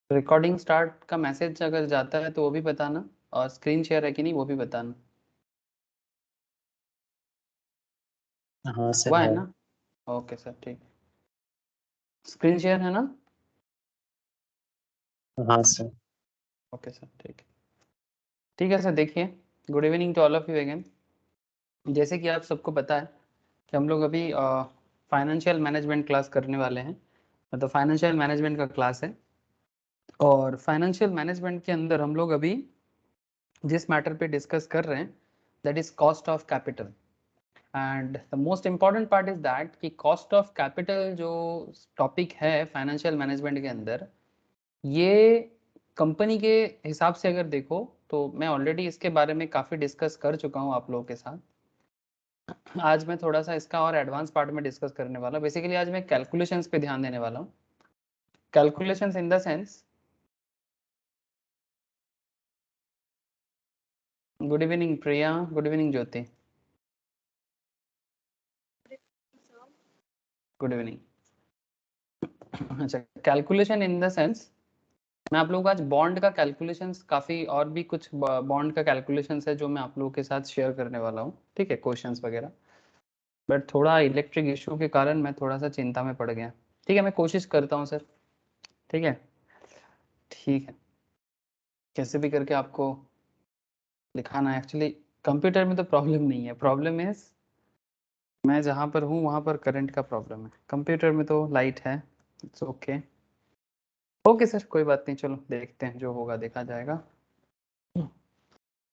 Recording start का message अगर जाता है तो वो भी बताना, और स्क्रीन शेयर है कि नहीं वो भी बताना। हाँ सर हुआ है है। ना? ओके सर, ठीक। स्क्रीन शेयर है ना? हाँ सर। ओके सर, ठीक है। ठीक है सर, देखिए, good evening to all of you again. जैसे कि आप सबको पता है कि हम लोग अभी फाइनेंशियल मैनेजमेंट क्लास करने वाले हैं, मतलब फाइनेंशियल मैनेजमेंट का क्लास है। और फाइनेंशियल मैनेजमेंट के अंदर हम लोग अभी जिस मैटर पे डिस्कस कर रहे हैं, that is cost of capital. And the most important part is that कि कॉस्ट ऑफ कैपिटल जो टॉपिक है फाइनेंशियल मैनेजमेंट के अंदर, ये कंपनी के हिसाब से अगर देखो तो मैं ऑलरेडी इसके बारे में काफ़ी डिस्कस कर चुका हूँ आप लोगों के साथ। आज मैं थोड़ा सा इसका और एडवांस पार्ट में डिस्कस करने वाला हूँ। बेसिकली आज मैं कैलकुलेशंस पे ध्यान देने वाला हूँ। Calculations in the sense, good evening Priya, good evening Jyoti, good evening. अच्छा, कैलकुलेशन इन द सेंस, मैं आप लोगों को आज बॉन्ड का कैलकुलेशंस, काफ़ी और भी कुछ बॉन्ड का कैलकुलेशंस है जो मैं आप लोगों के साथ शेयर करने वाला हूँ, ठीक है, क्वेश्चंस वगैरह। बट थोड़ा इलेक्ट्रिक इशू के कारण मैं थोड़ा सा चिंता में पड़ गया। ठीक है, मैं कोशिश करता हूँ सर। ठीक है, ठीक है, कैसे भी करके आपको दिखाना है। एक्चुअली कंप्यूटर में तो प्रॉब्लम नहीं है, प्रॉब्लम इज मैं जहाँ पर हूँ वहाँ पर करंट का प्रॉब्लम है। कंप्यूटर में तो लाइट है, इट्स ओके। ओके सर, कोई बात नहीं, चलो देखते हैं, जो होगा देखा जाएगा।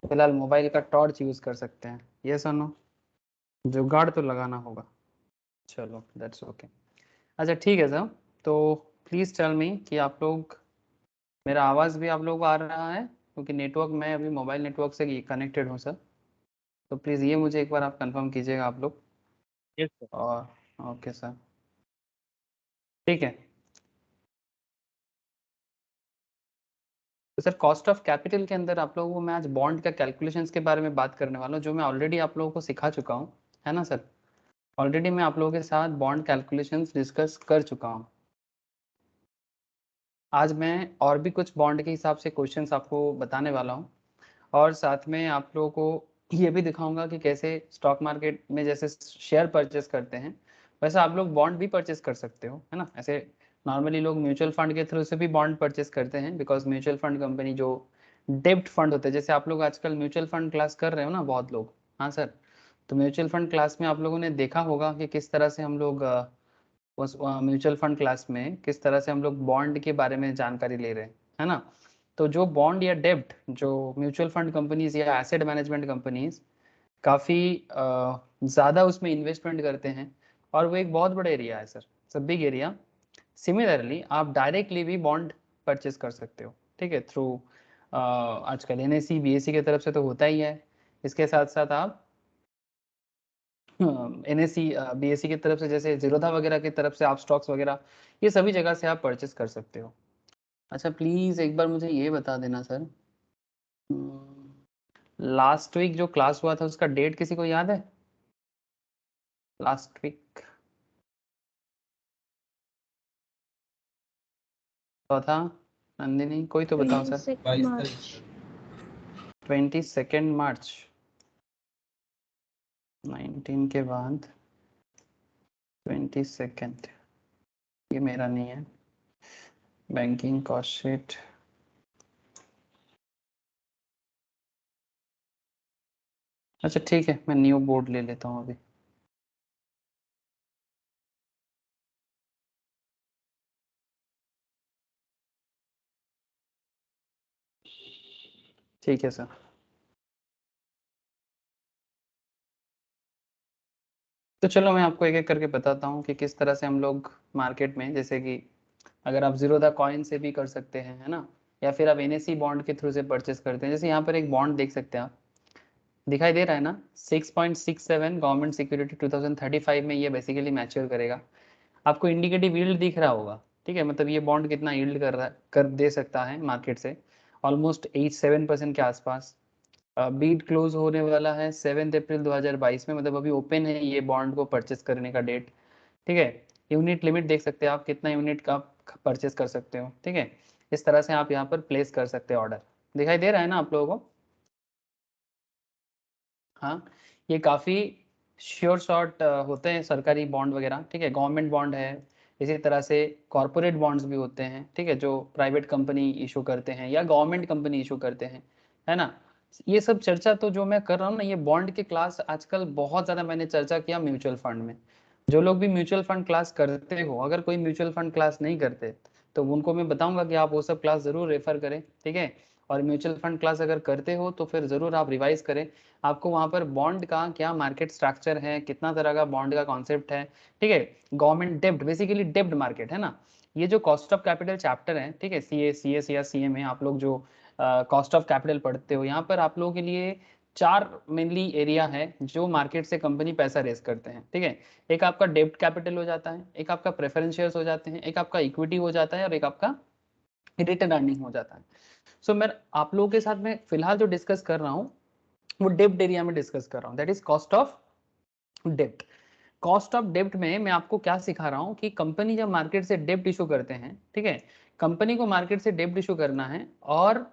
फिलहाल मोबाइल का टॉर्च यूज़ कर सकते हैं, ये सुनो, जुगाड़ तो लगाना होगा। चलो दैट्स ओके। अच्छा ठीक है सर, तो प्लीज़ टेल मी कि आप लोग, मेरा आवाज़ भी आप लोगों को आ रहा है? क्योंकि नेटवर्क, मैं अभी मोबाइल नेटवर्क से कनेक्टेड हूँ सर, तो प्लीज़ ये मुझे एक बार आप कंफर्म कीजिएगा आप लोग। Yes sir. और ओके सर, ठीक है। तो सर कॉस्ट ऑफ कैपिटल के अंदर आप लोगों को मैं आज बॉन्ड का कैलकुलेशंस के बारे में बात करने वाला हूँ, जो मैं ऑलरेडी आप लोगों को सिखा चुका हूँ, है ना सर? ऑलरेडी मैं आप लोगों के साथ बॉन्ड कैलकुलेशंस डिस्कस कर चुका हूँ। आज मैं और भी कुछ बॉन्ड के हिसाब से क्वेश्चंस आपको बताने वाला हूँ, और साथ में आप लोगों को ये भी दिखाऊंगा कि कैसे स्टॉक मार्केट में जैसे शेयर परचेस करते हैं, वैसे आप लोग बॉन्ड भी परचेस कर सकते हो, है ना? ऐसे नॉर्मली लोग म्यूचुअल फंड के थ्रू से भी बॉन्ड परचेस करते हैं, बिकॉज म्यूचुअल फंड कंपनी जो डेब्ट फंड होते हैं, जैसे आप लोग आजकल म्यूचुअल फंड क्लास कर रहे हो ना बहुत लोग, हाँ सर, तो म्यूचुअल फंड क्लास में आप लोगों ने देखा होगा कि किस तरह से हम लोग उस म्यूचुअल फंड क्लास में किस तरह से हम लोग बॉन्ड के बारे में जानकारी ले रहे हैं, है ना? तो जो बॉन्ड या डेब्ट जो म्यूचुअल फंड कंपनीज या एसेट मैनेजमेंट कंपनीज काफ़ी ज़्यादा उसमें इन्वेस्टमेंट करते हैं, और वो एक बहुत बड़ा एरिया है सर, सब बिग एरिया। सिमिलरली आप डायरेक्टली भी बॉन्ड परचेस कर सकते हो, ठीक है, थ्रू आजकल एनएससी बीएससी की तरफ से तो होता ही है। इसके साथ साथ आप एनएससी बीएससी की तरफ से, जैसे जीरोधा वगैरह की तरफ से आप स्टॉक्स वगैरह, ये सभी जगह से आप परचेस कर सकते हो। अच्छा प्लीज़ एक बार मुझे ये बता देना सर, लास्ट वीक जो क्लास हुआ था उसका डेट किसी को याद है? लास्ट वीक तो था, नंदिनी कोई तो बताओ सर। 22 मार्च, 19 के बाद 22, ये मेरा नहीं है। बैंकिंग कॉस्ट शीट, अच्छा ठीक है, मैं न्यू बोर्ड ले लेता हूँ अभी। ठीक है सर, तो चलो मैं आपको एक एक करके बताता हूँ कि किस तरह से हम लोग मार्केट में, जैसे कि अगर आप जीरोधा कॉइन से भी कर सकते हैं, है ना, या फिर आप एनएससी बॉन्ड के थ्रू से परचेस करते हैं। जैसे यहाँ पर एक बॉन्ड देख सकते हैं आप, दिखाई दे रहा है ना, 6.67 गवर्नमेंट सिक्योरिटी 2035 में ये बेसिकली मैच्योर करेगा। आपको इंडिकेटिव यील्ड दिख रहा होगा, ठीक है, मतलब ये बॉन्ड कितना यील्ड कर रहा है, कर दे सकता है मार्केट से, ऑलमोस्ट 87% के आसपास। बीट क्लोज होने वाला है 7 अप्रैल 2022 में, मतलब अभी ओपन है ये बॉन्ड को परचेस करने का डेट, ठीक है। यूनिट लिमिट देख सकते हैं आप, कितना यूनिट का आप परचेस कर सकते हो, ठीक है। इस तरह से आप यहाँ पर प्लेस कर सकते हैं ऑर्डर। दिखाई दे रहा है ना आप लोगों को? हाँ, ये काफ़ी श्योर शॉर्ट होते हैं सरकारी बॉन्ड वगैरह, ठीक है। गवर्नमेंट बॉन्ड है, इसी तरह से कॉरपोरेट बॉन्ड्स भी होते हैं, ठीक है, जो प्राइवेट कंपनी इशू करते हैं या गवर्नमेंट कंपनी इशू करते हैं, है ना। ये सब चर्चा तो जो मैं कर रहा हूँ ना, ये बॉन्ड के क्लास आजकल बहुत ज़्यादा मैंने चर्चा किया म्यूचुअल फंड में। जो लोग भी म्यूचुअल फंड क्लास करते हो, अगर कोई म्यूचुअल फंड क्लास नहीं करते तो उनको मैं बताऊंगा कि आप वो सब क्लास ज़रूर रेफर करें, ठीक है। और म्यूचुअल फंड क्लास अगर करते हो तो फिर ज़रूर आप रिवाइज करें। आपको वहाँ पर बॉन्ड का क्या मार्केट स्ट्रक्चर है, कितना तरह का बॉन्ड का कॉन्सेप्ट है, ठीक है। गवर्नमेंट डेब्ट, बेसिकली डेब्ट मार्केट है ना। ये जो कॉस्ट ऑफ कैपिटल चैप्टर है, ठीक है, CS या CA में आप लोग जो कॉस्ट ऑफ कैपिटल पढ़ते हो, यहाँ पर आप लोगों के लिए 4 मेनली एरिया है जो मार्केट से कंपनी पैसा रेस करते हैं, ठीक है। एक आपका डेब्ट कैपिटल हो जाता है, एक आपका प्रेफरेंस शेयर्स हो जाते हैं, एक आपका इक्विटी हो जाता है और एक आपका रिटर्न अर्निंग हो जाता है। सो मैं आप लोगों के साथ में फिलहाल जो डिस्कस कर रहा हूँ वो डेब्ट एरिया में डिस्कस कर रहा हूँ, दैट इज कॉस्ट ऑफ डेब्ट। कॉस्ट ऑफ डेब्ट में मैं आपको क्या सिखा रहा हूँ कि कंपनी जब मार्केट से डेब्ट इशू करते हैं, ठीक है, कंपनी को मार्केट से डेब्ट इशू करना है और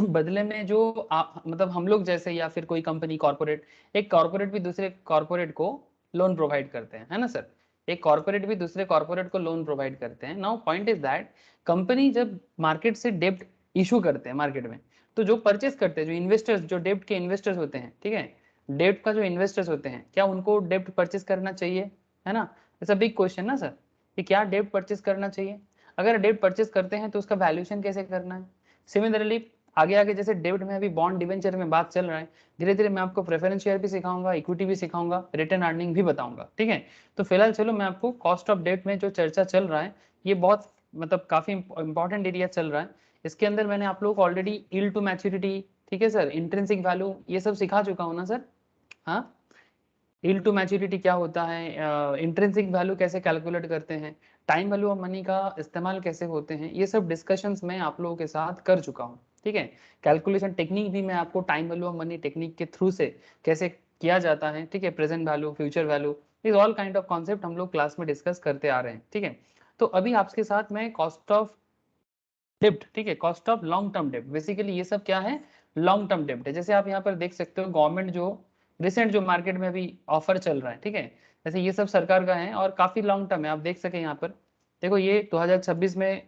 बदले में जो आप मतलब हम लोग जैसे या फिर कोई कंपनी कॉर्पोरेट, एक कॉर्पोरेट भी दूसरे कॉर्पोरेट को लोन प्रोवाइड करते हैं, है ना सर। एक कॉर्पोरेट भी दूसरे कॉर्पोरेट को लोन प्रोवाइड करते हैं। Now point is that company जब मार्केट से डेब्ट इशू करते हैं मार्केट में, तो जो परचेस करते हैं, जो इन्वेस्टर्स, जो डेब्ट के इन्वेस्टर्स होते हैं, ठीक है, डेब्ट का जो इन्वेस्टर्स होते हैं, क्या उनको डेब्ट परचेस करना चाहिए, है ना। इट्स अ बिग क्वेश्चन ना सर, कि क्या डेब्ट परचेस करना चाहिए। अगर डेब्ट परचेस करते हैं तो उसका वैल्यूएशन कैसे करना है। सिमिलरली आगे आगे जैसे डेब्ट में अभी बॉन्ड डिवेंचर में बात चल रहा है, धीरे धीरे मैं आपको प्रेफरेंस शेयर भी सिखाऊंगा, इक्विटी भी सिखाऊंगा, रिटर्न अर्निंग भी बताऊंगा, ठीक है। तो फिलहाल चलो मैं आपको कॉस्ट ऑफ डेब्ट में जो चर्चा चल रहा है, ये बहुत मतलब काफी इंपॉर्टेंट एरिया चल रहा है। इसके अंदर मैंने आप लोगों को ऑलरेडी यील्ड टू मैच्योरिटी, ठीक है सर, इंट्रिंसिक वैल्यू, ये सब सिखा चुका हूँ ना सर। हाँ, यील्ड टू मैच्योरिटी क्या होता है, इंट्रिंसिक वैल्यू कैसे कैलकुलेट करते हैं, टाइम वैल्यू ऑफ मनी का इस्तेमाल कैसे होते हैं, ये सब डिस्कशंस मैं आप लोगों के साथ कर चुका हूँ, ठीक है। कैलकुलेशन टेक्निक भी मैं आपको time value of money technique के थ्रू से कैसे किया जाता है, ठीक है, present value, future value, is all kind of concept हम लोग क्लास में डिस्कस करते आ रहे हैं, ठीक है। तो अभी आपके साथ मैं कॉस्ट ऑफ डेब्ट, ठीक है, कॉस्ट ऑफ लॉन्ग टर्म डेब्ट, बेसिकली ये सब क्या है, लॉन्ग टर्म डेब्ट है। जैसे आप यहाँ पर देख सकते हो गवर्नमेंट जो रिसेंट जो मार्केट में अभी ऑफर चल रहा है, ठीक है, जैसे ये सब सरकार का है और काफी लॉन्ग टर्म है। आप देख सके यहाँ पर देखो, ये 2026 में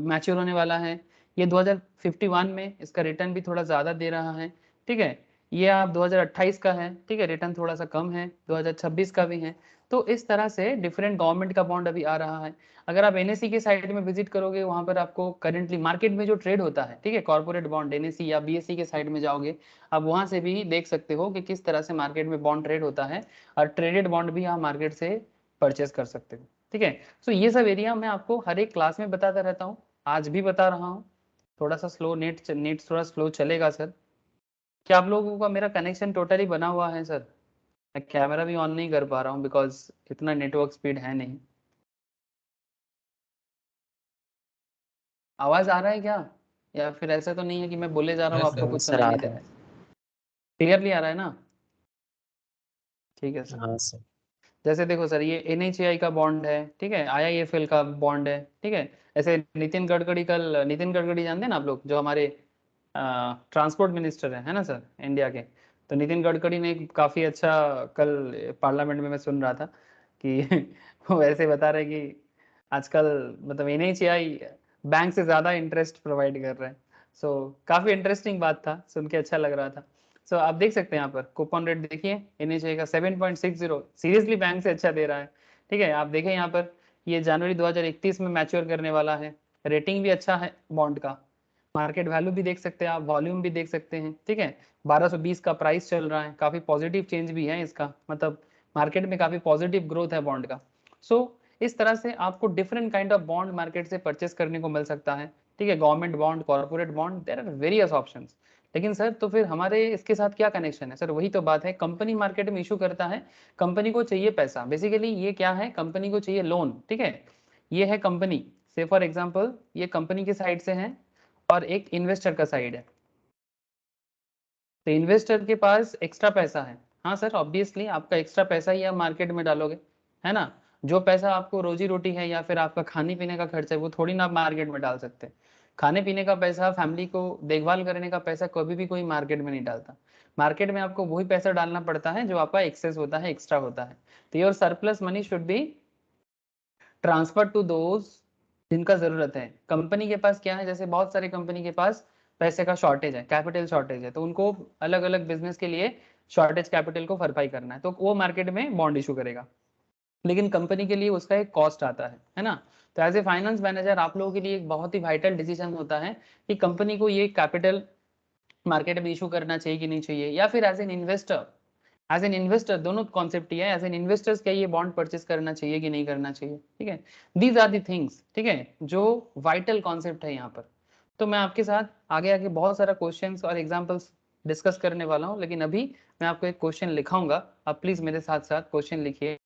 मैच्योर होने वाला है, ये 2051 में इसका रिटर्न भी थोड़ा ज़्यादा दे रहा है, ठीक है। ये आप 2028 का है, ठीक है, रिटर्न थोड़ा सा कम है, 2026 का भी है। तो इस तरह से डिफरेंट गवर्नमेंट का बॉन्ड अभी आ रहा है। अगर आप NSE के साइड में विजिट करोगे, वहां पर आपको करेंटली मार्केट में जो ट्रेड होता है, ठीक है, कॉर्पोरेट बॉन्ड NSE या BSE के साइड में जाओगे, आप वहां से भी देख सकते हो कि किस तरह से मार्केट में बॉन्ड ट्रेड होता है, और ट्रेडेड बॉन्ड भी आप मार्केट से परचेस कर सकते हो, ठीक है। सो ये सब एरिया मैं आपको हर एक क्लास में बताता रहता हूँ, आज भी बता रहा हूँ। थोड़ा सा स्लो नेट थोड़ा स्लो चलेगा सर। क्या आप लोगों का मेरा कनेक्शन टोटली बना हुआ है सर? मैं कैमरा भी ऑन नहीं कर पा रहा हूँ बिकॉज इतना नेटवर्क स्पीड है नहीं। आवाज आ रहा है क्या, या फिर ऐसा तो नहीं है कि मैं बोले जा रहा हूँ आपको कुछ सर सुनाई आ नहीं दे रहा रहा है? है। क्लियरली आ रहा है ना? ठीक है सर। हाँ सर। जैसे देखो सर, ये NHAI का बॉन्ड है, ठीक है, IIFL का बॉन्ड है, ठीक है। ऐसे नितिन गडकरी जानते हैं ना आप लोग, जो हमारे ट्रांसपोर्ट मिनिस्टर है ना सर, इंडिया के। तो नितिन गडकरी ने काफ़ी अच्छा कल पार्लियामेंट में मैं सुन रहा था कि वो ऐसे बता रहे कि आजकल मतलब NHAI बैंक से ज़्यादा इंटरेस्ट प्रोवाइड कर रहे हैं। सो काफ़ी इंटरेस्टिंग बात था, सुन के अच्छा लग रहा था। सो आप देख सकते हैं यहाँ पर कूपन रेट देखिए, NHAI का 7.60, सीरियसली बैंक से अच्छा दे रहा है, ठीक है। आप देखें यहाँ पर, ये जनवरी 2031 में मैच्योर करने वाला है, रेटिंग भी अच्छा है बॉन्ड का, मार्केट वैल्यू भी देख सकते हैं आप, वॉल्यूम भी देख सकते हैं, ठीक है। 1220 का प्राइस चल रहा है, काफी पॉजिटिव चेंज भी है इसका, मतलब मार्केट में काफी पॉजिटिव ग्रोथ है बॉन्ड का। सो इस तरह से आपको different kind of bond market से परचेस करने को मिल सकता है, ठीक है। Government bond, corporate bond, there are various options. लेकिन सर तो फिर हमारे इसके साथ क्या कनेक्शन है सर? वही तो बात है, कंपनी मार्केट में इशू करता है, कंपनी को चाहिए पैसा, बेसिकली ये क्या है, कंपनी को चाहिए लोन, ठीक है। ये है कंपनी, से फॉर एग्जांपल ये कंपनी की साइड से है और एक इन्वेस्टर का साइड है। तो इन्वेस्टर के पास एक्स्ट्रा पैसा है, हाँ सर, ऑब्वियसली आपका एक्स्ट्रा पैसा ही आप मार्केट में डालोगे, है ना। जो पैसा आपको रोजी रोटी है या फिर आपका खाने पीने का खर्चा है वो थोड़ी ना आप मार्केट में डाल सकते। खाने पीने का पैसा, फैमिली को देखभाल करने का पैसा कभी भी कोई मार्केट में नहीं डालता। मार्केट में आपको वही पैसा डालना पड़ता है जो आपका एक्सेस होता है, एक्स्ट्रा होता है। तो your surplus money should be transfer to those जिनका जरूरत है। कंपनी के पास क्या है, जैसे बहुत सारी कंपनी के पास पैसे का शॉर्टेज है, कैपिटल शॉर्टेज है, तो उनको अलग अलग बिजनेस के लिए शॉर्टेज कैपिटल को भरपाई करना है, तो वो मार्केट में बॉन्ड इशू करेगा। लेकिन कंपनी के लिए उसका एक कॉस्ट आता है ना। तो एज ए फाइनेंस मैनेजर आप लोगों के लिए एक बहुत ही वाइटल डिसीजन होता है कि कंपनी को ये कैपिटल मार्केट में इशू करना चाहिए कि नहीं चाहिए, या फिर एज एन इन्वेस्टर दोनों कॉन्सेप्ट ही है। एज एन इन्वेस्टर्स क्या ये बॉन्ड परचेस करना चाहिए कि नहीं करना चाहिए, ठीक है। दीज आर दी थिंग्स, ठीक है, जो वाइटल कॉन्सेप्ट है यहाँ पर। तो मैं आपके साथ आगे आगे बहुत सारा क्वेश्चंस और एग्जांपल्स डिस्कस करने वाला हूँ, लेकिन अभी मैं आपको एक क्वेश्चन लिखाऊंगा, आप प्लीज मेरे साथ साथ क्वेश्चन लिखिए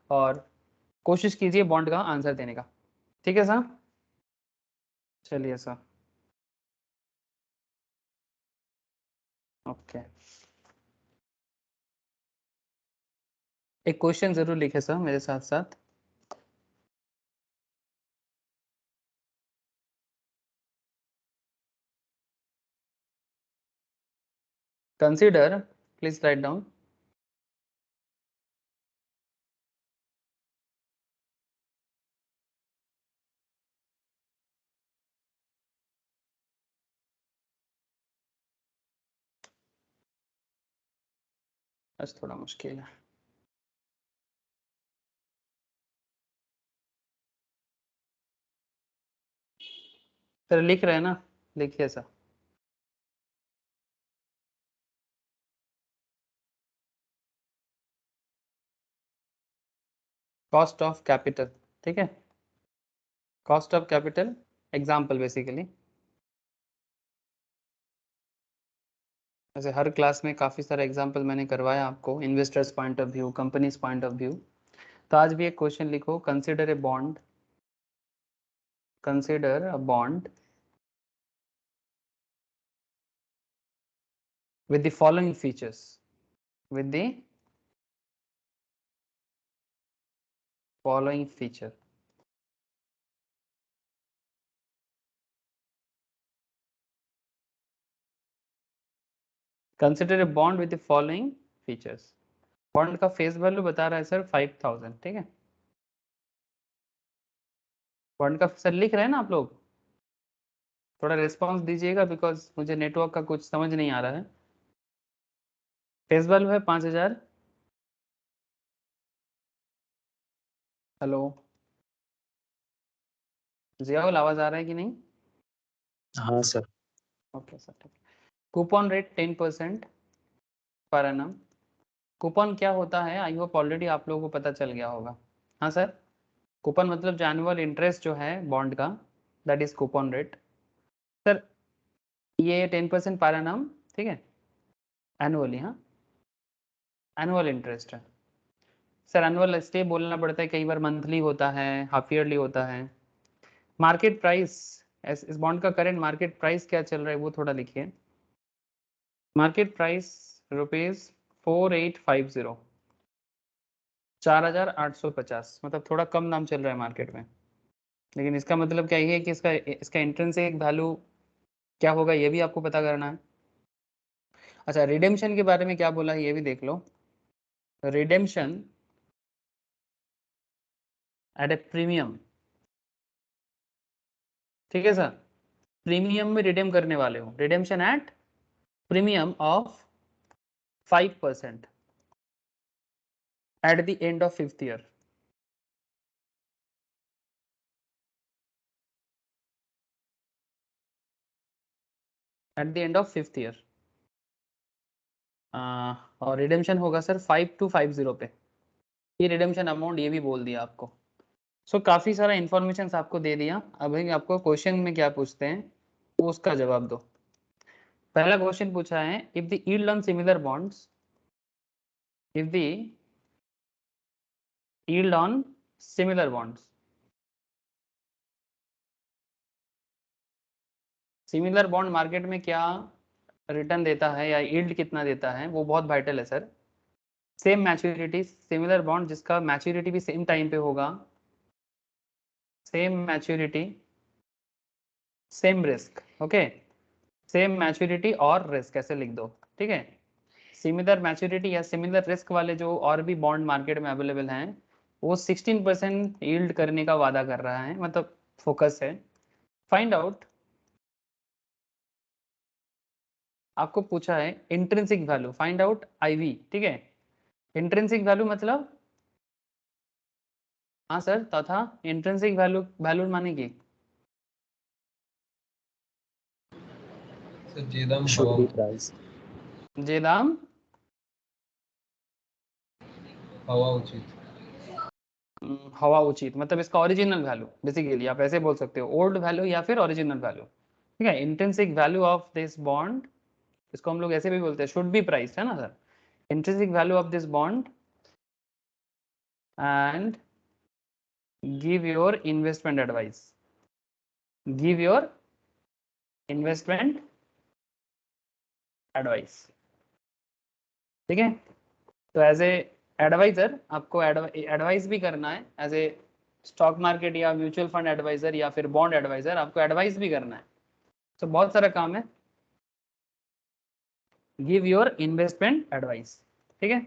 और कोशिश कीजिए बॉन्ड का आंसर देने का, ठीक है सर। चलिए सर, ओके। एक क्वेश्चन जरूर लिखे सर मेरे साथ साथ। Consider, please write down. बस थोड़ा मुश्किल है सर, लिख रहे हैं ना, लिखिए सर। कॉस्ट ऑफ कैपिटल, ठीक है, cost of capital example basically. वैसे हर क्लास में काफ़ी सारे एग्जाम्पल मैंने करवाया आपको, investors point of view, companies point of view. तो आज भी एक क्वेश्चन लिखो, consider a bond, consider a bond with the following features, with the following feature. Consider a bond with the following features. Bond का face value बता रहा है sir 5000, ठीक है। बॉन्ड का सर लिख रहे हैं ना आप लोग, थोड़ा रिस्पांस दीजिएगा बिकॉज मुझे नेटवर्क का कुछ समझ नहीं आ रहा है। फेस वैल्यू है 5000। हेलो जियाउल, आवाज आ रहा है कि नहीं? हाँ सर। ओके सर, ठीक। Coupon rate 10% per annum. Coupon क्या होता है, आई होप ऑलरेडी आप लोगों को पता चल गया होगा। हाँ सर, कूपन मतलब जो एनुअल इंटरेस्ट जो है बॉन्ड का, that is coupon rate. Sir ये 10% पर एनम, ठीक है, एनुअली, हाँ, एनुअल इंटरेस्ट है सर। एनुअल इसलिए बोलना पड़ता है, कई बार मंथली होता है, हाफ ईयरली होता है। मार्केट प्राइस, इस बॉन्ड का करंट मार्केट प्राइस क्या चल रहा है वो थोड़ा लिखिए। मार्केट प्राइस ₹4850, 4850, मतलब थोड़ा कम दाम चल रहा है मार्केट में। लेकिन इसका मतलब क्या ये है कि इसका इसका इंट्रिंसिक वैल्यू क्या होगा ये भी आपको पता करना है। अच्छा, रिडेम्पशन के बारे में क्या बोला है ये भी देख लो। रिडेम्पशन एट ए प्रीमियम, ठीक है सर, प्रीमियम में रिडेम करने वाले हो, redemption at premium of 5% at the end of 5th year. At the end of 5th year. और रिडेम्पशन होगा सर 5250 पे। ये रिडेम्पशन अमाउंट ये भी बोल दिया आपको। सो काफी सारा इंफॉर्मेशन आपको दे दिया। अभी आपको क्वेश्चन में क्या पूछते हैं वो उसका जवाब दो। पहला क्वेश्चन पूछा है, if the yield on similar bonds, if the yield on similar bonds, similar bond market में क्या रिटर्न देता है या यील्ड कितना देता है वो बहुत वाइटल है sir. Same maturity, similar bond जिसका मैच्योरिटी भी सेम टाइम पे होगा, same maturity same risk, okay, same maturity और रिस्क ऐसे लिख दो, ठीक है। सिमिलर मैच्योरिटी या सिमिलर रिस्क वाले जो और भी बॉन्ड मार्केट में अवेलेबल हैं, वो 16% यील्ड करने का वादा कर रहा है, मतलब फोकस है। फाइंड आउट, आपको पूछा है intrinsic value, find out IV, ठीक है। इंट्रिंसिक वैल्यू मतलब, हाँ सर, तथा इंट्रिंसिक वैल्यू, वैल्यू माने की जे दाम should हवा be price. जे दाम हवा उचित, हवा उचित, मतलब इसका ओरिजिनल वैल्यू, बेसिकली आप ऐसे बोल सकते हो, ओल्ड वैल्यू या फिर ओरिजिनल वैल्यू, ठीक है। Intrinsic value of this bond, इसको हम लोग ऐसे भी बोलते हैं, शुड बी प्राइस, है ना sir. Intrinsic value of this bond and give your investment advice, give your investment advice, ठीक है। तो एज ए एडवाइजर आपको एडवाइस भी करना है, एज ए स्टॉक मार्केट या म्यूचुअल फंड एडवाइजर या फिर बॉन्ड एडवाइजर, आपको एडवाइस भी करना है। तो बहुत सारा काम है, गिव योर इन्वेस्टमेंट एडवाइस, ठीक है।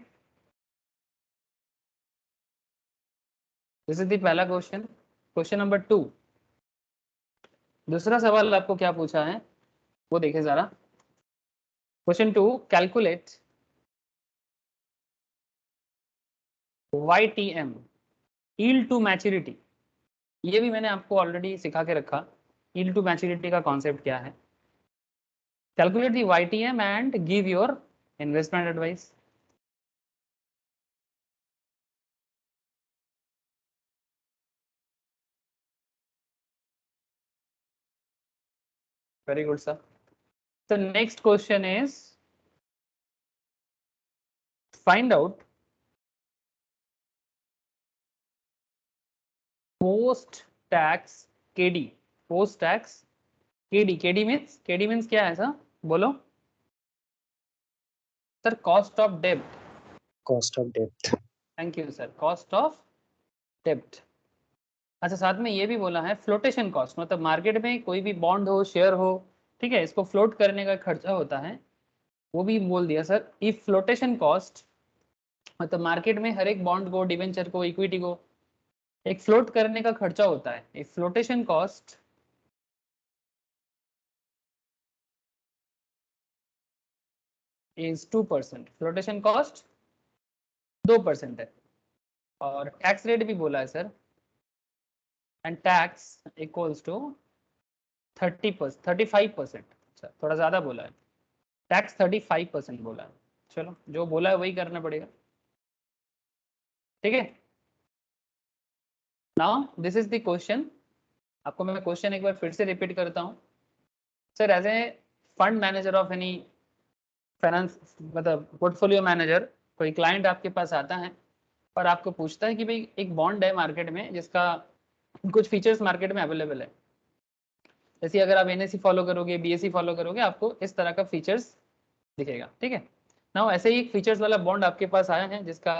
दिस इज द पहला क्वेश्चन। क्वेश्चन नंबर 2, दूसरा सवाल आपको क्या पूछा है वो देखे जरा। Question 2, calculate YTM, yield to maturity. ये भी मैंने आपको ऑलरेडी सिखा के रखा, yield टू मैच्योरिटी का कॉन्सेप्ट क्या है। Calculate the YTM and give your investment advice. Very good sir. So next question is find out post tax KD, post tax KD, KD means क्या है सर, बोलो sir. Cost of डेब्ट, Cost of debt. Thank you sir, cost of डेब्ट। अच्छा, साथ में ये भी बोला है फ्लोटेशन कॉस्ट, मतलब मार्केट में कोई भी बॉन्ड हो, शेयर हो, ठीक है, इसको फ्लोट करने का खर्चा होता है, वो भी बोल दिया सर। इफ फ्लोटेशन कॉस्ट, मतलब मार्केट में हर एक बॉन्ड को, डिवेंचर को, इक्विटी को एक फ्लोट करने का खर्चा होता है। If flotation cost is 2%, flotation cost 2% है, और टैक्स रेट भी बोला है sir, and tax equals to 35%। अच्छा, थोड़ा ज्यादा बोला है, टैक्स 35% बोला है। चलो, जो बोला है वही करना पड़ेगा, ठीक है। Now this is the question. आपको मैं क्वेश्चन एक बार फिर से रिपीट करता हूँ। Sir, as a fund manager of any finance, मतलब पोर्टफोलियो मैनेजर, कोई क्लाइंट आपके पास आता है और आपको पूछता है कि भाई एक बॉन्ड है मार्केट में जिसका कुछ फीचर्स मार्केट में अवेलेबल है। जैसे अगर आप NSE फॉलो करोगे, BSE फॉलो करोगे, आपको इस तरह का फीचर्स दिखेगा, ठीक है ना। ऐसे ही एक फीचर्स वाला बॉन्ड आपके पास आया है जिसका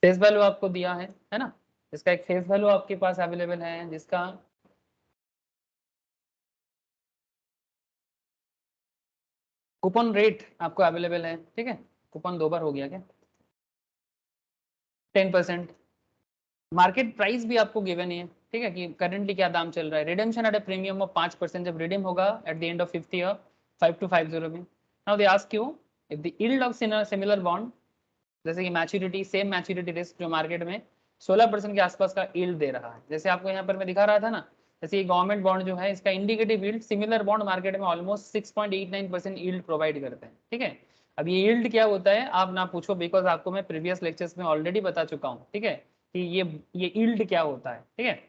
फेस वैल्यू आपको दिया है ना, जिसका एक फेस वैल्यू आपके पास अवेलेबल है, जिसका कूपन रेट आपको अवेलेबल है, ठीक है। कूपन 2 बार हो गया क्या, 10%। मार्केट प्राइस भी आपको गिवन है, ठीक है, कि करंटली क्या दाम चल रहा है। Redemption eight a premium of 5%, जब रिडीम होगा at the end of 50 year 5250 में। Now they ask you if the yield of similar bond, जैसे कि मैच्योरिटी, सेम मैच्योरिटी रिस्क जो मार्केट में 16% के आसपास का यील्ड दे रहा है, जैसे आपको यहाँ पर मैं दिखा रहा था ना, जैसे ये गवर्नमेंट बॉन्ड जो है, इसका indicative yield similar bond market में ऑलमोस्ट 6.89% यील्ड प्रोवाइड करते हैं, ठीक है। अब ये यील्ड क्या होता है आप ना पूछो, बिकॉज आपको मैं प्रीवियस लेक्चर्स में ऑलरेडी बता चुका हूँ, ठीक है, कि ये यील्ड क्या होता है, ठीक है।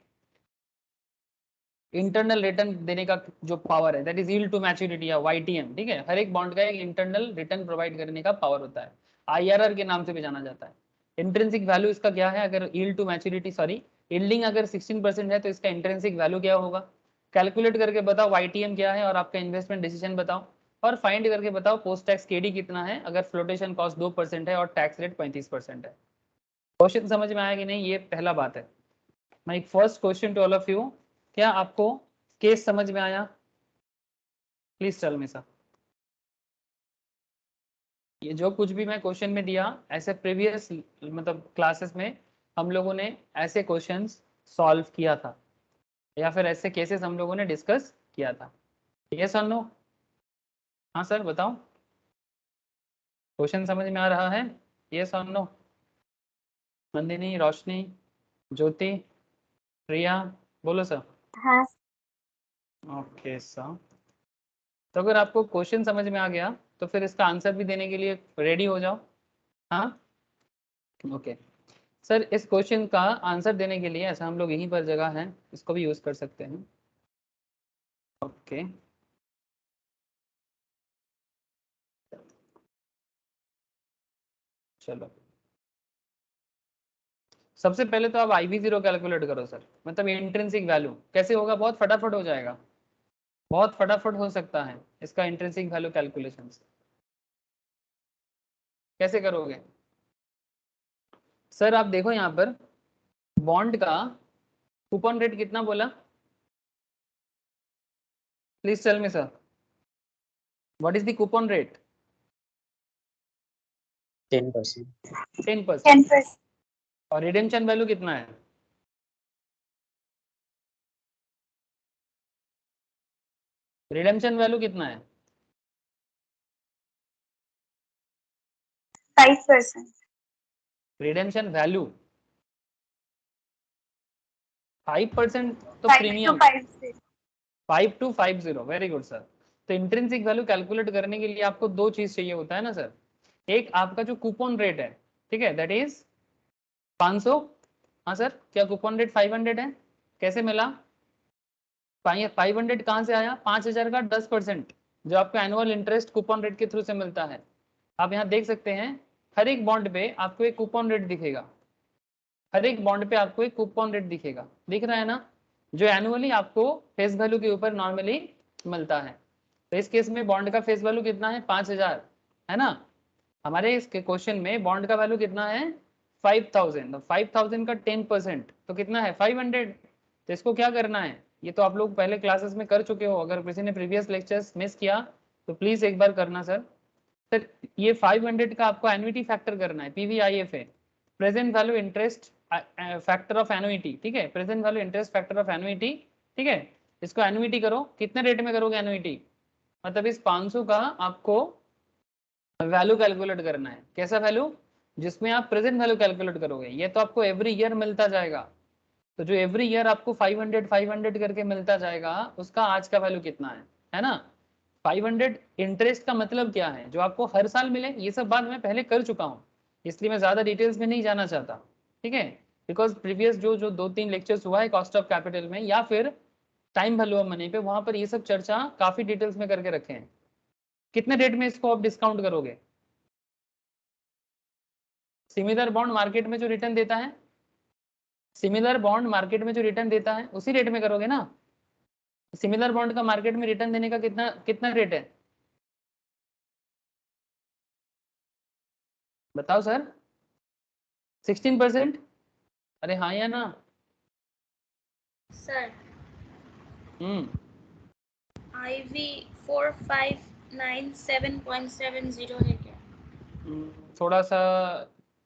इंटरनल रिटर्न देने का जो पावर है, that is yield to maturity या YTM, ठीक है। हर एक बॉन्ड का एक इंटरनल रिटर्न प्रोवाइड करने का पावर होता है, IRR के नाम से भी जाना जाता है। इंट्रिंसिक वैल्यू इसका क्या है, अगर yield to maturity, sorry, yielding अगर 16% है तो इसका इंट्रिंसिक वैल्यू क्या होगा, कैलकुलेट करके बताओ। YTM क्या है और आपका इन्वेस्टमेंट डिसीजन बताओ। और फाइंड करके बताओ पोस्ट टैक्स केडी कितना है अगर फ्लोटेशन कॉस्ट 2% है और टैक्स रेट 35% है। क्वेश्चन समझ में आया कि नहीं, ये पहला बात है। My first question to all of you, क्या आपको केस समझ में आया? Please tell me sir. ये जो कुछ भी मैं क्वेश्चन में दिया ऐसे प्रीवियस मतलब क्लासेस में हम लोगों ने ऐसे क्वेश्चंस सॉल्व किया था या फिर ऐसे केसेस हम लोगों ने डिस्कस किया था। यस और नो? हाँ सर बताओ, क्वेश्चन समझ में आ रहा है? यस और नो? नंदिनी, रोशनी, ज्योति, प्रिया, बोलो सर। हाँ। ओके सर, तो अगर आपको क्वेश्चन समझ में आ गया तो फिर इसका आंसर भी देने के लिए रेडी हो जाओ। हाँ ओके सर, इस क्वेश्चन का आंसर देने के लिए ऐसा हम लोग यहीं पर जगह है, इसको भी यूज कर सकते हैं। ओके चलो, सबसे पहले तो आप IV0 कैलकुलेट करो सर, मतलब इंट्रिंसिक वैल्यू कैसे होगा, बहुत फटाफट हो जाएगा, बहुत फटाफट हो सकता है इसका इंट्रिंसिक वैल्यू कैलकुलेशन। कैसे करोगे सर? आप देखो यहाँ पर बॉन्ड का कूपन रेट कितना बोला, please tell me sir, what is the coupon rate? 10%. 10%। 10%. और रिडेम्पशन वैल्यू कितना है? रिडेम्पशन वैल्यू कितना है? 5%. रिडेम्पशन वैल्यू 5% तो 5 to premium 50. 5 to 50, very good sir. तो इंट्रिंसिक वैल्यू कैलकुलेट करने के लिए आपको दो चीज चाहिए होता है ना सर, एक आपका जो कूपन रेट है, ठीक है, दैट इज 500। हाँ सर, क्या कूपन रेट 500 है? कैसे मिला? 500 कहाँ से आया? 5000 का 10% जो आपको एनुअल इंटरेस्ट कूपन रेट के थ्रू से मिलता है। आप यहाँ देख सकते हैं हर एक बॉन्ड पे आपको एक कूपन रेट दिखेगा, हर एक बॉन्ड पे आपको एक कूपन रेट दिखेगा, दिख रहा है ना, जो एनुअली आपको फेस वैल्यू के ऊपर नॉर्मली मिलता है। तो इस केस में बॉन्ड का फेस वैल्यू कितना है? 5000 है ना। हमारे इस क्वेश्चन में बॉन्ड का वैल्यू कितना है? 5000। तो 5000 का 10% तो कितना है? 500। तो इसको क्या करना है, ये तो आप लोग पहले क्लासेस में कर चुके हो, अगर किसी ने प्रीवियस लेक्चर्स मिस किया तो प्लीज एक बार करना सर। सर ये 500 का आपको एन्युटी फैक्टर करना है, PVIF है, present value interest factor of annuity, ठीक है, present value interest factor of annuity, ठीक है। इसको एनुइटी करो, कितने रेट में करोगे एनुइटी, मतलब इस 500 का आपको वैल्यू कैलकुलेट करना है। कैसा वैल्यू? जिसमें आप प्रेजेंट वैल्यू कैलकुलेट करोगे। ये तो आपको एवरी ईयर मिलता जाएगा, तो जो एवरी ईयर आपको 500 500 करके मिलता जाएगा उसका आज का वैल्यू कितना है ना। 500 इंटरेस्ट का मतलब क्या है, जो आपको हर साल मिले, ये सब बात मैं पहले कर चुका हूँ, इसलिए मैं ज्यादा डिटेल्स में नहीं जाना चाहता, ठीक है। बिकॉज प्रीवियस जो जो 2-3 लेक्चर्स हुआ है कॉस्ट ऑफ कैपिटल में या फिर टाइम वैल्यू ऑफ मनी पे, वहां पर ये सब चर्चा काफी डिटेल्स में करके रखे हैं। कितने रेट में इसको आप डिस्काउंट करोगे? सिमिलर बॉन्ड मार्केट में जो रिटर्न देता है, सिमिलर बॉन्ड मार्केट में जो रिटर्न देता है उसी रेट में करोगे ना। सिमिलर बॉन्ड का मार्केट में रिटर्न देने का कितना कितना रेट है, बताओ सर? 16%। अरे हाँ या ना? सर हम्म, IV 4597.70 है क्या? थोड़ा सा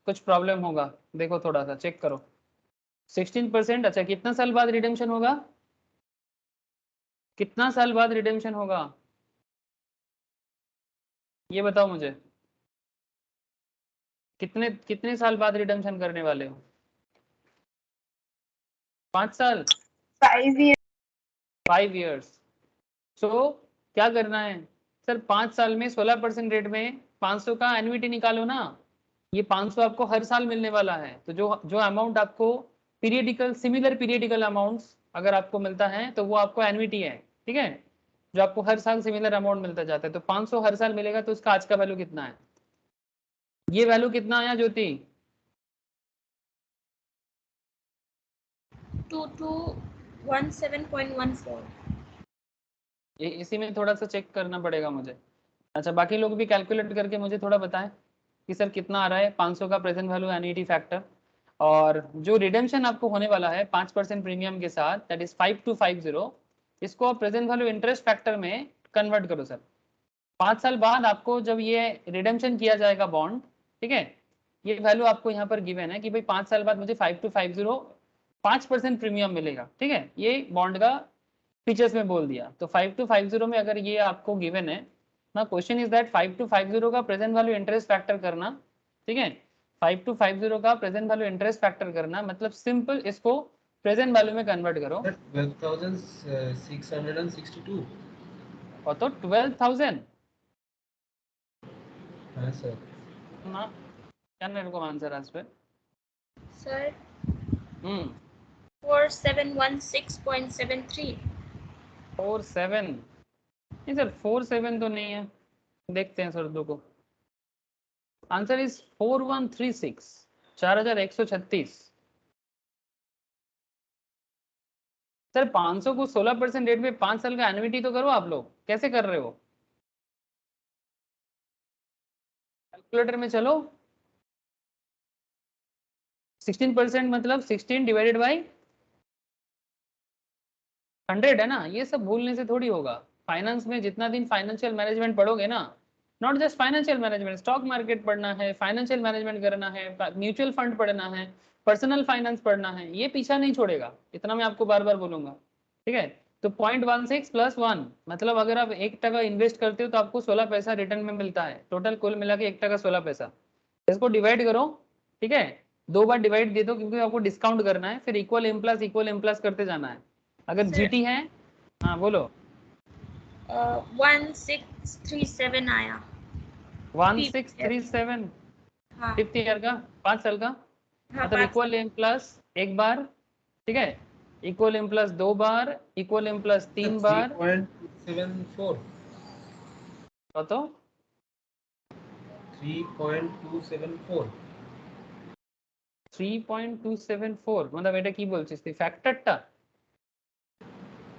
कुछ प्रॉब्लम होगा, देखो थोड़ा सा चेक करो। 16%, अच्छा कितना साल बाद रिडेम्पशन होगा? कितना साल बाद रिडेम्पशन होगा ये बताओ मुझे, कितने कितने साल बाद रिडेम्पशन करने वाले हो? 5 साल? 5 years. 5 years। सो क्या करना है सर, 5 साल में 16% रेट में 500 का एन्युटी निकालो ना। ये 500 आपको हर साल मिलने वाला है, तो जो जो अमाउंट आपको पीरियडिकल सिमिलर पीरियडिकल अमाउंट्स अगर आपको मिलता है तो वो आपको एन्युटी है, ठीक है, जो आपको हर साल सिमिलर अमाउंट मिलता जाता है। तो 500 हर साल मिलेगा, तो उसका आज का वैल्यू कितना है? ये वैल्यू कितना आया ज्योति? 2217.14. इसी में थोड़ा सा चेक करना पड़ेगा मुझे, अच्छा, बाकी लोग भी कैलकुलेट करके मुझे थोड़ा बताएं कि सर कितना आ रहा है 500 का प्रेजेंट वैल्यू एन्युटी फैक्टर, और जो रिडेम्पशन आपको होने वाला है 5% प्रीमियम के साथ, दैट इज 5250, इसको आप प्रेजेंट वैल्यू इंटरेस्ट फैक्टर में कन्वर्ट करो सर। 5 साल बाद आपको जब ये रिडेम्पशन किया जाएगा बॉन्ड, ठीक है, ये वैल्यू आपको यहाँ पर गिवन है कि भाई 5 साल बाद मुझे 5250 5% प्रीमियम मिलेगा, ठीक है, ये बॉन्ड का फीचर्स में बोल दिया। तो 5250 में अगर ये आपको गिवन है ना, क्वेश्चन इज दैट 5250 का प्रेजेंट वैल्यू इंटरेस्ट फैक्टर करना, ठीक है, 5250 का प्रेजेंट वैल्यू इंटरेस्ट फैक्टर करना, मतलब सिंपल इसको प्रेजेंट वैल्यू में कन्वर्ट करो। 12,662। और तो 12,000 हाँ सर। ना, क्या मेरे को आंसर आज पे? सर 4716.73। 47 नहीं सर, 47 तो नहीं है, देखते हैं सर दो को। Answer is 4136, 4136। सर 500 को 16% रेट पे 5 साल का एन्युटी तो करो, आप लोग कैसे कर रहे हो? कैलकुलेटर में चलो, 16% मतलब 16 डिवाइडेड बाई 100 है ना, ये सब भूलने से थोड़ी होगा। फाइनेंस में जितना दिन फाइनेंशियल मैनेजमेंट पढ़ोगे ना, not just financial management, stock market पढ़ना है, फाइनेंशियल मैनेजमेंट करना है, म्यूचुअल फंड पढ़ना है, पर्सनल फाइनेंस पढ़ना है, ये पीछा नहीं छोड़ेगा, इतना मैं आपको बार बार बोलूंगा, ठीक है। तो 0.16 + 1 मतलब अगर आप 1 टका इन्वेस्ट करते हो तो आपको 16 पैसा रिटर्न में मिलता है, टोटल कुल मिला के 1 टका 16 पैसा। इसको डिवाइड करो, ठीक है, 2 बार डिवाइड दे दो क्योंकि आपको डिस्काउंट करना है, फिर इक्वल एम प्लस करते जाना है। अगर सर, जीटी है, हाँ बोलो। 1637 आया। 1637 हाँ 5th ईयर का, 5 साल का, हाँ मतलब 5 इक्वल एम प्लस 1 बार, ठीक है, इक्वल एम प्लस 2 बार, इक्वल एम प्लस 3 बार, 3.274। तो 3.274। 3.274 मतलब এটা কি বলছিস তুই, ফ্যাক্টরটা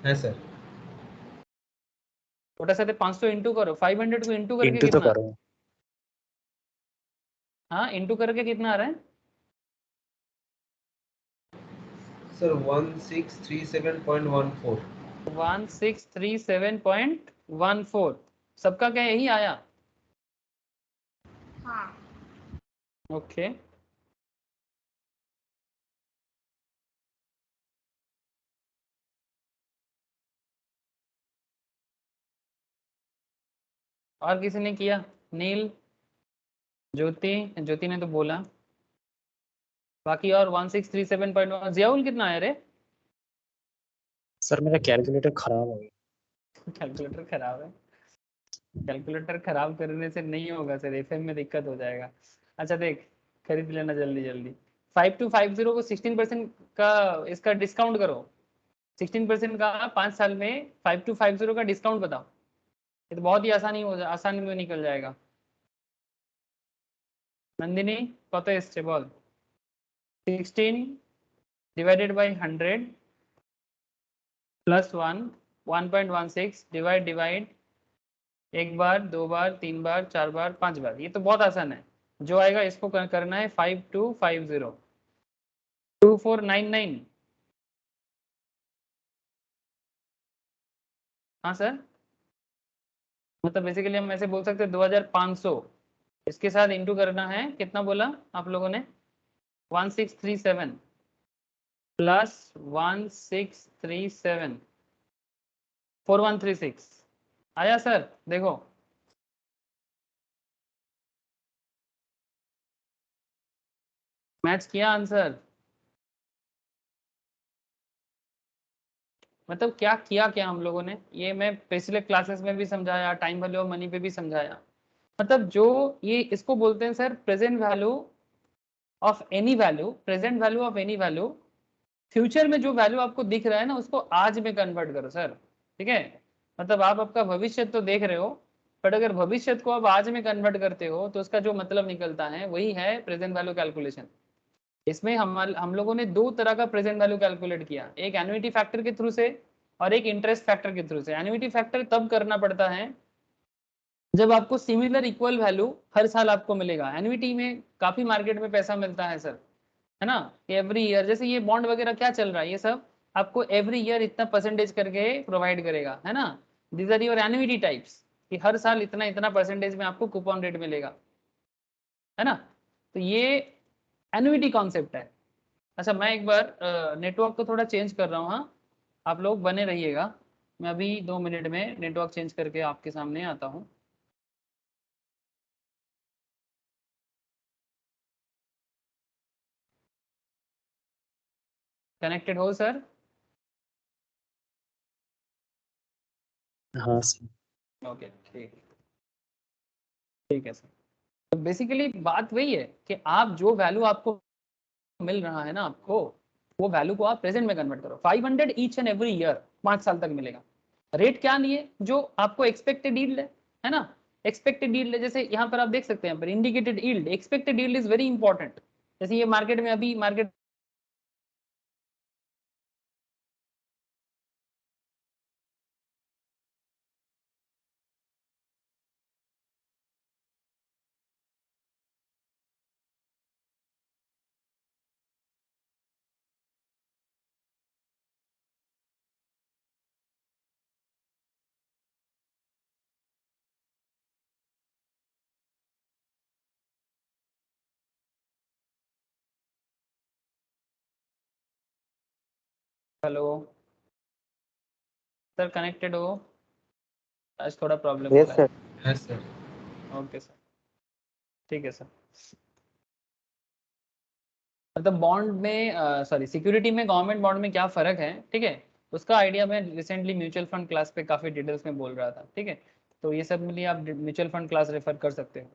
হ্যাঁ স্যার। ওটার সাথে 500 ইনটু করো, 500 को इनटू करके इंटू तो कितना, करो। हाँ इनटू करके कितना आ रहा है सर 1637.14। 1637.14, सबका क्या यही आया? हाँ ओके और किसी ने किया? नील, ज्योति, ज्योति ने तो बोला, बाकी और 1637.1 जियाउल कितना आया रे? सर मेरा कैलकुलेटर खराब हो गया। कैलकुलेटर खराब है, कैलकुलेटर खराब करने से नहीं होगा सर, एफएम में दिक्कत हो जाएगा। अच्छा देख, खरीद लेना जल्दी जल्दी। 5250 को 16% का इसका डिस्काउंट करो, 16% का 5 साल में 5250 का डिस्काउंट बताओ, ये तो बहुत ही आसानी हो आसानी में निकल जाएगा। नंदिनी कत एसছে বল? 16 डिवाइडेड बाय 100 प्लस 1 1.16 डिवाइड 1 बार 2 बार 3 बार 4 बार 5 बार, ये तो बहुत आसान है। जो आएगा इसको करना है 5250 2499। हाँ सर, मतलब बेसिकली हम ऐसे बोल सकते हैं 2500, इसके साथ इंटू करना है, कितना बोला आप लोगों ने, 1637 प्लस 1637 4136 आया सर, देखो मैच किया आंसर। मतलब क्या किया क्या हम लोगों ने, ये मैं पिछले क्लासेस में भी समझाया, टाइम वैल्यू ऑफ मनी पे भी समझाया। मतलब जो ये इसको बोलते हैं sir present value of any value, present value of any value, future में जो वैल्यू आपको दिख रहा है ना उसको आज में कन्वर्ट करो सर, ठीक है। मतलब आप आपका भविष्य तो देख रहे हो, बट अगर भविष्य को आप आज में कन्वर्ट करते हो तो उसका जो मतलब निकलता है वही है प्रेजेंट वैल्यू कैलकुलेशन। इसमें हम लोगों ने 2 तरह का प्रेजेंट वैल्यू कैलकुलेट किया, एक एन्युटी फैक्टर के थ्रू से और एक इंटरेस्ट फैक्टर के थ्रू से। एन्युटी फैक्टर तब करना पड़ता है जब आपको सिमिलर इक्वल वैल्यू हर साल आपको मिलेगा। एन्युटी में काफी मार्केट में पैसा मिलता है सर, है ना, एवरी ईयर। जैसे ये बॉन्ड वगैरह क्या चल रहा है, ये सब आपको एवरी ईयर इतना परसेंटेज करके प्रोवाइड करेगा, है ना। These are your annuity types, कि हर साल इतना इतना परसेंटेज में आपको कूपन रेट मिलेगा, है ना। तो ये एन्युटी कॉन्सेप्ट है। अच्छा, मैं एक बार नेटवर्क को थोड़ा चेंज कर रहा हूँ, हाँ, आप लोग बने रहिएगा। मैं अभी 2 मिनट में नेटवर्क चेंज करके आपके सामने आता हूँ। कनेक्टेड हो सर? हाँ सर। ओके, ठीक है सर। तो बेसिकली बात वही है कि आप जो वैल्यू आपको मिल रहा है ना, आपको वो वैल्यू को आप प्रेजेंट में कन्वर्ट करो। 500 ईच एंड एवरी ईयर 5 साल तक मिलेगा। रेट क्या नहीं है, जो आपको एक्सपेक्टेड यील्ड है ना, एक्सपेक्टेड यील्ड है। जैसे यहाँ पर आप देख सकते हैं, पर indicated yield, expected yield is very important. जैसे ये मार्केट में अभी मार्केट हेलो सर, कनेक्टेड हो? आज थोड़ा प्रॉब्लम हो यस रहा है। Sir. Yes sir. Okay sir, ठीक है सर। मतलब बॉन्ड में सॉरी सिक्योरिटी में गवर्नमेंट बॉन्ड में क्या फ़र्क है, ठीक है, उसका आइडिया मैं रिसेंटली म्यूचुअल फंड क्लास पे काफ़ी डिटेल्स में बोल रहा था, ठीक है। तो ये सब लिए आप म्यूचुअल फंड क्लास रेफर कर सकते हो,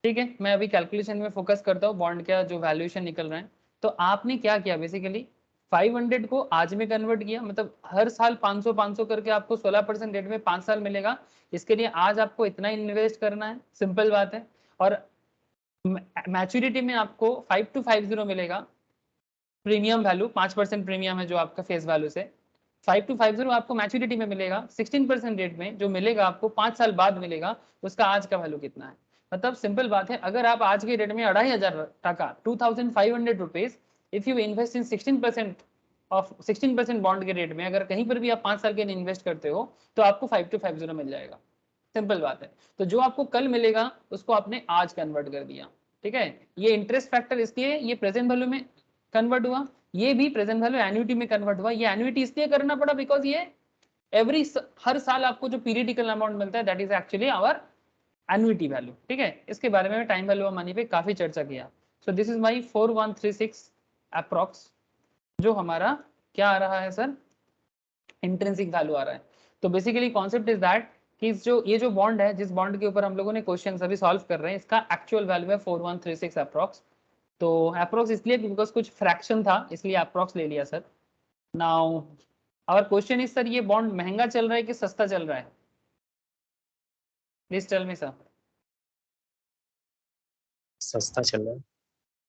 ठीक है। मैं अभी कैलकुलेशन में फोकस करता हूँ, बॉन्ड का जो वैल्यूएशन निकल रहा है। तो आपने क्या किया, बेसिकली 500 को आज में कन्वर्ट किया, मतलब हर साल 500 500 करके आपको 16% रेट में 5 साल मिलेगा। इसके लिए आज आपको इतना इन्वेस्ट करना है, सिंपल बात है। और मैच्योरिटी में आपको 5250 मिलेगा। प्रीमियम वैल्यू 5% प्रीमियम है जो आपका फेस वैल्यू से 5250 आपको मैच्योरिटी में मिलेगा। 16% रेट में जो मिलेगा आपको 5 साल बाद मिलेगा, उसका आज का वैल्यू कितना है। मतलब सिंपल बात है, अगर आप आज के रेट में 2500 टका 2500 rupees if you invest in 16% bond के रेट में, अगर कहीं पर भी आप 5 साल के लिए इन्वेस्ट करते हो तो आपको 5250 मिल जाएगा। सिंपल बात है। तो जो आपको कल मिलेगा उसको आपने आज कन्वर्ट कर दिया, ठीक है। ये इंटरेस्ट फैक्टर इसलिए ये प्रेजेंट वैल्यू में कन्वर्ट हुआ, ये भी प्रेजेंट वैल्यू एन्युटी में कन्वर्ट हुआ। ये एन्युटी इसलिए करना पड़ा बिकॉज ये एवरी हर साल आपको जो पीरियडिकल अमाउंट मिलता है that is actually our annuity value, ठीक है। इसके बारे में टाइम वैल्यू ऑफ मनी पे काफी चर्चा किया। So this is my 4136 approx, जो हमारा क्या आ रहा है सर, इंट्रिंसिक वैल्यू आ रहा है। तो बेसिकली कॉन्सेप्ट इज दैट कि जो ये जो बॉन्ड है, जिस बॉन्ड के ऊपर हम लोगों ने क्वेश्चन अभी सॉल्व कर रहे हैं, इसका एक्चुअल वैल्यू है 4136 अप्रॉक्स। तो अप्रॉक्स इसलिए बिकॉज कुछ फ्रैक्शन था इसलिए अप्रॉक्स ले लिया sir. Now our question is sir, ये बॉन्ड महंगा चल रहा है कि सस्ता चल रहा है? Please tell me sir. सस्ता चल रहा है।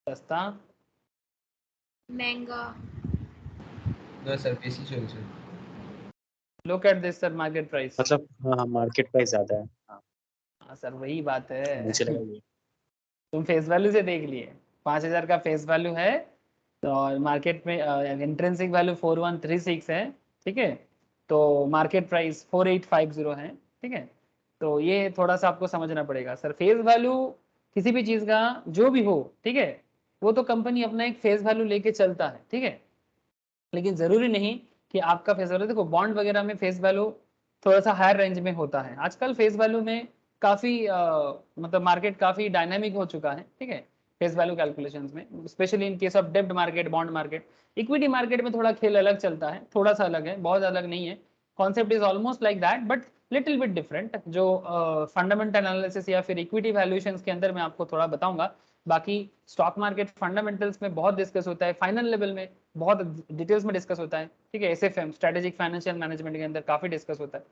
सस्ता? महंगा। না স্যার বেশি চলছে। Look at this sir, market price. मतलब हाँ मार्केट प्राइस ज्यादा है। हाँ सर, वही बात है। मुझे लगा ये। तुम फेस वैल्यू से देख लिए, 5000 का फेस वैल्यू है, तो मार्केट में इंट्रिंसिक वैल्यू 4136 है, ठीक है। तो मार्केट प्राइस 4850 है, ठीक है। तो ये थोड़ा सा आपको समझना पड़ेगा सर। फेस वैल्यू किसी भी चीज का जो भी हो, ठीक है, वो तो कंपनी अपना एक फेस वैल्यू लेके चलता है, ठीक है। लेकिन जरूरी नहीं कि आपका फेस वैल्यू, देखो बॉन्ड वगैरह में फेस वैल्यू थोड़ा सा हायर रेंज में होता है। आजकल फेस वैल्यू में काफी मतलब मार्केट काफी डायनामिक हो चुका है, ठीक है, फेस वैल्यू कैलकुलेशंस में, स्पेशली इन केस ऑफ डेब्ट market, bond market. Equity market में थोड़ा खेल अलग चलता है, थोड़ा सा अलग है, बहुत अलग नहीं है। Concept is almost like that but little bit different. जो फंडामेंटल एनालिसिस या फिर इक्विटी वैल्यूएशंस के अंदर मैं आपको थोड़ा बताऊंगा। बाकी स्टॉक मार्केट फंडामेंटल्स में बहुत डिस्कस होता है, फाइनल लेवल में बहुत डिटेल्स में डिस्कस होता है, ठीक है। एसएफएम स्ट्रेटेजिक फाइनेंशियल मैनेजमेंट के अंदर काफी डिस्कस होता है।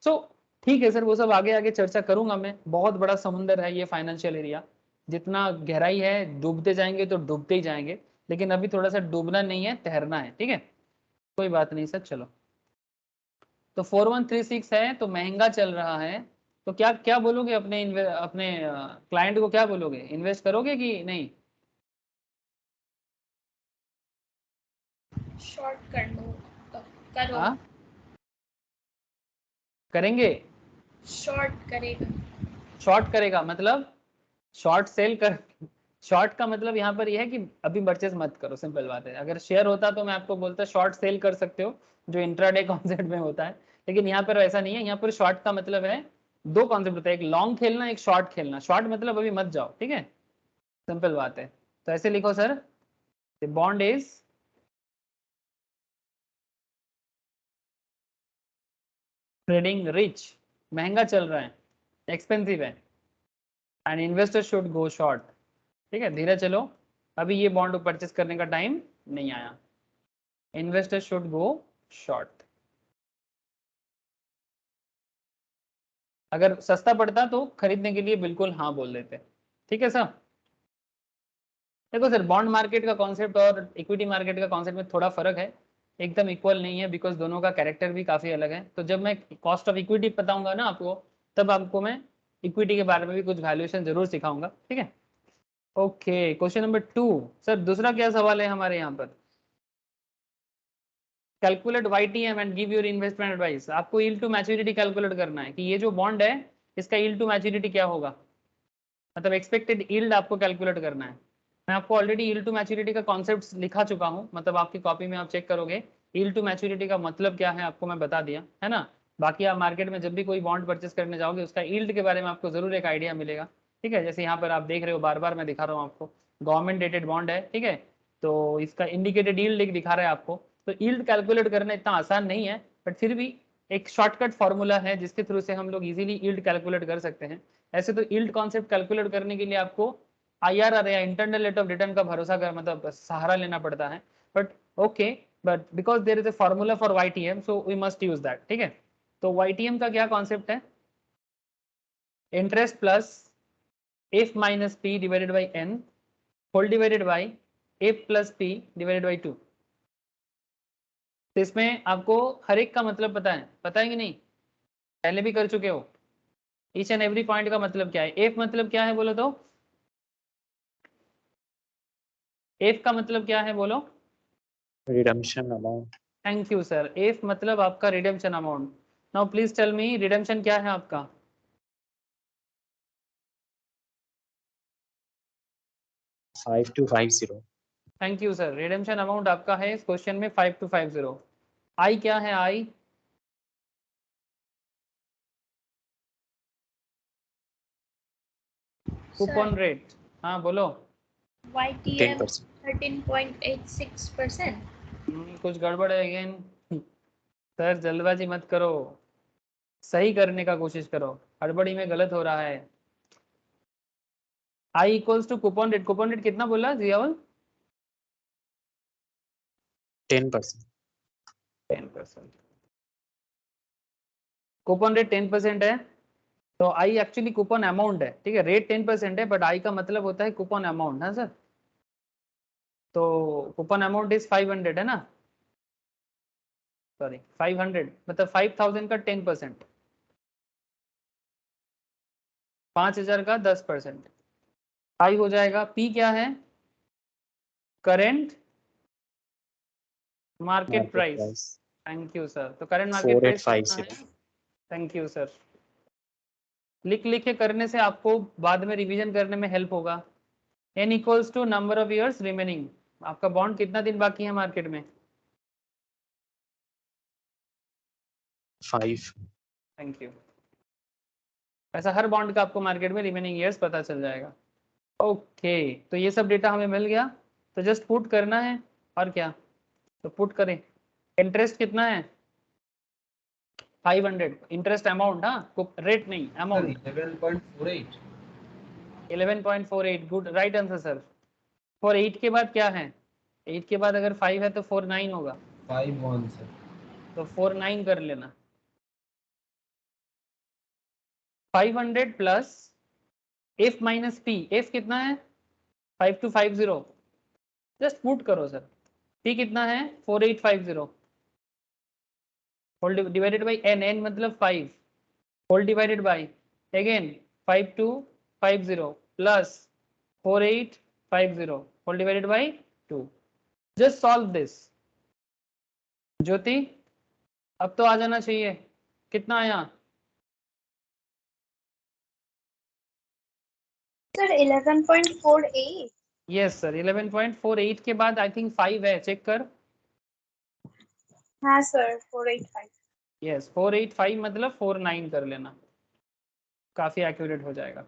सो ठीक है सर, वो सब आगे आगे चर्चा करूंगा मैं। बहुत बड़ा समुंदर है ये फाइनेंशियल एरिया, जितना गहराई है डूबते जाएंगे तो डूबते ही जाएंगे, लेकिन अभी थोड़ा सा डूबना नहीं है, तैरना है, ठीक है। कोई बात नहीं सर, चलो। तो 4136 है तो महंगा चल रहा है तो क्या क्या बोलोगे अपने अपने क्लाइंट को, क्या बोलोगे, इन्वेस्ट करोगे कि नहीं? शॉर्ट कर लो, करो। हाँ, करेंगे। शॉर्ट करेगा। शॉर्ट करेगा मतलब शॉर्ट सेल कर, शॉर्ट का मतलब यहाँ पर यह है कि अभी परचेज मत करो, सिंपल बात है। अगर शेयर होता तो मैं आपको बोलता शॉर्ट सेल कर सकते हो, जो इंट्राडे कॉन्सेप्ट में होता है, लेकिन यहाँ पर ऐसा नहीं है। यहाँ पर शॉर्ट का मतलब है, दो कॉन्सेप्ट होता है, एक लॉन्ग खेलना, एक शॉर्ट खेलना। शॉर्ट मतलब अभी मत जाओ, ठीक है, सिंपल बात है। तो ऐसे लिखो sir, the bond is trading rich, महंगा चल रहा है, एक्सपेंसिव है, and investor should go short. ठीक है, धीरे चलो, अभी ये बॉन्ड परचेस करने का टाइम नहीं आया, इन्वेस्टर शुड गो शॉर्ट। अगर सस्ता पड़ता तो खरीदने के लिए बिल्कुल हाँ बोल देते। ठीक है सर। देखो सर, बॉन्ड मार्केट का कॉन्सेप्ट और इक्विटी मार्केट का कॉन्सेप्ट में थोड़ा फर्क है, एकदम इक्वल नहीं है, बिकॉज दोनों का कैरेक्टर भी काफी अलग है। तो जब मैं कॉस्ट ऑफ इक्विटी बताऊंगा ना आपको, तब आपको मैं इक्विटी के बारे में भी कुछ वैल्यूएशन जरूर सिखाऊंगा। ठीक है, ओके। क्वेश्चन नंबर 2 सर, दूसरा क्या सवाल है हमारे यहाँ पर? Calculate YTM and give your investment advice. आपको यील्ड टू मैच्योरिटी कैलकुलेट करना है कि ये जो बॉन्ड है इसका यील्ड टू मैच्योरिटी क्या होगा, मतलब एक्सपेक्टेड यील्ड आपको कैलकुलेट करना है। मैं आपको ऑलरेडी यील्ड टू मैच्योरिटी का कॉन्सेप्ट लिखा चुका हूँ, मतलब आपकी कॉपी में आप चेक करोगे, यील्ड टू मैच्योरिटी का मतलब क्या है आपको मैं बता दिया है ना। बाकी आप मार्केट में जब भी कोई बॉन्ड परचेस करने जाओगे, उसका यील्ड के बारे में आपको जरूर एक आइडिया मिलेगा। ठीक है, जैसे यहाँ पर आप देख रहे हो, बार बार मैं दिखा रहा हूँ आपको, गवर्नमेंट डेटेड बॉन्ड है, ठीक है, तो इसका इंडिकेटेड यील्ड दिखा रहा है आपको। तो यील्ड कैलकुलेट करना इतना आसान नहीं है, बट फिर भी एक शॉर्टकट फॉर्मूला है जिसके थ्रू से हम लोग इजीली यील्ड कैलकुलेट कर सकते हैं। ऐसे तो यील्ड कॉन्सेप्ट कैलकुलेट करने के लिए आपको IRR या इंटरनल रेट ऑफ रिटर्न का भरोसा कर, मतलब सहारा लेना पड़ता है, but okay, but because there is a formula for YTM, so we must use that. ठीक है, तो YTM का क्या कॉन्सेप्ट है? Interest plus F minus P divided by N whole divided by F plus P divided by 2। तो इसमें आपको हर एक का मतलब पता है कि नहीं? पहले भी कर चुके हो। ईच एंड एवरी पॉइंट का मतलब क्या है? एफ मतलब क्या है बोलो तो? एफ का मतलब क्या है बोलो? Redemption amount. Thank you sir, F मतलब आपका redemption amount. Now please tell me, redemption क्या है आपका? 5250। Thank you sir, redemption amount आपका है इस क्वेश्चन में 5250। आई क्या है? I coupon rate. हाँ बोलो। YTM 10%। 13.86%। कुछ गड़बड़ है अगेन। सर जल्दबाजी मत करो, सही करने का कोशिश करो, हड़बड़ी में गलत हो रहा है। I equals to coupon rate. Coupon rate कितना बोला जियावल? 10%। 10%। कूपन रेट 10% है, तो आई एक्चुअली कूपन अमाउंट है। ठीक है, रेट 10% है, बट आई का मतलब होता है कूपन अमाउंट, है सर। तो कूपन अमाउंट इज 500 है ना, सॉरी 500 मतलब 5000 का 10%, 5000 का 10%। आई हो जाएगा, पी क्या है? Current market market price. Price thank you sir, तो करंट मार्केट प्राइस कितना है? 4850। Thank you sir. लिख लिख के करने से आपको बाद में रिवीजन करने में हेल्प होगा। n equals to number of years remaining. आपका बॉन्ड कितना दिन बाकी है मार्केट में? 5। Thank you. ऐसा हर बॉन्ड का आपको मार्केट में रिमेनिंग ईयर्स पता चल जाएगा। ओके, तो ये सब डेटा हमें मिल गया, तो जस्ट पुट करना है, और क्या, तो पुट करें। इंटरेस्ट कितना है? 500। इंटरेस्ट अमाउंट, हाँ रेट नहीं, sir amount 11.48। 11.48। Good, right answer sir. For 8 के बाद क्या है? 8 के बाद अगर 5 है तो 49 होगा, 51 सर। तो 49 कर लेना। 500 plus F minus P. F कितना है? 5250। जस्ट पुट करो सर। पी कितना है? 4850 whole divided by N. N मतलब 5 whole divided by again 5250 plus 4850 whole divided by 2. just solve this. ज्योति अब तो आ जाना चाहिए, कितना आया? सर 11.48. यस सर 11.48 के बाद आई थिंक 5 है, चेक कर. हाँ सर 485. यस 485 मतलब 49 कर लेना, काफी एक्यूरेट हो जाएगा.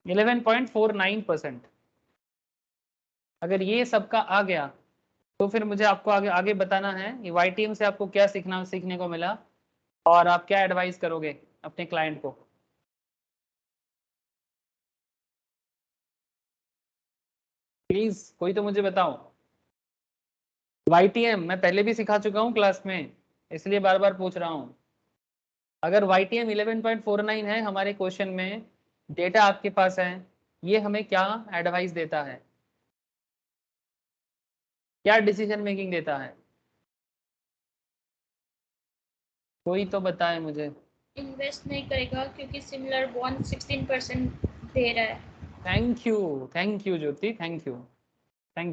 11.49%. अगर ये सबका आ गया तो फिर मुझे आपको आगे आगे बताना है कि YTM से आपको क्या सीखने को मिला और आप क्या एडवाइस करोगे अपने क्लाइंट को. प्लीज कोई तो मुझे बताओ. YTM मैं पहले भी सिखा चुका हूँ क्लास में, इसलिए बार बार पूछ रहा हूँ. अगर YTM 11.49 है हमारे क्वेश्चन में, डेटा आपके पास है, ये हमें क्या एडवाइस देता है, क्या डिसीजन मेकिंग देता है? कोई तो बताए मुझे. इन्वेस्ट नहीं करेगा क्योंकि सिमिलर बॉन्ड 16% दे रहा है. Thank you Jyoti, thank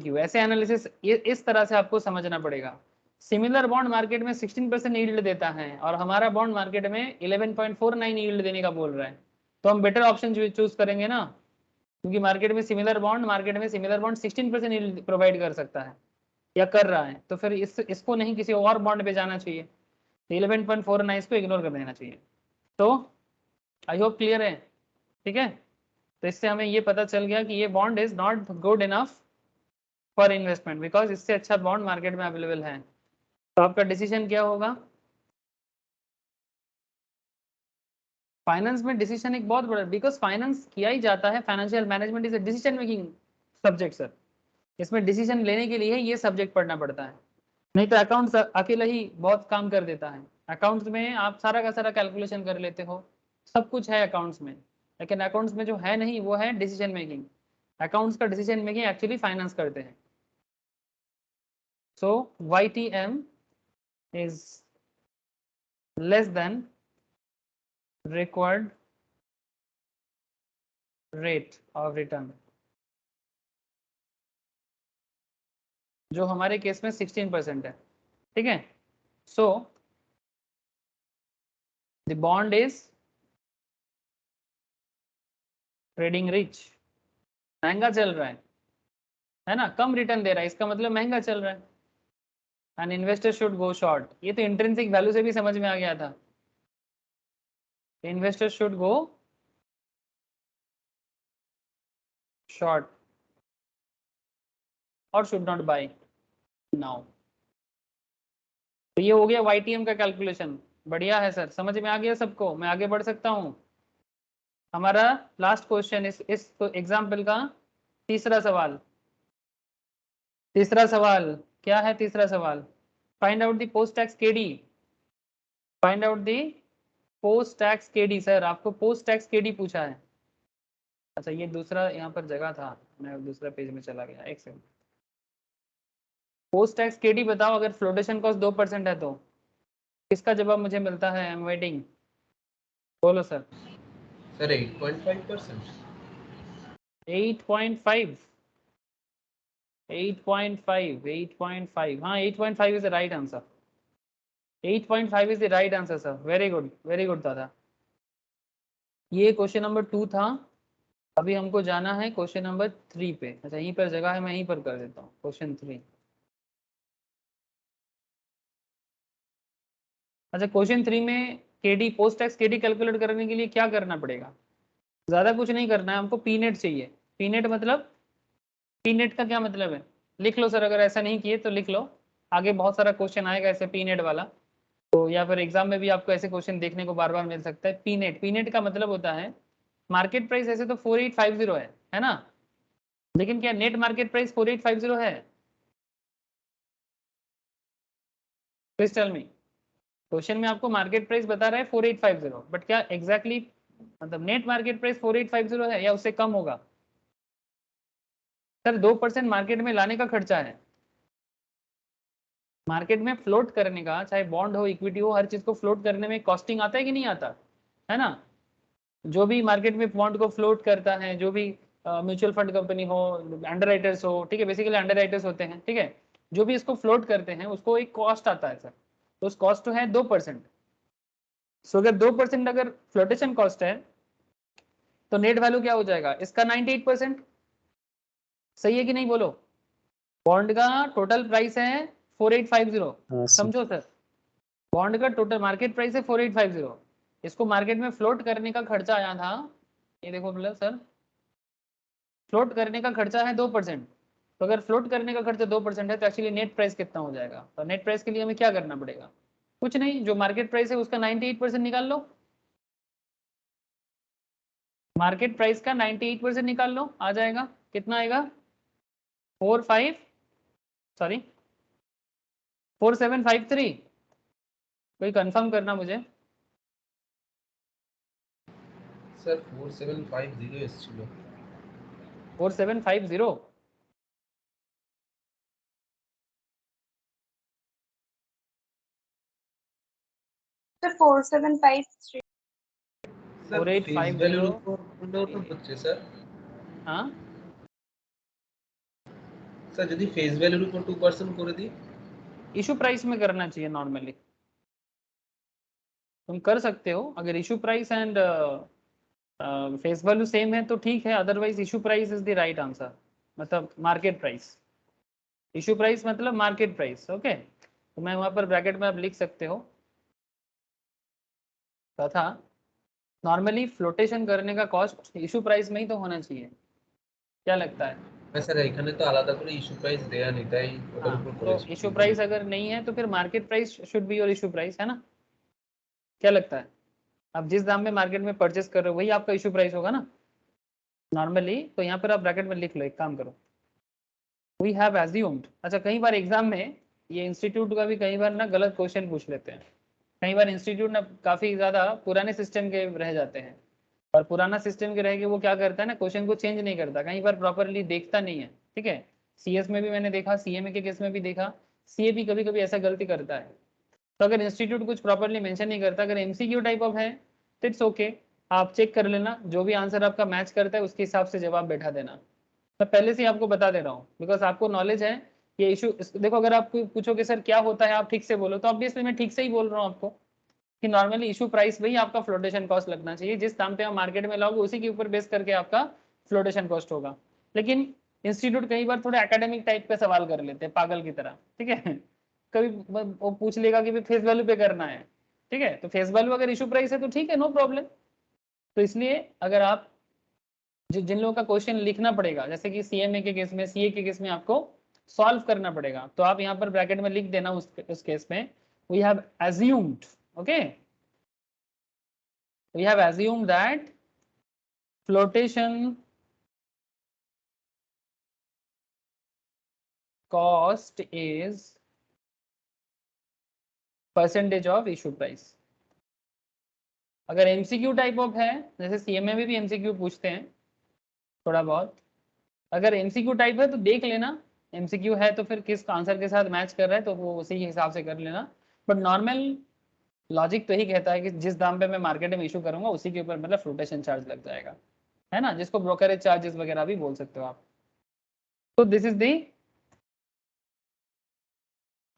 you. ऐसे एनालिसिस इस तरह से आपको समझना पड़ेगा. सिमिलर बॉन्ड मार्केट में 16% यील्ड देता है और हमारा बॉन्ड मार्केट में 11.49 यील्ड देने का बोल रहा है, तो हम बेटर ऑप्शन चूज करेंगे ना, क्योंकि मार्केट में सिमिलर बॉन्ड 16% यील्ड प्रोवाइड कर सकता है या कर रहा है, तो फिर इसको नहीं किसी और बॉन्ड पे जाना चाहिए, 11.49 को इग्नोर कर देना चाहिए. तो आई होप क्लियर है. ठीक है, तो इससे हमें ये पता चल गया कि ये bond is not good enough for investment, because इससे अच्छा बॉन्ड मार्केट में अवेलेबल है. तो आपका डिसीजन क्या होगा? फाइनेंस में डिसीजन एक बहुत बड़ा, बिकॉज फाइनेंस किया ही जाता है, financial management is a decision making subject sir. इसमें डिसीजन लेने के लिए ये सब्जेक्ट पढ़ना पड़ता है, नहीं तो अकाउंट्स अकेला ही बहुत काम कर देता है. अकाउंट्स में आप सारा का सारा कैलकुलेशन कर लेते हो, सब कुछ है अकाउंट्स में, लेकिन अकाउंट्स में जो है नहीं वो है डिसीजन मेकिंग. अकाउंट्स का डिसीजन मेकिंग एक्चुअली फाइनेंस करते हैं. सो YTM is less than required rate of return, जो हमारे केस में 16% है. ठीक है, so the bond is trading rich, महंगा चल रहा है ना, कम रिटर्न दे रहा है, इसका मतलब महंगा चल रहा है. And investor should go short, ये तो इंट्रिंसिक वैल्यू से भी समझ में आ गया था. इन्वेस्टर शुड गो शॉर्ट और शुड नॉट बाय नाउ. तो ये हो गया YTM का कैलकुलेशन. बढ़िया है सर, समझ में आ गया सबको, मैं आगे बढ़ सकता हूँ. हमारा लास्ट क्वेश्चन इस एग्जाम्पल का तीसरा सवाल. क्या है तीसरा सवाल? Find out the post tax KD. Find out the post tax KD. Sir आपको पोस्ट टैक्स केडी पूछा है. अच्छा ये दूसरा यहाँ पर जगह था, मैं दूसरा पेज में चला गया, एक सेकंड. पोस्ट टैक्स केडी बताओ, अगर फ्लोटेशन कॉस्ट 2% है तो किसका जवाब मुझे मिलता है? I am waiting. बोलो सर. सर 8.5%. 8.5. 8.5. हाँ 8.5 is the right answer. 8.5 is the right answer sir. Very good दादा. ये क्वेश्चन नंबर 2 था. अभी हमको जाना है क्वेश्चन नंबर 3 पे. अच्छा यहीं पर जगह है, मैं यहीं पर कर देता हूँ क्वेश्चन 3. अच्छा क्वेश्चन 3 में KD, post tax KD calculate करने के लिए क्या करना पड़ेगा? ज्यादा कुछ नहीं करना है, हमको पीनेट चाहिए. पीनेट मतलब, पीनेट का क्या मतलब है? लिख लो सर, अगर ऐसा नहीं किए तो लिख लो, आगे बहुत सारा क्वेश्चन आएगा ऐसे पीनेट वाला, तो या फिर एग्जाम में भी आपको ऐसे क्वेश्चन देखने को बार बार मिल सकता है. पीनेट का मतलब होता है मार्केट प्राइस ऐसे तो 4850 है ना, लेकिन क्या नेट मार्केट प्राइस 4850 है? Please tell me. क्वेश्चन में आपको मार्केट प्राइस बता रहा है 4850, बट क्या एग्जैक्टली मतलब नेट मार्केट प्राइस 4850 है या उससे कम होगा? सर 2% मार्केट में लाने का खर्चा है. मार्केट में फ्लोट करने का, चाहे बॉन्ड हो इक्विटी हो, हर चीज को फ्लोट करने में कॉस्टिंग आता है कि नहीं आता है ना. जो भी मार्केट में बॉन्ड को फ्लोट करता है, जो भी म्यूचुअल फंड कंपनी हो, अंडरराइटर्स हो, ठीक है, बेसिकली अंडरराइटर्स होते हैं, ठीक है, जो भी इसको फ्लोट करते हैं उसको एक कॉस्ट आता है सर, तो उस कॉस्ट है 2%। सो अगर 2% अगर फ्लोटेशन कॉस्ट है तो नेट वैल्यू क्या हो जाएगा इसका 98%। सही है कि नहीं बोलो? बॉन्ड का टोटल प्राइस है 4850, हाँ सर। समझो सर, बॉन्ड का टोटल मार्केट प्राइस है 4850, इसको मार्केट में फ्लोट करने का खर्चा आया था, ये देखो मतलब सर, फ्लोट करने का खर्चा है 2%। तो अगर फ्लोट करने का खर्चा 2% है तो एक्चुअली नेट प्राइस कितना हो जाएगा? तो नेट प्राइस के लिए हमें क्या करना पड़ेगा? कुछ नहीं, जो मार्केट प्राइस है उसका 98% निकाल लो, मार्केट प्राइस का 98% निकाल लो, आ जाएगा, कितना आएगा? 4753। कोई कंफर्म करना मुझे। सर 4750 এসেছিল। 4750 Sir, 4753. স্যার ফেস 4850 ভ্যালুর উপর নোট হচ্ছে স্যার। हाँ স্যার যদি ফেস ভ্যালুর উপর 2% করে দিই? इशू प्राइस में करना चाहिए नॉर्मली, तुम कर सकते हो अगर issue price and face value same है तो ठीक है, otherwise issue price is the right answer, मतलब मार्केट प्राइस। इशू प्राइस मतलब मार्केट प्राइस, ओके, तो मैं वहां पर ब्रैकेट में आप लिख सकते हो तथा नॉर्मली फ्लोटेशन करने का कॉस्ट इशू प्राइस में ही तो होना चाहिए, क्या लगता है? হ্যাঁ স্যার এখানে তো আলাদা করে ইস্যু প্রাইস দেয়া নেই তাই ওটার हाँ, উপর तो করেছি। इशू प्राइस अगर नहीं है तो फिर market price should be your issue price, है ना? क्या लगता है? आप जिस दाम में मार्केट में परचेस कर रहे हो वही आपका इशू प्राइस होगा ना नॉर्मली, तो यहाँ पर आप ब्रैकेट में लिख लो, एक काम करो, वी हैव एज्यूम्ड। अच्छा, कई बार एग्जाम में ये इंस्टीट्यूट का भी कई बार ना गलत क्वेश्चन पूछ लेते हैं, कई बार इंस्टीट्यूट ना काफी ज्यादा पुराने सिस्टम के रह जाते हैं, और पुराना सिस्टम के रह के वो क्या करता है ना, क्वेश्चन को चेंज नहीं करता, कई बार प्रॉपरली देखता नहीं है, ठीक है, सीएस में भी मैंने देखा, सीएमए के केस में भी देखा, सीए भी कभी कभी ऐसा गलती करता है। तो अगर इंस्टीट्यूट कुछ प्रॉपरली मेंशन नहीं करता, अगर एमसीक्यू टाइप ऑफ है तो इट्स ओके, आप चेक कर लेना, जो भी आंसर आपका मैच करता है उसके हिसाब से जवाब बैठा देना। मैं पहले से ही आपको बता दे रहा हूँ बिकॉज आपको नॉलेज है ये इशू। देखो, अगर आप पूछोगे सर क्या होता है, आप ठीक से बोलो, तो ऑब्वियसली मैं ठीक से ही बोल रहा हूँ आपको कि नॉर्मली इशू प्राइस वही आपका फ्लोटेशन कॉस्ट लगना चाहिए, जिस दाम पे आप मार्केट में लाओगे उसी के ऊपर बेस करके आपका फ्लोटेशन कॉस्ट होगा। लेकिन इंस्टीट्यूट कई बार थोड़े एकेडमिक टाइप के सवाल कर लेते हैं पागल की तरह, ठीक है, कभी वो पूछ लेगा कि फेस वैल्यू पे करना है, ठीक है, तो फेस वैल्यू अगर इशू प्राइस है तो ठीक है, नो प्रॉब्लम। तो इसलिए अगर आप जिन लोगों का क्वेश्चन लिखना पड़ेगा, जैसे कि सीएमए के केस में, सीए के केस में आपको सॉल्व करना पड़ेगा, तो आप यहाँ पर ब्रैकेट में लिख देना उस केस में, we have assumed, okay, we have assumed that flotation cost is percentage of issue price। अगर एमसीक्यू टाइप ऑफ है, जैसे सीएमए में भी एमसीक्यू पूछते हैं थोड़ा बहुत, अगर एमसीक्यू टाइप है तो देख लेना, एमसीक्यू है तो फिर किस आंसर के साथ मैच कर रहा है तो वो उसी के हिसाब से कर लेना। बट नॉर्मल लॉजिक तो ही कहता है कि जिस दाम पे मैं मार्केट में इशू करूंगा उसी के ऊपर मतलब फ्लोटेशन चार्ज लग जाएगा, है ना, जिसको ब्रोकरेज चार्जेस वगैरह भी बोल सकते हो आप। तो this is the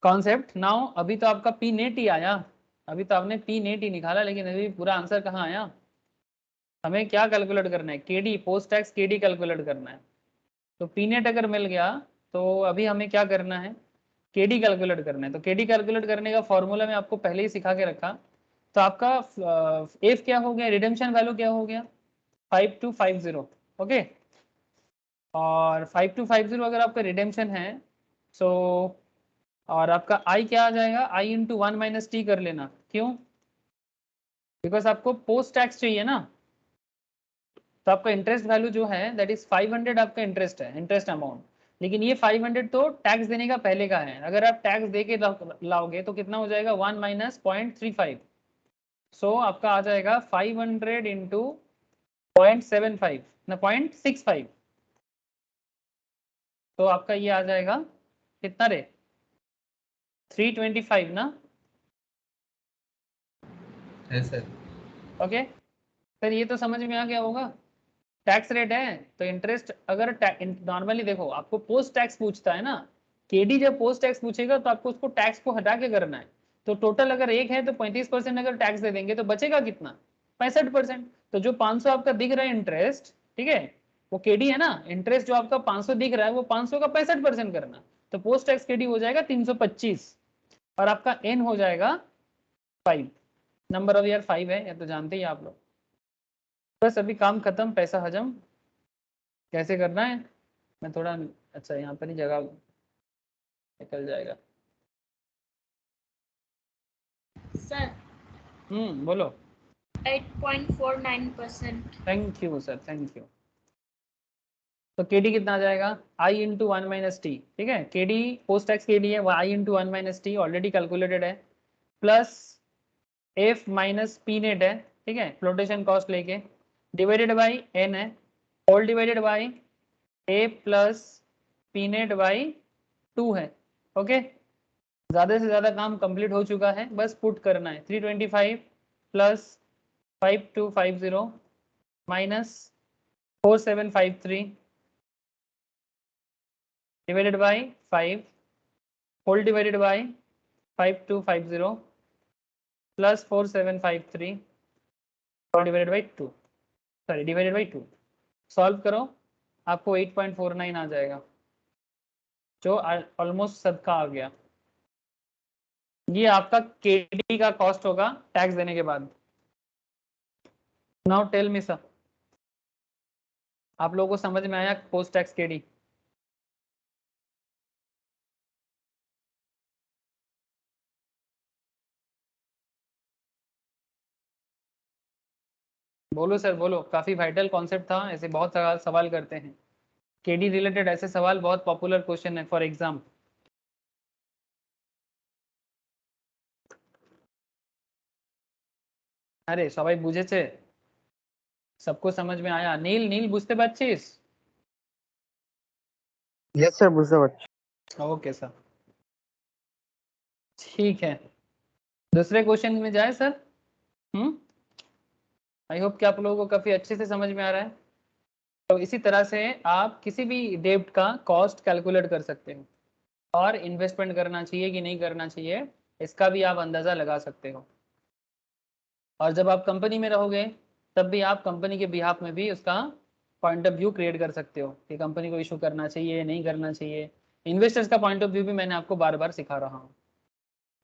concept. Now अभी तो आपका पी नेट ही आया, अभी तो आपने पी नेट ही निकाला, लेकिन अभी पूरा आंसर कहाँ आया? हमें क्या कैलकुलेट करना है? KD, post tax KD calculate करना है। तो पी नेट अगर मिल गया तो अभी हमें क्या करना है? केडी कैलकुलेट करना है। तो केडी कैलकुलेट करने का फॉर्मूला मैं आपको पहले ही सिखा के रखा। तो आपका एफ क्या हो गया, रिडेम्पशन वैल्यू क्या हो गया? 5250, ओके, और 5250 अगर आपका रिडेम्पशन है सो, और आपका आई क्या आ जाएगा? आई इंटू 1 माइनस टी कर लेना, क्यों? बिकॉज आपको पोस्ट टैक्स चाहिए ना, तो आपका इंटरेस्ट वैल्यू जो है दैट इज 500, आपका इंटरेस्ट है, इंटरेस्ट अमाउंट, लेकिन ये 500 तो टैक्स देने का पहले का है, अगर आप टैक्स दे के लाओगे तो कितना हो जाएगा? 1 माइनस 0.35, सो आपका आ जाएगा 500 इंटू 0.75 ना 0.65, तो आपका ये आ जाएगा कितना रे? 325 ना, হ্যাঁ স্যার। ओके, सर ये तो समझ में आ गया होगा, टैक्स रेट है तो इंटरेस्ट, अगर नॉर्मली देखो आपको पोस्ट टैक्स पूछता है ना, केडी जब पोस्ट टैक्स पूछेगा तो आपको उसको टैक्स को हटा के करना है। तो टोटल अगर एक है तो 35% अगर टैक्स दे देंगे तो बचेगा कितना, 65%। तो जो 500 आपका दिख रहा है इंटरेस्ट, ठीक है, वो केडी है ना, इंटरेस्ट जो आपका 500 दिख रहा है वो 500 का 65% करना, तो पोस्ट टैक्स केडी हो जाएगा 325 और आपका एन हो जाएगा 5, नंबर ऑफ ईयर 5 है, या तो जानते ही आप लोग। बस अभी काम खत्म, पैसा हजम कैसे करना है, मैं थोड़ा, अच्छा यहाँ पर ही जगह निकल जाएगा। सर बोलो। 8.49%। Thank you sir, thank you. तो केडी कितना आ जाएगा, आई इंटू 1 माइनस टी, ठीक है, केडी पोस्ट टैक्स केडी है वो I into 1 minus T already calculated है, plus F minus P net है, ठीक है, फ्लोटेशन कॉस्ट लेके, डिवाइडेड बाई एन है, whole divided by A plus P net by 2 है। ओके, ज्यादा से ज्यादा काम कंप्लीट हो चुका है, बस पुट करना है 325 plus 5250 minus 4753 divided by 5 whole divided by 5250 plus 4753 whole divided by 2, sorry divided by 2। Solve करो आपको 8.49 आ जाएगा, जो ऑलमोस्ट सबका आ गया। ये आपका केडी का कॉस्ट होगा टैक्स देने के बाद। नाउ टेल मी सर, आप लोगों को समझ में आया पोस्ट टैक्स केडी? बोलो सर बोलो, काफी वाइटल कॉन्सेप्ट था, ऐसे बहुत सवाल करते हैं केडी रिलेटेड, ऐसे सवाल बहुत पॉपुलर क्वेश्चन है फॉर एग्जाम। अरे सबाई बुझेছে, सबको समझ में आया? नील नील बुझते পারছিস? यस सर बुझते পারছি। ओके सर, ठीक है, दूसरे क्वेश्चन में जाए सर। आई होप कि आप लोगों को काफी अच्छे से समझ में आ रहा है। तो इसी तरह से आप किसी भी डेब्ट का कॉस्ट कैलकुलेट कर सकते हो और इन्वेस्टमेंट करना चाहिए कि नहीं करना चाहिए इसका भी आप अंदाजा लगा सकते हो। और जब आप कंपनी में रहोगे तब भी आप कंपनी के बिहाफ में भी उसका पॉइंट ऑफ व्यू क्रिएट कर सकते हो कि कंपनी को इशू करना चाहिए नहीं करना चाहिए। इन्वेस्टर्स का पॉइंट ऑफ व्यू भी मैंने आपको बार बार सिखा रहा हूँ।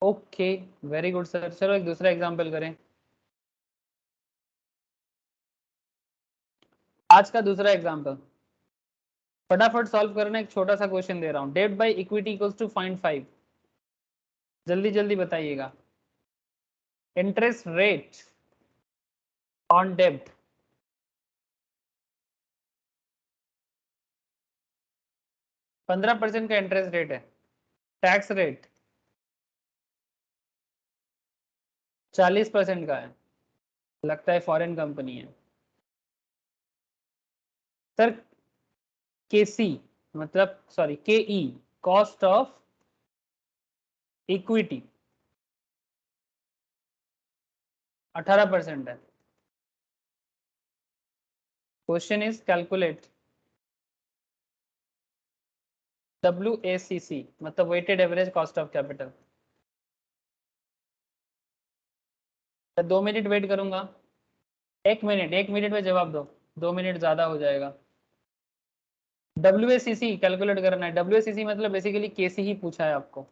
Okay, very good sir. चलो एक दूसरा एग्जाम्पल करें। आज का दूसरा एग्जाम्पल फटाफट सॉल्व करना, एक छोटा सा क्वेश्चन दे रहा हूँ। डेब्ट बाई इक्विटी इक्वल्स टू 0.5, जल्दी जल्दी बताइएगा। इंटरेस्ट रेट ऑन डेब्ट, %15 का इंटरेस्ट रेट है। टैक्स रेट 40% का है, लगता है फॉरेन कंपनी है सर। केसी मतलब sorry KE, cost of equity 18% है। क्वेश्चन इज कैलकुलेट WACC मतलब weighted average cost of capital. 2 minute wait करूंगा, 1 मिनट, 1 मिनट में जवाब दो, 2 मिनट ज्यादा हो जाएगा। WACC कैलकुलेट करना है। WACC मतलब बेसिकली केसी ही पूछा है आपको,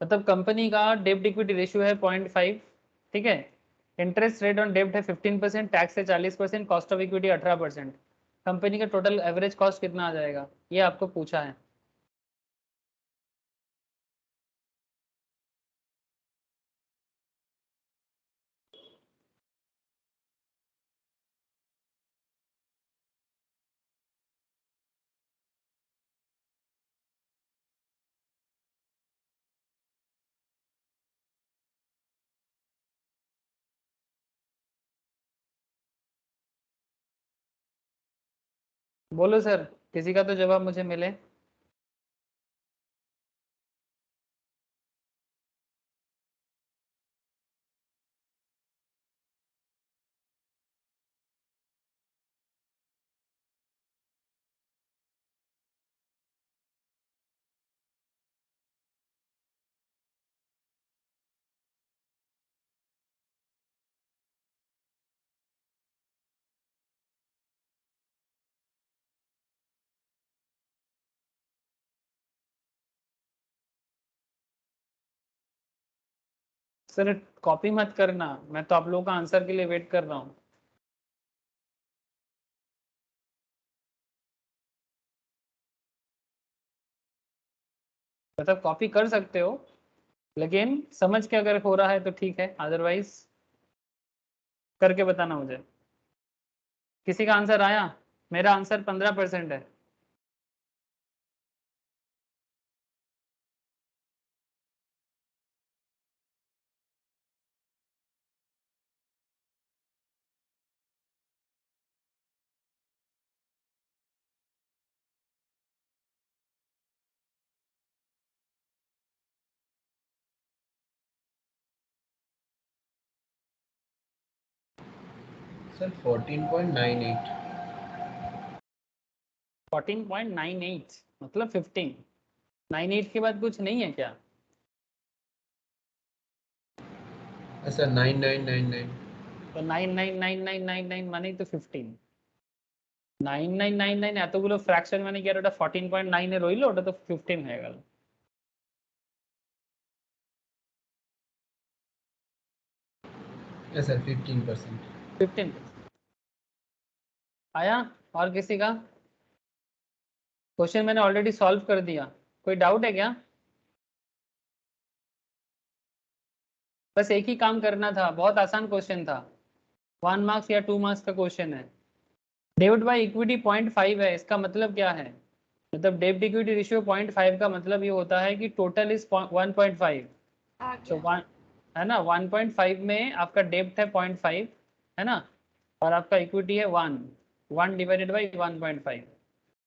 मतलब कंपनी का डेब्ट इक्विटी रेशियो है 0.5, ठीक है, इंटरेस्ट रेट ऑन डेब्ट है 15%, टैक्स है 40%, कॉस्ट ऑफ इक्विटी 18%। कंपनी का टोटल एवरेज कॉस्ट कितना आ जाएगा ये आपको पूछा है। बोलो सर, किसी का तो जवाब मुझे मिले। सर कॉपी मत करना, मैं तो आप लोगों का आंसर के लिए वेट कर रहा हूँ। मतलब कॉपी कर सकते हो, लेकिन समझ के अगर हो रहा है तो ठीक है, अदरवाइज करके बताना मुझे। किसी का आंसर आया? मेरा आंसर 15% है। सर 14.98। 14.98 मतलब 15। 98 के बाद कुछ नहीं है क्या? सर 9999। तो 999999 माने तो 15। 9999 এতগুলো ফ্র্যাকশন মানে কি আর ওটা 14.9 এ রইলো, ওটা তো 15 হয়ে গেল। सर 15%। 15 आया? और किसी का क्वेश्चन मैंने ऑलरेडी सॉल्व कर दिया, कोई डाउट है क्या? बस एक ही काम करना था, बहुत आसान क्वेश्चन था, 1 मार्क्स या 2 मार्क्स का क्वेश्चन है। डेब्ट बाय इक्विटी 0.5 है, इसका मतलब क्या है? मतलब डेब्ट इक्विटी रेशियो 0.5 का मतलब ये होता है कि टोटल इज 1.5। आ सो गया। 1 है ना, 1.5 में आपका डेब्ट है 0.5 है ना, और आपका इक्विटी है 1 डिवाइडेड बाई 1.5।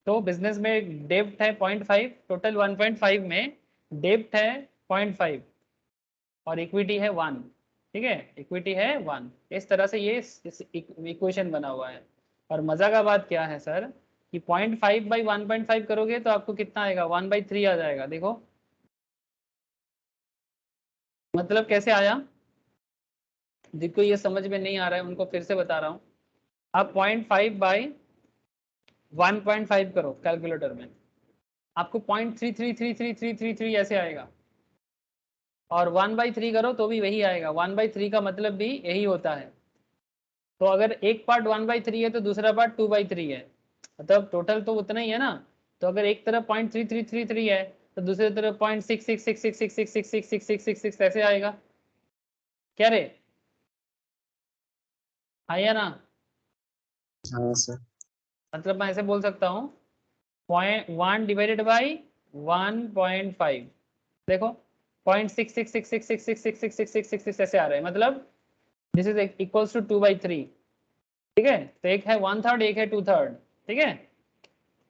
तो बिजनेस में डेब्ट है 0.5, टोटल 1.5 में डेब्ट है 0.5 और इक्विटी है 1। ठीक है, इक्विटी है 1। इस तरह से ये इक्वेशन बना हुआ है। और मजा का बात क्या है सर कि 0.5 बाई 1.5 करोगे तो आपको कितना आएगा? 1/3 आ जाएगा। देखो मतलब कैसे आया, जिनको ये समझ में नहीं आ रहा है उनको फिर से बता रहा हूँ। आप 0.5 बाई 1.5 करो कैलकुलेटर में, आपको 0.333333 ऐसे आएगा। और 1/3 करो तो भी वही आएगा। 1/3 का मतलब भी यही होता है। तो अगर एक पार्ट 1/3 है तो दूसरा पार्ट 2/3 है, मतलब टोटल तो उतना ही है ना। तो अगर एक तरफ 0.3333 है तो दूसरी तरफ 0.666666666666 ऐसे आएगा। क्या रे, आया ना? हाँ सर। मतलब मैं ऐसे बोल सकता हूँ 1 डिवाइडेड बाई 1.5, देखो 0.6666666666 ऐसे आ रहे हैं, मतलब दिस इज इक्वल्स टू 2/3। ठीक है, तो एक है 1/3, एक है 2/3। ठीक है,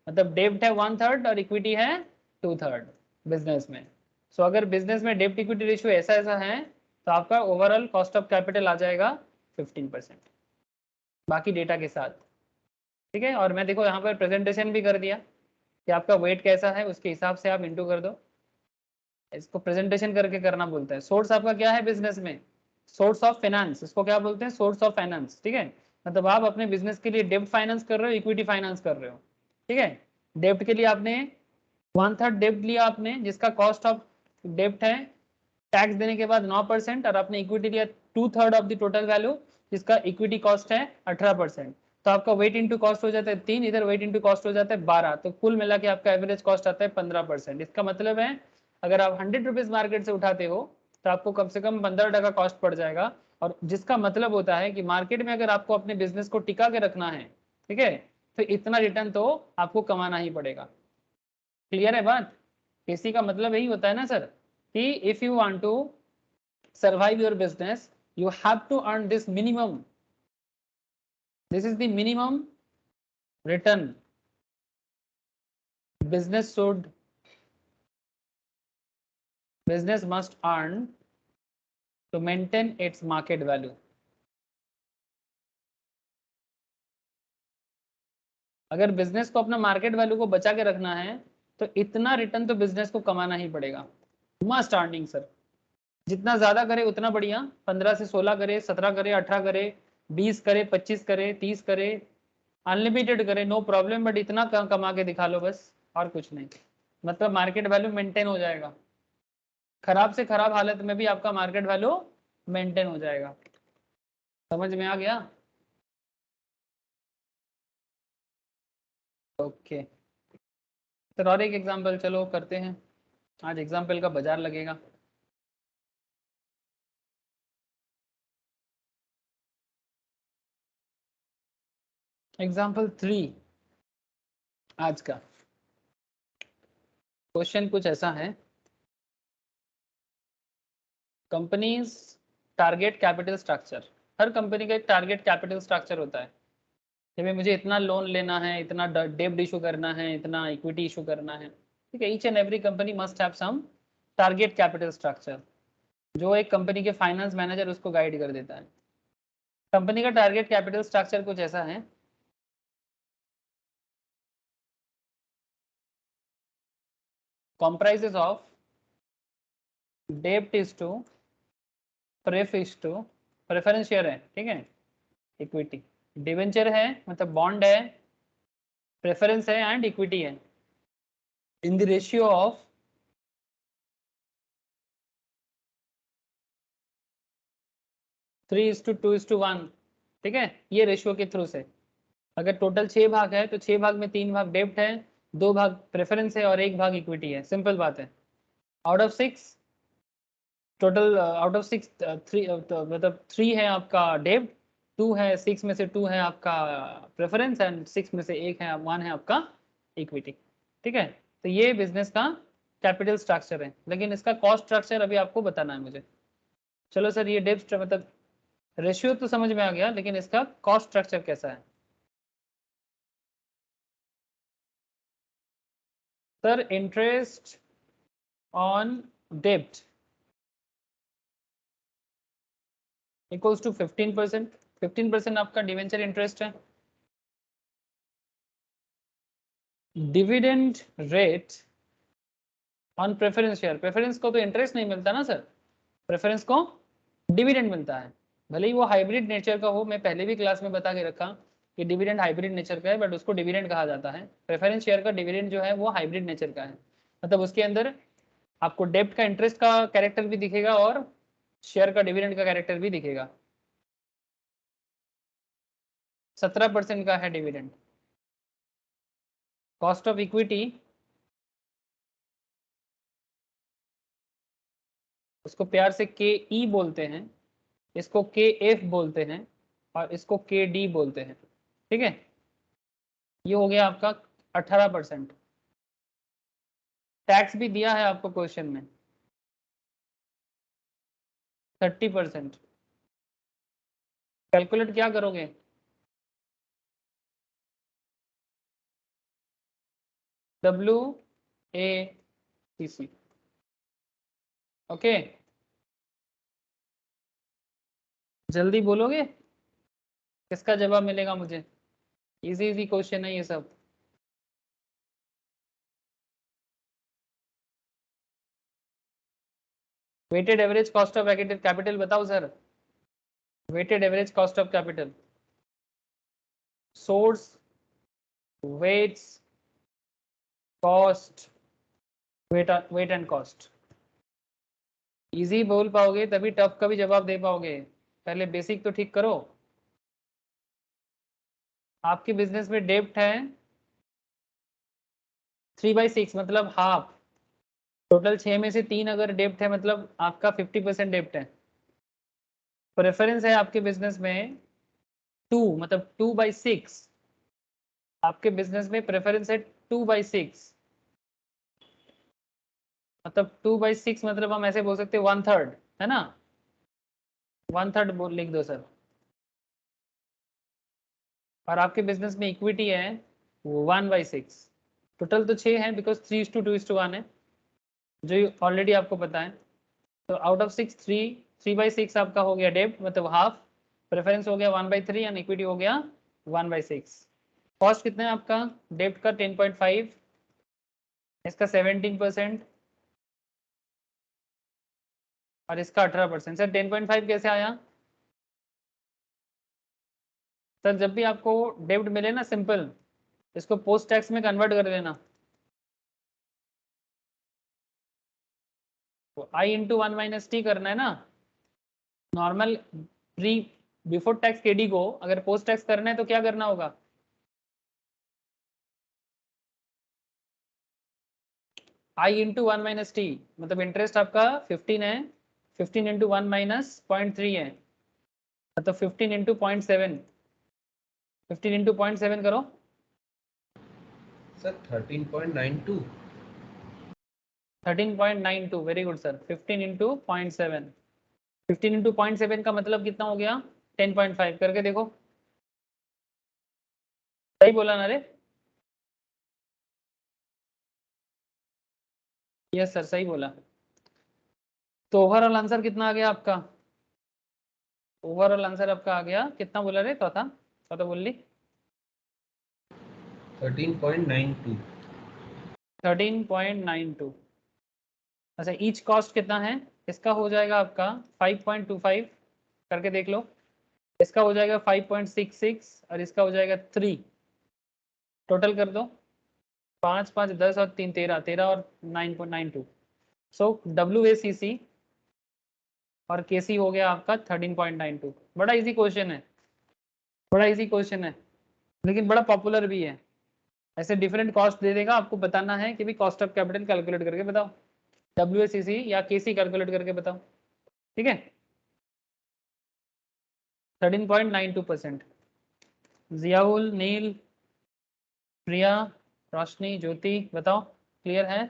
मतलब डेब्ट है 1/3 और इक्विटी है 2/3 बिजनेस में। सो अगर बिजनेस में डेब्ट इक्विटी रेशियो ऐसा ऐसा है तो आपका ओवरऑल कॉस्ट ऑफ कैपिटल आ जाएगा 15% बाकी डेटा के साथ। ठीक है, और मैं देखो यहाँ पर प्रेजेंटेशन भी कर दिया कि आपका वेट कैसा है, उसके हिसाब से आप इंटू कर दो। इसको प्रेजेंटेशन करके करना बोलते हैं। सोर्स आपका क्या है बिजनेस में? सोर्स ऑफ फाइनेंस, इसको क्या बोलते हैं? Source of finance. ठीक है, मतलब आप अपने बिजनेस के लिए डेब्ट फाइनेंस कर रहे हो, इक्विटी फाइनेंस कर रहे हो। ठीक है, डेब्ट के लिए आपने 1/3 डेब्ट लिया आपने, जिसका कॉस्ट ऑफ डेब्ट है टैक्स देने के बाद 9%, और आपने इक्विटी लिया 2/3 ऑफ द टोटल वैल्यू, जिसका इक्विटी कॉस्ट है 18%। तो आपका वेट इंटू कॉस्ट हो जाता है 3, इधर वेट इंटू कॉस्ट हो जाता है 12, तो कुल मिला के आपका एवरेज कॉस्ट आता है 15%। इसका मतलब है अगर आप 100 रुपीज मार्केट से उठाते हो तो आपको कम से कम 15 का कॉस्ट पड़ जाएगा। और जिसका मतलब होता है कि मार्केट में अगर आपको अपने बिजनेस को टिका के रखना है, ठीक है, तो इतना रिटर्न तो आपको कमाना ही पड़ेगा। क्लियर है बात? इसी का मतलब यही होता है ना सर कि if you want to survive your business you have to earn this minimum, this is the minimum return business must earn to maintain its market value। अगर बिजनेस को अपना मार्केट वैल्यू को बचा के रखना है तो इतना रिटर्न तो बिजनेस को कमाना ही पड़ेगा। मस्ट अर्निंग सर, जितना ज्यादा करे उतना बढ़िया। 15 से 16 करे, 17 करे, 18 करे, 20 करे, 25 करे, 30 करे, अनलिमिटेड करे, नो प्रॉब्लम, बट इतना कमा के दिखा लो बस, और कुछ नहीं। मतलब मार्केट वैल्यू मेंटेन हो जाएगा। खराब से खराब हालत में भी आपका मार्केट वैल्यू मेंटेन हो जाएगा। समझ में आ गया? ओके सर, और एक एग्जांपल चलो करते हैं, आज एग्जांपल का बाजार लगेगा। एग्जांपल 3 आज का क्वेश्चन कुछ ऐसा है, कंपनीज टारगेट कैपिटल स्ट्रक्चर। हर कंपनी का एक टारगेट कैपिटल स्ट्रक्चर होता है कि भाई मुझे इतना लोन लेना है, इतना डेब्ट इशू करना है, इतना इक्विटी इशू करना है, ठीक है। Each and every company must have some target capital structure, जो एक कंपनी के फाइनेंस मैनेजर उसको गाइड कर देता है। कंपनी का टारगेट कैपिटल स्ट्रक्चर कुछ ऐसा है, comprises of debt is to pref is to preference share है, ठीक है, इक्विटी, डिवेंचर है मतलब बॉन्ड है, प्रेफरेंस है एंड इक्विटी है, इन द रेशियो ऑफ 3:2:1, ठीक है। ये रेशियो के थ्रू से अगर टोटल 6 भाग है तो 6 भाग में 3 भाग डेब्ट है, 2 भाग प्रेफरेंस है और 1 भाग इक्विटी है। सिंपल बात है। Out of 6 total, out of 6 3 मतलब 3 है आपका डेब्ट, 2 है 6 में से 2 है आपका प्रेफरेंस एंड 6 में से 1 है आपका इक्विटी, ठीक है। तो ये बिजनेस का कैपिटल स्ट्रक्चर है, लेकिन इसका कॉस्ट स्ट्रक्चर अभी आपको बताना है मुझे। चलो सर, ये डेब्ट मतलब रेशियो तो समझ में आ गया, लेकिन इसका कॉस्ट स्ट्रक्चर कैसा है? सर इंटरेस्ट ऑन डेब्ट इक्वल्स टू 15%। 15% आपका डिवेंचर इंटरेस्ट है। Dividend rate on preference share, preference को तो इंटरेस्ट नहीं मिलता ना सर, प्रेफरेंस को डिविडेंड मिलता है, भले ही वो हाइब्रिड नेचर का हो। मैं पहले भी क्लास में बता के रखा कि डिविडेंड हाइब्रिड नेचर का है, बट उसको डिविडेंड कहा जाता है। प्रेफरेंस शेयर का डिविडेंड जो है वो हाइब्रिड नेचर का है, मतलब उसके अंदर आपको डेब्ट का इंटरेस्ट का कैरेक्टर भी दिखेगा और शेयर का डिविडेंड का कैरेक्टर भी दिखेगा। 17% का है डिविडेंड। कॉस्ट ऑफ इक्विटी उसको प्यार से के ई बोलते हैं, इसको के एफ बोलते हैं और इसको के डी बोलते हैं, ठीक है। ये हो गया आपका 18%। टैक्स भी दिया है आपको क्वेश्चन में 30%। कैलकुलेट क्या करोगे? WACC, okay. जल्दी बोलोगे, किसका जवाब मिलेगा मुझे? इजी इजी क्वेश्चन है ये सब। Weighted average cost of capital बताओ sir. Weighted average cost of capital, source, weights, cost, weight and cost. Easy बोल पाओगे तभी टफ का भी जवाब दे पाओगे। पहले बेसिक तो ठीक करो। आपके बिजनेस में डेब्ट है 3/6 मतलब हाफ, टोटल 6 में से 3 अगर डेब्ट है मतलब आपका 50% डेब्ट है। प्रेफरेंस है आपके बिजनेस में 2 मतलब 2/6, आपके बिजनेस में प्रेफरेंस है 2/6 मतलब 2/6 मतलब हम ऐसे बोल सकते हैं 1/3, है ना। 1/3 बोल लिख दो सर। और आपके बिजनेस में इक्विटी है 1/6। टोटल तो 6 है बिकॉज 3:2:1 है, जो ऑलरेडी आपको पता है। तो आउट ऑफ 6 3/6 आपका हो गया डेब्ट मतलब हाफ, प्रेफरेंस हो गया 1/3 एंड इक्विटी हो गया 1/6। कॉस्ट कितना है आपका डेब्ट का? 10.5, इसका 17% और इसका 18%। सर 10.5 कैसे आया? सर जब भी आपको डेब्ट मिले ना, सिंपल इसको पोस्ट टैक्स में कन्वर्ट कर देना, तो I × 1 - T करना है ना, normal pre before tax KD को अगर पोस्ट टैक्स करना है तो क्या करना होगा? आई इंटू 1 माइनस टी, मतलब इंटरेस्ट आपका 15 है, 15 इंटू 1 माइनस 0.3 है, मतलब 15 इंटू 0.7, 15 इंटू 0.7 करो sir 13.92। 13.92, very good sir. 15 into 0.7, 15 into 0.7 का मतलब कितना हो गया? 10.5, करके देखो, सही बोला ना रे? यस सर, सही बोला। तो ओवरऑल आंसर कितना आ गया आपका? ओवरऑल आंसर आपका आ गया कितना बोला रे? चौथा चौथा बोल ली 13.92। 13.92। अच्छा, ईच कॉस्ट कितना है? इसका हो जाएगा आपका 5.25, करके देख लो। इसका हो जाएगा 5.66 और इसका हो जाएगा 3, टोटल कर दो। 5 5 10 और 3 13, 13 और 9.92। सो WACC और KC हो गया आपका 13.92। बड़ा इजी क्वेश्चन है, बड़ा इजी क्वेश्चन है, लेकिन बड़ा पॉपुलर भी है। ऐसे डिफरेंट कॉस्ट दे देगा, आपको बताना है कि भी कॉस्ट ऑफ कैपिटल कैलकुलेट करके बताओ, WACC या KC कैलकुलेट करके बताओ, ठीक है। 13.92%। जियाउल, नील, प्रिया, रोशनी, ज्योति, बताओ क्लियर है?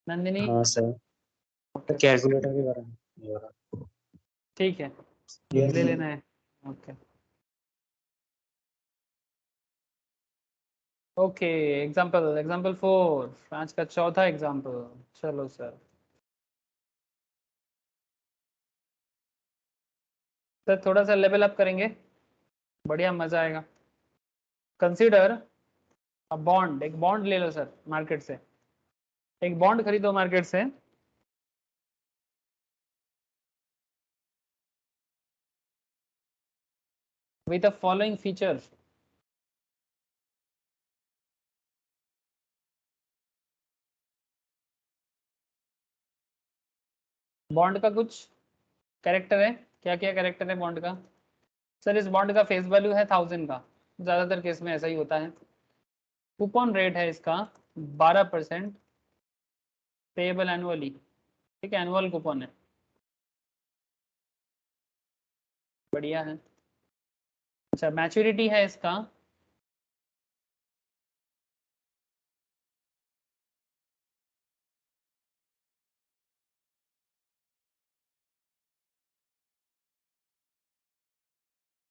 नंदिनी? हाँ सर, तो कैलकुलेटर भी बना ठीक है, ले लेना है। ओके ओके, एग्जाम्पल एग्जाम्पल 4, आज का चौथा एग्जाम्पल। चलो सर, सर थोड़ा सा लेवल अप करेंगे, बढ़िया मजा आएगा। कंसीडर अ बॉन्ड, एक बॉन्ड ले लो सर मार्केट से, एक बॉन्ड खरीदो मार्केट से, with the following feature. Bond का कुछ कैरेक्टर है, क्या क्या कैरेक्टर है बॉन्ड का? सर इस बॉन्ड का फेस वैल्यू है 1000 का, ज़्यादातर केस में ऐसा ही होता है। कूपन रेट है इसका 12%, पेएबल एनुअली, ठीक है, एनुअल कूपन है, बढ़िया है। अच्छा, मैच्योरिटी है इसका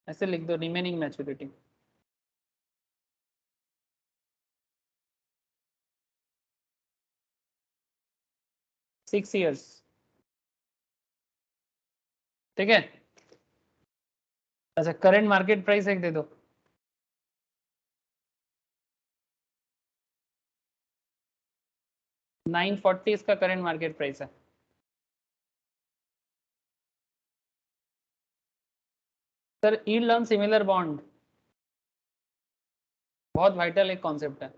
ऐसे लिख दो, रिमेनिंग मैच्योरिटी 6 ईयर्स, ठीक है। अच्छा, करंट मार्केट प्राइस एक दे दो। $940 इसका करंट मार्केट प्राइस है। Sir yield on similar bond बहुत वाइटल एक कॉन्सेप्ट है।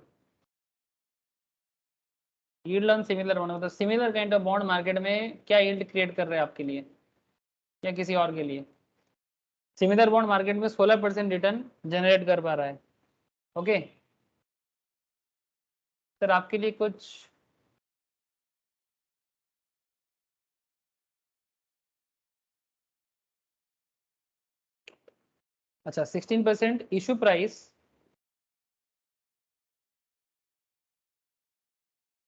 यील्ड ऑन सिमिलर बॉन्ड मतलब similar kind of bond market में क्या यील्ड क्रिएट कर रहे हैं आपके लिए या किसी और के लिए? सिमिलर बॉन्ड मार्केट में 16% रिटर्न जनरेट कर पा रहा है। ओके सर, आपके लिए कुछ अच्छा 16% इशू प्राइस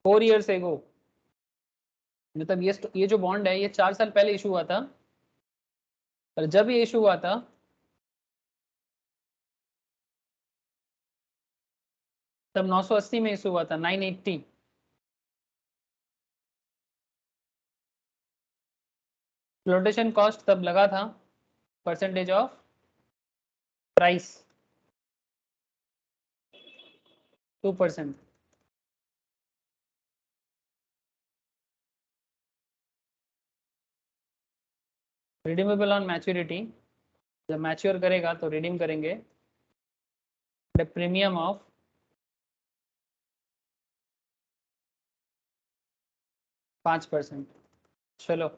4 ईयर्स एगो, मतलब ये जो बॉन्ड है ये 4 साल पहले इशू हुआ था, और जब ये इशू हुआ था तब 980 में इशू हुआ था, 980। फ्लोटेशन कॉस्ट तब लगा था percentage of price 2%। Redeemable on maturity, जब मैच्योर करेगा तो रिडीम करेंगे प्रीमियम ऑफ 5%। चलो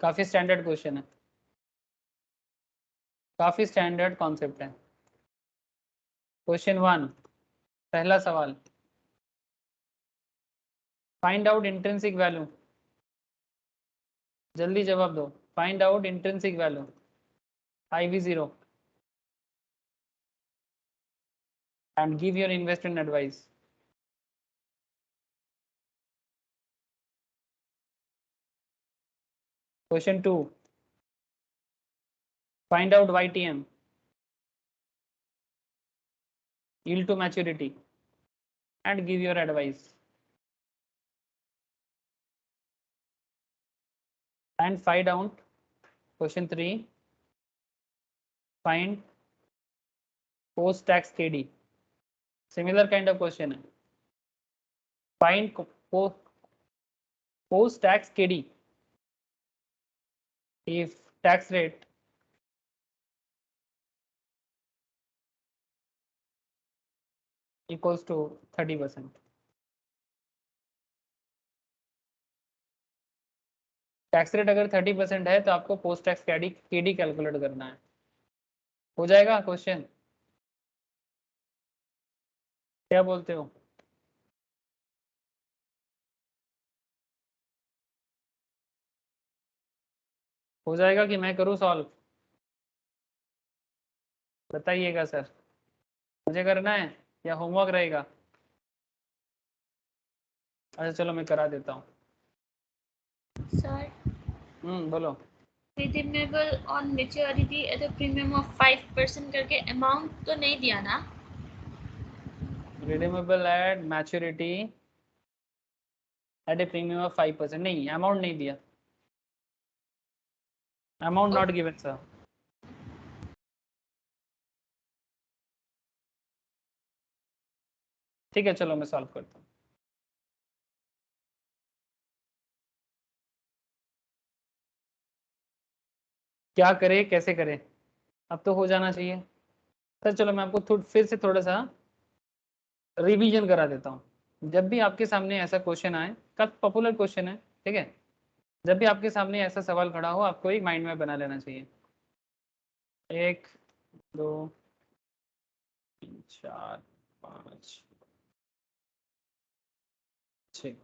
काफी स्टैंडर्ड क्वेश्चन है, काफी स्टैंडर्ड कॉन्सेप्ट है। क्वेश्चन 1, पहला सवाल, फाइंड आउट इंट्रिंसिक वैल्यू। जल्दी जवाब दो। Find out intrinsic value IV0 and give your investment advice. Question 2, find out YTM, yield to maturity, and give your advice. And find out question 3, find post tax KD. Similar kind of question है, find post tax KD if tax rate equals to 30%. Tax rate अगर 30% है तो आपको post tax KD calculate करना है। हो जाएगा question? क्या बोलते हो? हो जाएगा कि मैं करूँ सॉल्व? बताइएगा सर, मुझे करना है या होमवर्क रहेगा? अच्छा चलो मैं करा देता हूँ। सर बोलो। Redeemable on maturity at a premium of 5% करके अमाउंट तो नहीं दिया ना? Redeemable at maturity at a premium of 5%, नहीं अमाउंट नहीं दिया, अमाउंट नॉट गिवन सर। ठीक है चलो मैं सॉल्व करता हूँ। क्या करें कैसे करें, अब तो हो जाना चाहिए सर। चलो मैं आपको फिर से थोड़ा सा रिवीजन करा देता हूँ। जब भी आपके सामने ऐसा क्वेश्चन आए, काफी पॉपुलर क्वेश्चन है, ठीक है, जब भी आपके सामने ऐसा सवाल खड़ा हो आपको एक माइंड में बना लेना चाहिए। 1 2 3 4 5 6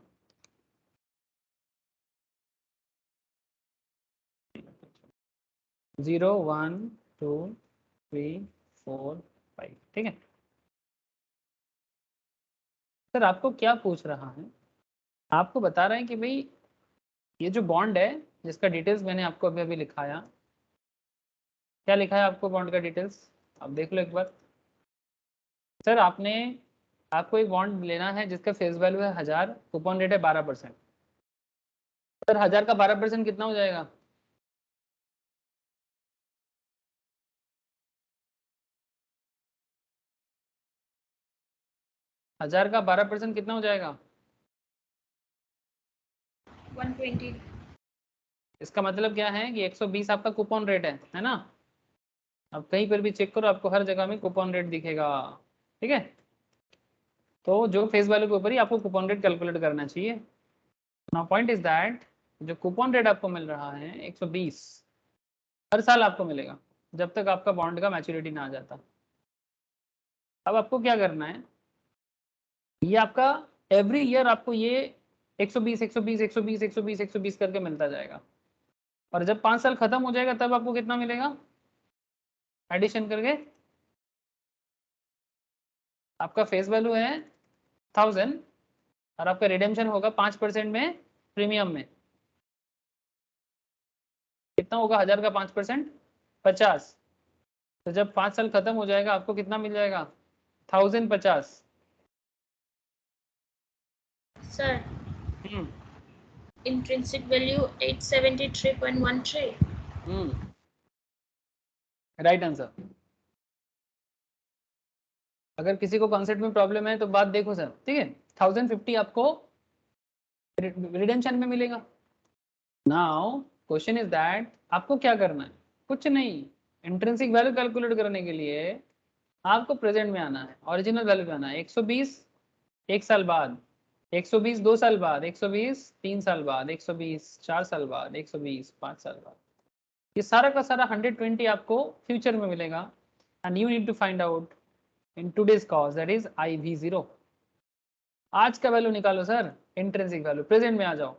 0 1 2 3 4 5, ठीक है। सर आपको क्या पूछ रहा है? आपको बता रहे हैं कि भाई ये जो बॉन्ड है जिसका डिटेल्स मैंने आपको अभी अभी लिखाया, क्या लिखा है आपको बॉन्ड का डिटेल्स आप देख लो एक बार। सर आपको एक बॉन्ड लेना है जिसका फेस वैल्यू है 1000, कूपन रेट है 12%। सर 1000 का 12% कितना हो जाएगा? हजार का 12% कितना हो जाएगा? 120। इसका मतलब क्या है कि 120 आपका कूपन रेट है ना? अब कहीं पर भी चेक करो आपको हर जगह में कूपन रेट दिखेगा, ठीक है। तो जो फेस वैल्यू के ऊपर ही आपको कूपन रेट कैलकुलेट करना चाहिए। नाउ पॉइंट इज दैट जो कूपन रेट आपको मिल रहा है 120 हर साल आपको मिलेगा जब तक आपका बॉन्ड का मैच्योरिटी ना आ जाता। अब आपको क्या करना है, ये आपका एवरी ईयर आपको ये 120 120 120 120 120 करके मिलता जाएगा, और जब 5 साल खत्म हो जाएगा तब आपको कितना मिलेगा एडिशन करके? आपका फेस वैल्यू है 1000 और आपका रिडेम्पशन होगा 5% में प्रीमियम में। कितना होगा 1000 का 5%? 50। तो जब 5 साल खत्म हो जाएगा आपको कितना मिल जाएगा? 1050। Sir intrinsic value 873.13। Right answer. अगर किसी को कॉन्सेप्ट में प्रॉब्लम है तो बात देखो सर, ठीक है। 1050 आपको रिडेम्पशन में मिलेगा। नाउ क्वेश्चन इज दैट आपको क्या करना है? कुछ नहीं, इंट्रिंसिक वैल्यू कैलकुलेट करने के लिए आपको प्रेजेंट में आना है, ओरिजिनल वैल्यू में आना है। 120 एक साल बाद 120 2 साल बाद, 120 3 साल बाद, 120 4 साल बाद, 120 5 साल बाद, ये सारा का सारा 120 आपको फ्यूचर में मिलेगा। And you need to find out in today's cost, that is IV0। आज का वैल्यू निकालो सर, इंट्रिंसिक वैल्यू, प्रेजेंट में आ जाओ।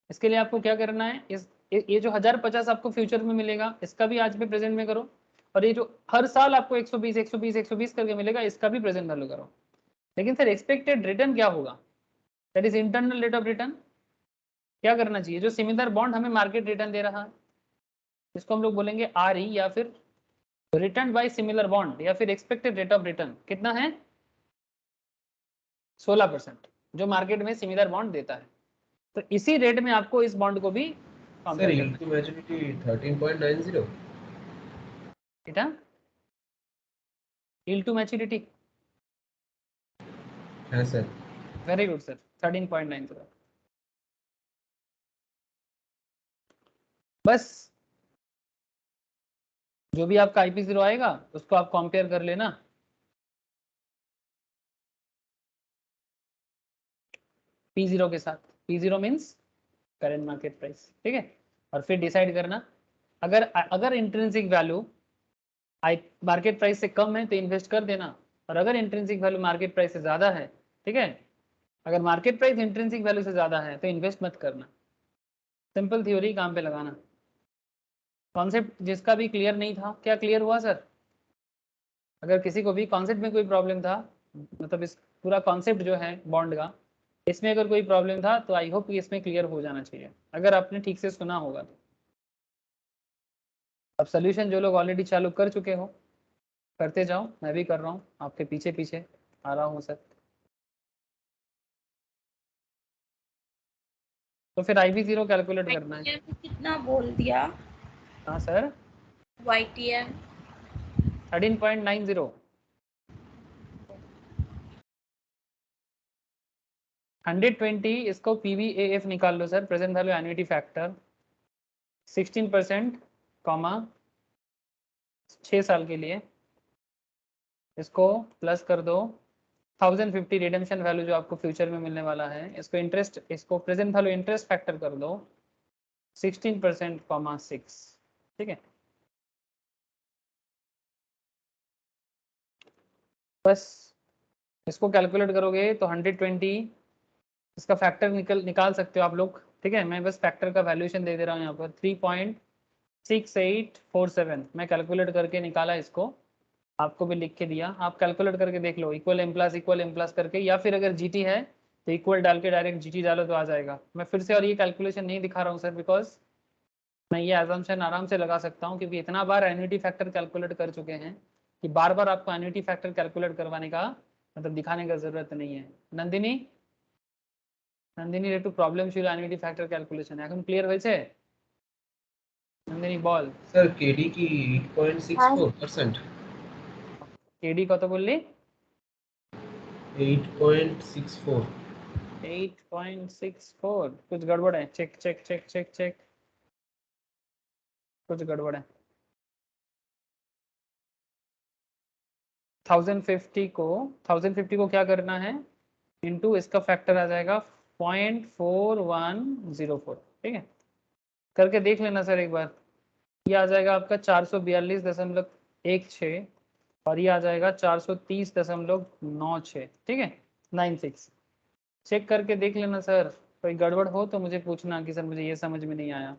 इसके लिए आपको क्या करना है, इस ये जो 1050 आपको फ्यूचर में मिलेगा, इसका भी आज पे प्रेजेंट में करो, और ये जो हर साल आपको 120 120 120 करके मिलेगा, इसका भी प्रेजेंट वैल्यू करो। लेकिन सर एक्सपेक्टेड रिटर्न क्या होगा, that is internal rate of return. क्या करना चाहिए, जो सिमिलर बॉन्ड हमें मार्केट रिटर्न दे रहा है, इसको हम लोग बोलेंगे RE, या फिर रिटर्न बाय सिमिलर बॉन्ड, या फिर एक्सपेक्टेड रेट ऑफ रिटर्न कितना है, 16%, जो मार्केट में सिमिलर बॉन्ड देता है। तो इसी रेट में आपको इस बॉन्ड को भी सर कंपेयर करना yield to maturity 13.90 है। yield to maturity, है सर। Very good sir, 13.90। बस जो भी आपका IP0 आएगा उसको आप कंपेयर कर लेना, P0 के साथ। P0 means current market price, ठीक है। और फिर डिसाइड करना, अगर इंट्रिंसिक वैल्यू मार्केट प्राइस से कम है तो इन्वेस्ट कर देना, और अगर इंट्रिंसिक वैल्यू मार्केट प्राइस से ज्यादा है, ठीक है, अगर मार्केट प्राइस इंट्रिंसिक वैल्यू से ज्यादा है तो इन्वेस्ट मत करना। सिंपल थ्योरी काम पे लगाना। कॉन्सेप्ट जिसका भी क्लियर नहीं था, क्या क्लियर हुआ सर? अगर किसी को भी कॉन्सेप्ट में कोई प्रॉब्लम था, मतलब इस पूरा कॉन्सेप्ट जो है बॉन्ड का, इसमें अगर कोई प्रॉब्लम था तो आई होप कि इसमें क्लियर हो जाना चाहिए, अगर आपने ठीक से सुना होगा तो। अब सोल्यूशन जो लोग ऑलरेडी चालू कर चुके हो करते जाओ, मैं भी कर रहा हूँ, आपके पीछे पीछे आ रहा हूँ सर। तो फिर IV0 कैलकुलेट करना है। YTM कितना बोल दिया? हाँ सर, YTM 13.90। 120, इसको PVAF निकाल लो sir, present value annuity factor 16%, 6 साल के लिए, इसको प्लस कर दो 1050 रिडेम्पशन वैल्यू जो आपको फ्यूचर में मिलने वाला है, इसको इंटरेस्ट, इसको प्रेजेंट वैल्यू इंटरेस्ट फैक्टर कर दो 16%, 6, ठीक है। बस इसको कैलकुलेट करोगे तो 120, इसका फैक्टर निकाल सकते हो आप लोग, ठीक है। मैं बस फैक्टर का वैल्यूएशन दे दे रहा हूँ यहाँ पर 3.6847, मैं कैलकुलेट करके निकाला इसको, आपको भी लिख के दिया, आप कैलकुलेट करके देख लो, इक्वल एम प्लस करके, या फिर अगर GT है तो इक्वल डाल के डायरेक्ट GT डालो तो आ जाएगा। मैं फिर से और ये कैलकुलेशन नहीं दिखा रहा हूँ सर, बिकॉज मैं ये एजम्पशन आराम से लगा सकता हूँ, क्योंकि इतना बार एन्युटी फैक्टर कैलकुलेट कर चुके हैं कि बार बार आपको एन्युटी फैक्टर कैलकुलेट करवाने का मतलब दिखाने का जरूरत नहीं है। नंदिनी একটু প্রবলেম ছিল অ্যানুইটি ফ্যাক্টর ক্যালকুলেশন, এখন ক্লিয়ার হয়েছে? নন্দিনী বল। सर KD की 8.64%। কেডি কত বললি? 8.64। 8.64, कुछ गड़बड़ है, check check check check check, कुछ गड़बड़ है। 1050 को क्या करना है, इनटू इसका फैक्टर आ जाएगा 0.4104, ठीक है। करके देख लेना सर एक बार, ये आ जाएगा आपका 442.16, और ये आ जाएगा 430.96, ठीक है, 96। चेक करके देख लेना सर, कोई गड़बड़ हो तो मुझे पूछना कि सर मुझे ये समझ में नहीं आया।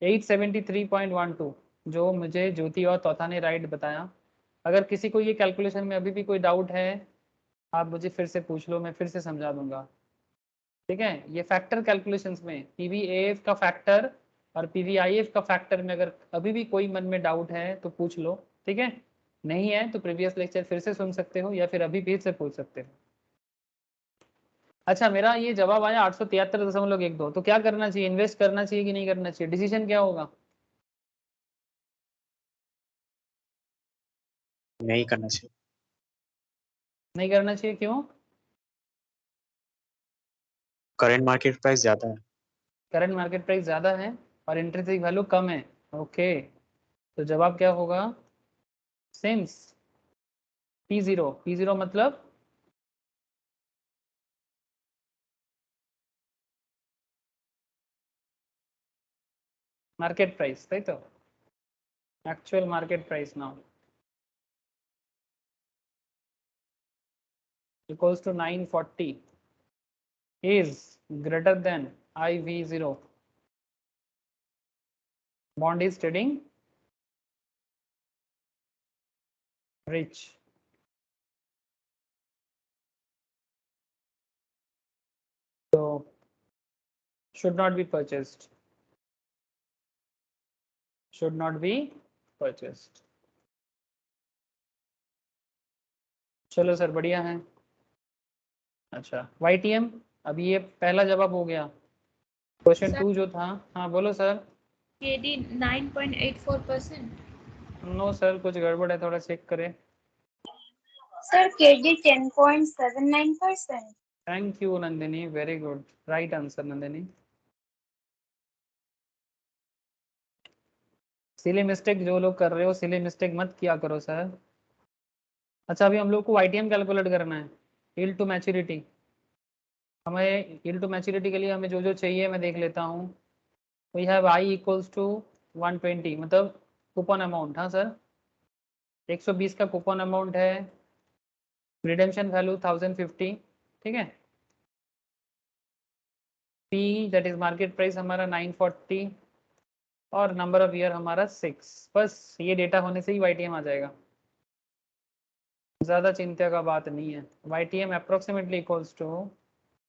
873.12 जो मुझे ज्योति और तौथा ने राइट बताया। अगर किसी को ये कैलकुलेशन में अभी भी कोई डाउट है, आप मुझे फिर से पूछ लो, मैं फिर से समझा दूंगा, ठीक है। ये फैक्टर कैलकुलेशंस में PVAF का फैक्टर और PVIF का फैक्टर में अगर अभी भी कोई मन में डाउट है तो पूछ लो, ठीक है। नहीं है तो प्रीवियस लेक्चर फिर से सुन सकते हो, या फिर अभी भी से पूछ सकते हो। अच्छा, मेरा ये जवाब आया 873.12, तो क्या करना चाहिए, इन्वेस्ट करना चाहिए कि नहीं करना चाहिए, डिसीजन क्या होगा? नहीं करना चाहिए। नहीं करना चाहिए, क्यों? करंट मार्केट प्राइस ज्यादा है। करंट मार्केट प्राइस ज्यादा है और इंट्रिंसिक वैल्यू कम है, ओके। तो जवाब क्या होगा, सिंस P0 मतलब मार्केट प्राइस, ताई तो actual market price now equals to 940 is greater than IV0. Bond is trading rich. So should not be purchased. Should not be purchased. चलो सर बढ़िया है। अच्छा YTM, अभी ये पहला जवाब हो गया। क्वेश्चन 2 जो था, हाँ बोलो सर। KD 9.84%। नो सर, कुछ गड़बड़ है, थोड़ा चेक करें। Sir KD 10.79%। Thank you Nandini, very good, right answer Nandini. Silly mistake जो लोग कर रहे हो, सिली मिस्टेक मत किया करो सर। अच्छा अभी हम लोग को YTM कैलकुलेट करना है, यील्ड टू मैच्योरिटी। हमें यील्ड टू मैच्योरिटी के लिए हमें जो जो चाहिए मैं देख लेता हूँ। We have I equals to 120, मतलब कूपन अमाउंट। हाँ सर, 120 का कूपन अमाउंट है, रिडेम्पशन वैल्यू 1050, ठीक है। P that is market price हमारा 940 और नंबर ऑफ ईयर हमारा 6। बस ये डेटा होने से ही YTM आ जाएगा, ज़्यादा चिंता का बात नहीं है। YTM approximately equals to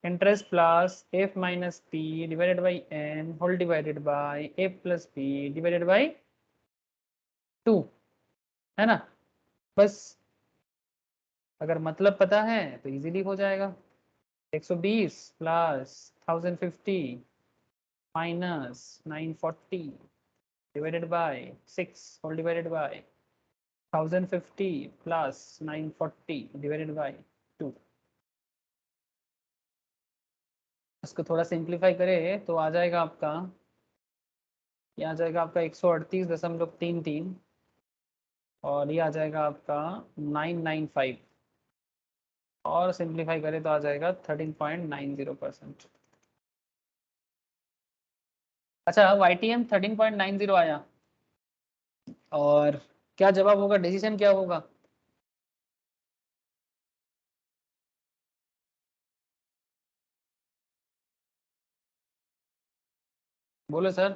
interest plus F minus P divided by N whole divided by F plus P divided by 2, है ना। बस अगर मतलब पता है तो इजीली हो जाएगा। 120 plus 1050 minus 940 divided by 6 whole divided by 1050 plus 940 divided by 2। इसको थोड़ा सिंप्लीफाई करें तो आ जाएगा आपका, ये आ जाएगा आपका 138.33 और ये आ जाएगा आपका 995 और सिंप्लीफाई करें तो आ जाएगा 13.90%। अच्छा YTM 13.90 आया, और क्या जवाब होगा, डिसीजन क्या होगा? बोलो सर।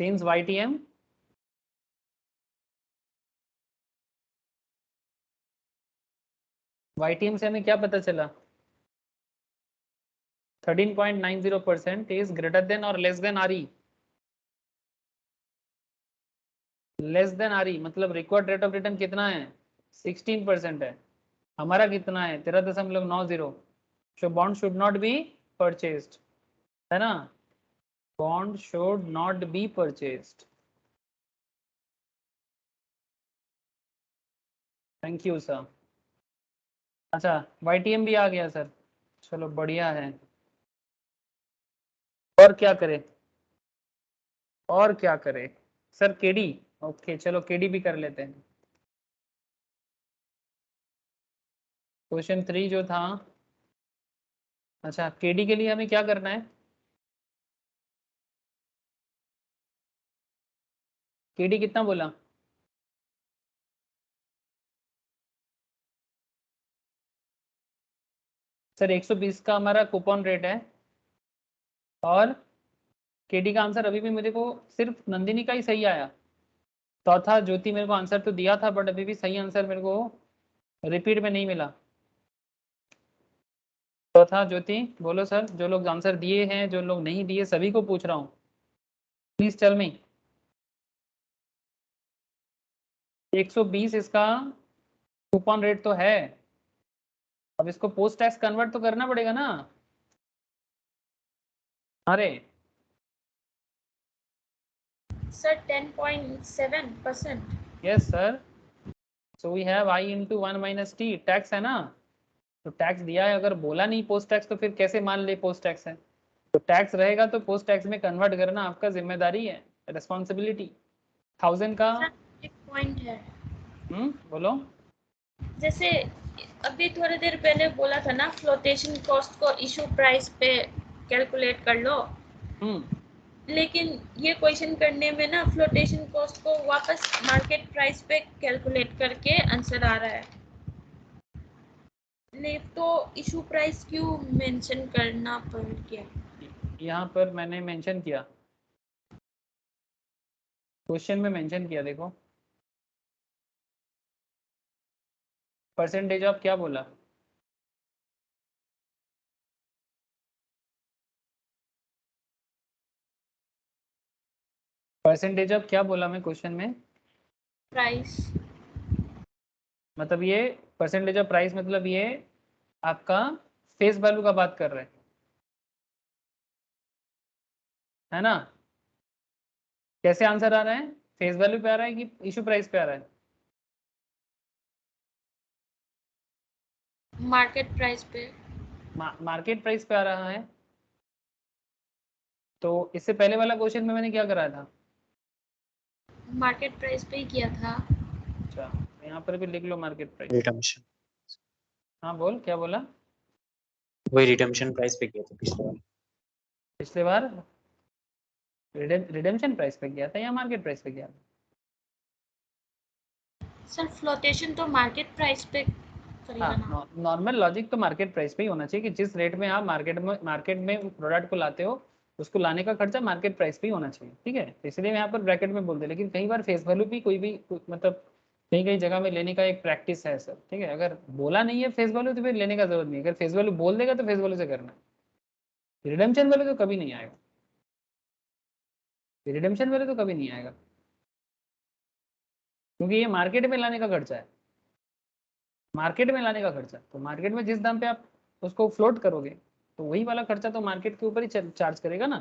सिंस YTM से हमें क्या पता चला? 13.90% इज ग्रेटर देन और less than RE। Less than RE मतलब रिक्वायर्ड रेट ऑफ रिटर्न कितना है? 16% है। हमारा कितना है? 13.90। So bond should not be purchased, है ना। Bond should not be purchased. Thank you sir. अच्छा YTM भी आ गया सर, चलो बढ़िया है। और क्या करें, और क्या करें सर? KD, ओके चलो KD भी कर लेते हैं। क्वेश्चन 3 जो था, अच्छा KD के लिए हमें क्या करना है? KD कितना बोला? सर 120 का हमारा कूपन रेट है, और KD का आंसर अभी भी मेरे को सिर्फ नंदिनी का ही सही आया। चौथा ज्योति मेरे को आंसर तो दिया था, बट अभी भी सही आंसर मेरे को रिपीट में नहीं मिला। चौथा ज्योति बोलो सर, जो लोग आंसर दिए हैं, जो लोग नहीं दिए, सभी को पूछ रहा हूँ, प्लीज टेल मी। 120 इसका कूपन रेट तो है, अब इसको पोस्ट टैक्स कन्वर्ट तो करना पड़ेगा ना। अरे sir 10.7%। Yes sir, so we have I into 1 minus T, tax है ना, तो टैक्स दिया है। अगर बोला नहीं पोस्ट टैक्स तो फिर कैसे मान ले पोस्ट टैक्स है? तो टैक्स रहेगा तो पोस्ट टैक्स में कन्वर्ट करना आपका जिम्मेदारी है, रिस्पॉन्सिबिलिटी। 1000 का एक पॉइंट है, बोलो। जैसे अभी थोड़ी देर पहले बोला था ना, फ्लोटेशन कॉस्ट को इशू प्राइस पे कैलकुलेट कर लो। लेकिन ये क्वेश्चन करने में ना फ्लोटेशन कॉस्ट को वापस मार्केट प्राइस पे कैलकुलेट करके आंसर आ रहा है। नहीं तो इशू प्राइस क्यों मेंशन करना पड़ गया? यहाँ पर मैंने मेंशन किया, क्वेश्चन में मेंशन किया, देखो परसेंटेज ऑफ क्या बोला, परसेंटेज ऑफ क्या बोला मैं क्वेश्चन में, प्राइस। मतलब ये परसेंटेज ऑफ प्राइस मतलब ये आपका फेस वैल्यू का बात कर रहे हैं, है ना? कैसे आंसर आ रहा है, फेस वैल्यू पे आ रहा है कि इशू प्राइस पे आ रहा है? मार्केट प्राइस पे। मार्केट प्राइस पे आ रहा है। तो इससे पहले वाला क्वेश्चन में मैंने क्या करा था? मार्केट प्राइस पे ही किया था। अच्छा, यहाँ पर भी लिख लो मार्केट प्राइस। रिडम्पशन, हाँ बोल, क्या बोला? वही रिडम्पशन प्राइस पे किया था पिछले बार रिडेम्पशन प्राइस पे किया था या मार्केट प्राइस पे किया था? सर फ्लोटेशन तो मार्केट प्राइस पे करेगा ना। हाँ, नॉर्मल लॉजिक तो मार्केट प्राइस पे ही होना चाहिए कि जिस रेट में आप मार्केट में प्रोडक्ट को लाते हो उसको लाने का खर्चा मार्केट प्राइस पे ही होना चाहिए, ठीक है? तो इसलिए मैं यहाँ पर ब्रैकेट में बोलते, लेकिन कई बार फेस वैल्यू भी मतलब कहीं कहीं जगह में लेने का एक प्रैक्टिस है सर, ठीक है? अगर बोला नहीं है फेस वैल्यू तो फिर लेने का जरूरत नहीं है, अगर फेस वैल्यू बोल देगा तो फेस वैल्यू से करना है। रिडेम्पशन वैल्यू तो कभी नहीं आएगा, रिडेम्पशन वैल्यू तो कभी नहीं आएगा, क्योंकि ये मार्केट में लाने का खर्चा है, मार्केट में लाने का खर्चा। तो मार्केट में जिस दाम पे आप उसको फ्लोट करोगे तो वही वाला खर्चा तो मार्केट के ऊपर ही चार्ज करेगा ना।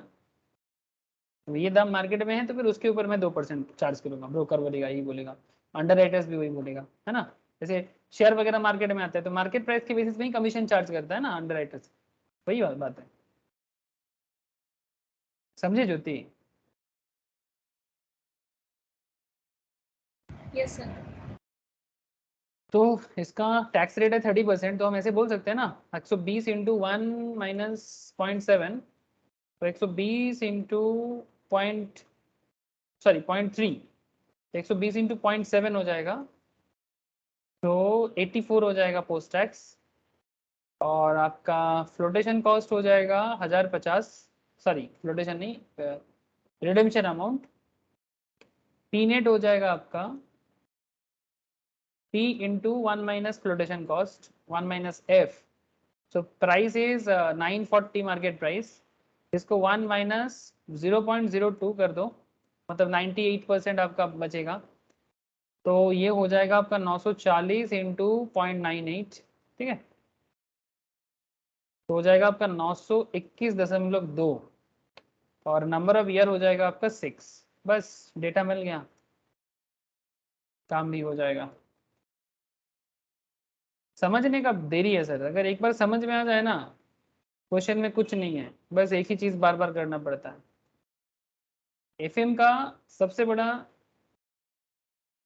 तो ये दाम मार्केट में है तो फिर उसके ऊपर मैं 2% चार्ज करूंगा, ब्रोकर बोलेगा, यही बोलेगा, अंडर राइटर्स भी वही बोलेगा, है ना? जैसे शेयर वगैरह मार्केट में आता है तो मार्केट प्राइस के बेसिस पे ही कमीशन चार्ज करता है ना अंडर राइटर्स, वही बात है, समझे ज्योति? Yes sir. तो इसका टैक्स रेट है 30%, तो हम ऐसे बोल सकते हैं ना 120 इंटू 1 माइनस 0.7, तो 120 इंटू पॉइंट, सॉरी 0.3, 120 इंटू 0.7 हो जाएगा, तो 84 हो जाएगा पोस्ट टैक्स। और आपका फ्लोटेशन कॉस्ट हो जाएगा 1050, सॉरी फ्लोटेशन नहीं, रिडेम्पशन अमाउंट, पी नेट हो जाएगा आपका P into 1 minus flotation cost 1 minus F. So price is 940 market price, इसको 1 माइनस 0.02 कर दो, मतलब 98% आपका बचेगा, तो ये हो जाएगा आपका 940 इंटू 0.98, ठीक है? तो हो जाएगा आपका 921.2 और नंबर ऑफ ईयर हो जाएगा आपका 6। बस डेटा मिल गया, काम भी हो जाएगा। समझने का देरी है सर, अगर एक बार समझ में आ जाए ना, क्वेश्चन में कुछ नहीं है, बस एक ही चीज बार बार करना पड़ता है। एफएम का सबसे बड़ा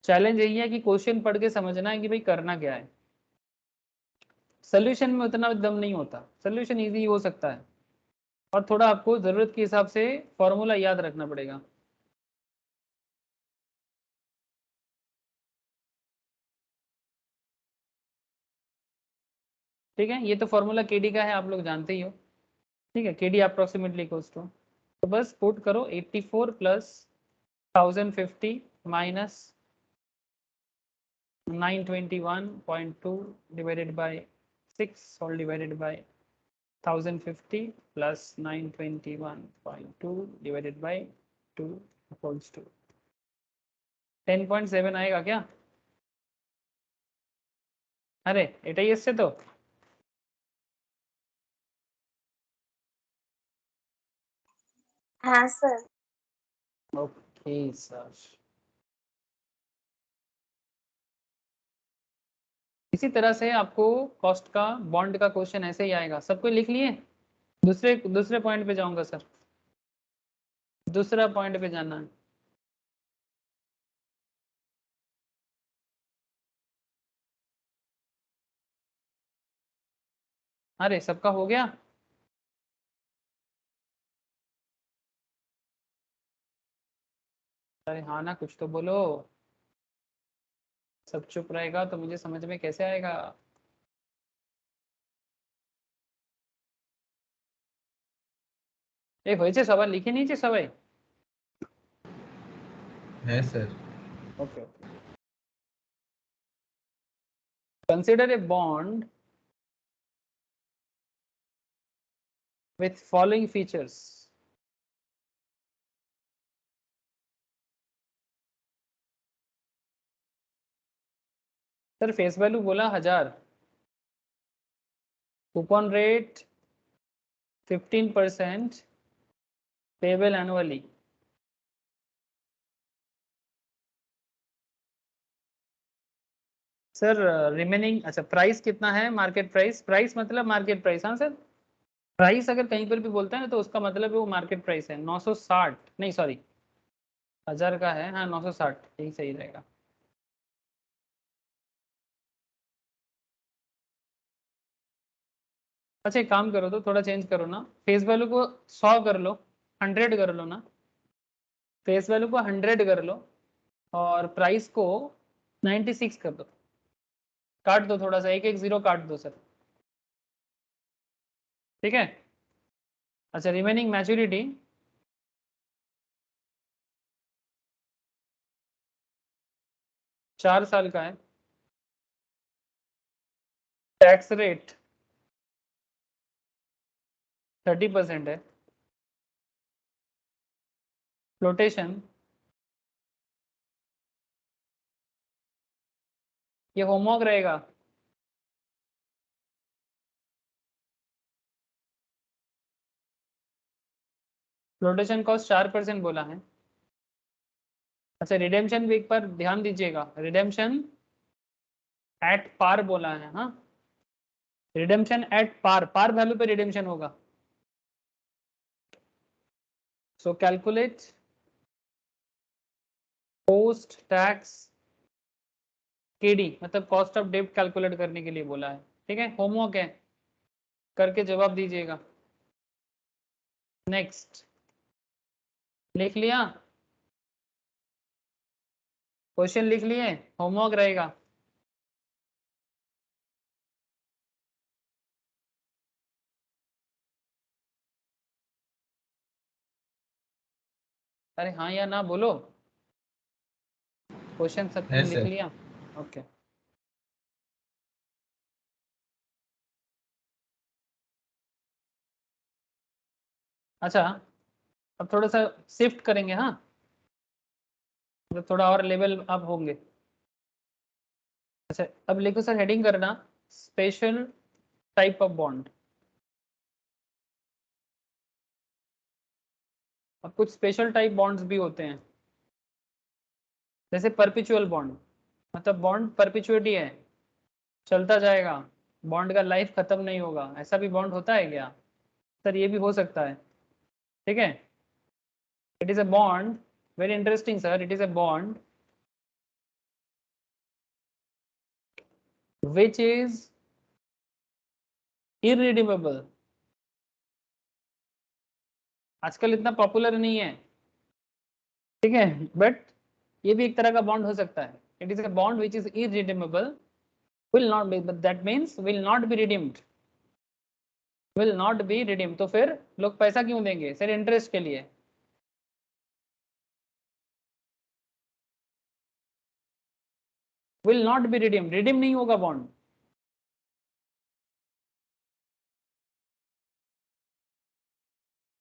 चैलेंज यही है कि क्वेश्चन पढ़ के समझना है कि भाई करना क्या है। सोल्यूशन में उतना दम नहीं होता, सोल्यूशन इजी हो सकता है और थोड़ा आपको जरूरत के हिसाब से फॉर्मूला याद रखना पड़ेगा। ठीक है, ये तो फॉर्मूला केडी का है, आप लोग जानते ही हो, ठीक है? केडी अप्रोक्सीमेटली इक्वल्स टू, तो बस पुट करो 84 plus 1050 minus 921.2 divided by 6 all divided by 1050 plus 921.2 divided by 2 equals to 10.7 आएगा क्या? अरे এটাই এসছে তো। हाँ सर। ओके सर, इसी तरह से आपको कॉस्ट का बॉन्ड का क्वेश्चन ऐसे ही आएगा। सबको लिख लिए? दूसरे दूसरे पॉइंट पे जाऊंगा सर, दूसरा पॉइंट पे जाना है। अरे सबका हो गया? अरे हाँ ना, कुछ तो बोलो। सब चुप रहेगा तो मुझे समझ में कैसे आएगा? এ হয়েছে সবার, লিখে নিয়েছে সবাই? है sir. Okay. Consider a bond with following features. Sir face value बोला 1000, coupon rate 15%, payable annually. Sir remaining, अच्छा प्राइस कितना है? मार्केट प्राइस, प्राइस मतलब मार्केट प्राइस। हाँ सर, प्राइस अगर कहीं पर भी बोलता है ना तो उसका मतलब है वो मार्केट प्राइस है। 960 नहीं सॉरी 1000 का है, हाँ 960 यही सही रहेगा। अच्छा एक काम करो तो थोड़ा चेंज करो ना, फेस वैल्यू को 100 कर लो, 100 कर लो ना, फेस वैल्यू को 100 कर लो और प्राइस को 96 कर दो। काट दो थोड़ा सा, एक एक जीरो काट दो सर, ठीक है। अच्छा रिमेनिंग मैच्योरिटी 4 साल का है। टैक्स रेट 30% है। फ्लोटेशन ये होमवर्क रहेगा। फ्लोटेशन कॉस्ट 4% बोला है। अच्छा रिडेम्पशन वीक पर ध्यान दीजिएगा, रिडेम्पशन एट पार बोला है। हाँ redemption at par, par value पे रिडेम्पशन होगा। So calculate post tax KD, मतलब कॉस्ट ऑफ डेब्ट कैलकुलेट करने के लिए बोला है, ठीक है। होमवर्क है, करके जवाब दीजिएगा। नेक्स्ट, लिख लिया? क्वेश्चन लिख लिए? होमवर्क रहेगा। अरे हाँ या ना बोलो, क्वेश्चन सबने है लिख सर। लिया? ओके। अच्छा अब थोड़ा सा शिफ्ट करेंगे, हाँ मतलब थोड़ा और लेवल अप होंगे। अच्छा अब लिखो सर, हेडिंग करना स्पेशल टाइप ऑफ बॉन्ड। अब कुछ स्पेशल टाइप बॉन्ड्स भी होते हैं, जैसे परपिचुअल बॉन्ड, मतलब बॉन्ड परपिचुअलिटी है, चलता जाएगा, बॉन्ड का लाइफ खत्म नहीं होगा। ऐसा भी बॉन्ड होता है क्या? सर ये भी हो सकता है, ठीक है। It is a bond, very interesting sir, it is a bond which is irredeemable। आजकल इतना पॉपुलर नहीं है, ठीक है, बट ये भी एक तरह का बॉन्ड हो सकता है। It is a bond which is irredeemable, will not be, but that means will not be redeemed, will not be redeemed। तो फिर लोग पैसा क्यों देंगे? सर इंटरेस्ट के लिए। will not be redeemed, redeem नहीं होगा bond.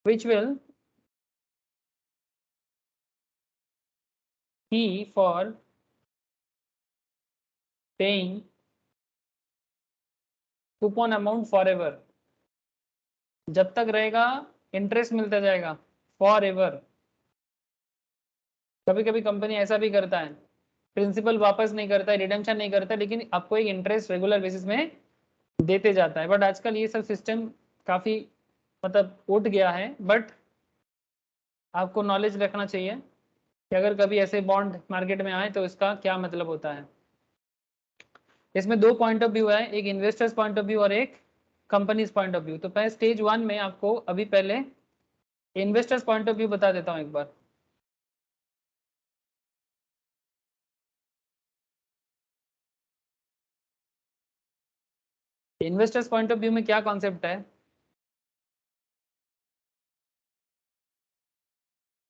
which will he for paying coupon amount forever, जब तक रहेगा इंटरेस्ट मिलता जाएगा फॉर एवर। कभी कभी कंपनी ऐसा भी करता है, प्रिंसिपल वापस नहीं करता है, रिडेम्पशन नहीं करता, लेकिन आपको एक इंटरेस्ट रेगुलर बेसिस में देते जाता है। बट आजकल ये सब सिस्टम काफी मतलब उठ गया है, बट आपको नॉलेज रखना चाहिए कि अगर कभी ऐसे बॉन्ड मार्केट में आए तो इसका क्या मतलब होता है। इसमें दो पॉइंट ऑफ व्यू है, एक इन्वेस्टर्स पॉइंट ऑफ व्यू और एक कंपनीज पॉइंट ऑफ व्यू। तो पहले स्टेज 1 में आपको अभी पहले इन्वेस्टर्स पॉइंट ऑफ व्यू बता देता हूँ एक बार। इन्वेस्टर्स पॉइंट ऑफ व्यू में क्या कॉन्सेप्ट है,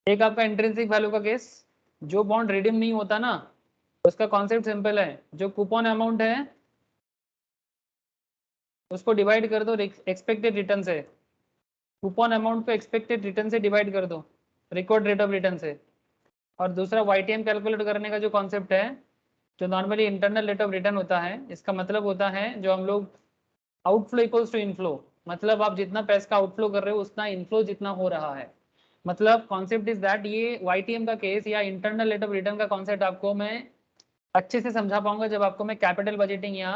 एक आपका इंट्रिंसिक वैल्यू का केस, जो बॉन्ड रिडीम नहीं होता ना उसका कॉन्सेप्ट सिंपल है, जो कूपन अमाउंट है उसको डिवाइड कर दो एक्सपेक्टेड रिटर्न से, कूपन अमाउंट को एक्सपेक्टेड रिटर्न से डिवाइड कर दो, रिकॉर्ड रेट ऑफ रिटर्न से। और दूसरा YTM कैलकुलेट करने का जो कॉन्सेप्ट है, जो normally internal rate of return होता है, इसका मतलब होता है जो हम लोग आउटफ्लो इक्वल्स टू इनफ्लो, मतलब आप जितना पैसा का आउटफ्लो कर रहे हो उतना इनफ्लो जितना हो रहा है। मतलब कॉन्सेप्ट इज दैट ये YTM का केस या इंटरनल रेट ऑफ रिटर्न का कॉन्सेप्ट आपको मैं अच्छे से समझा पाऊंगा जब आपको मैं कैपिटल बजटिंग या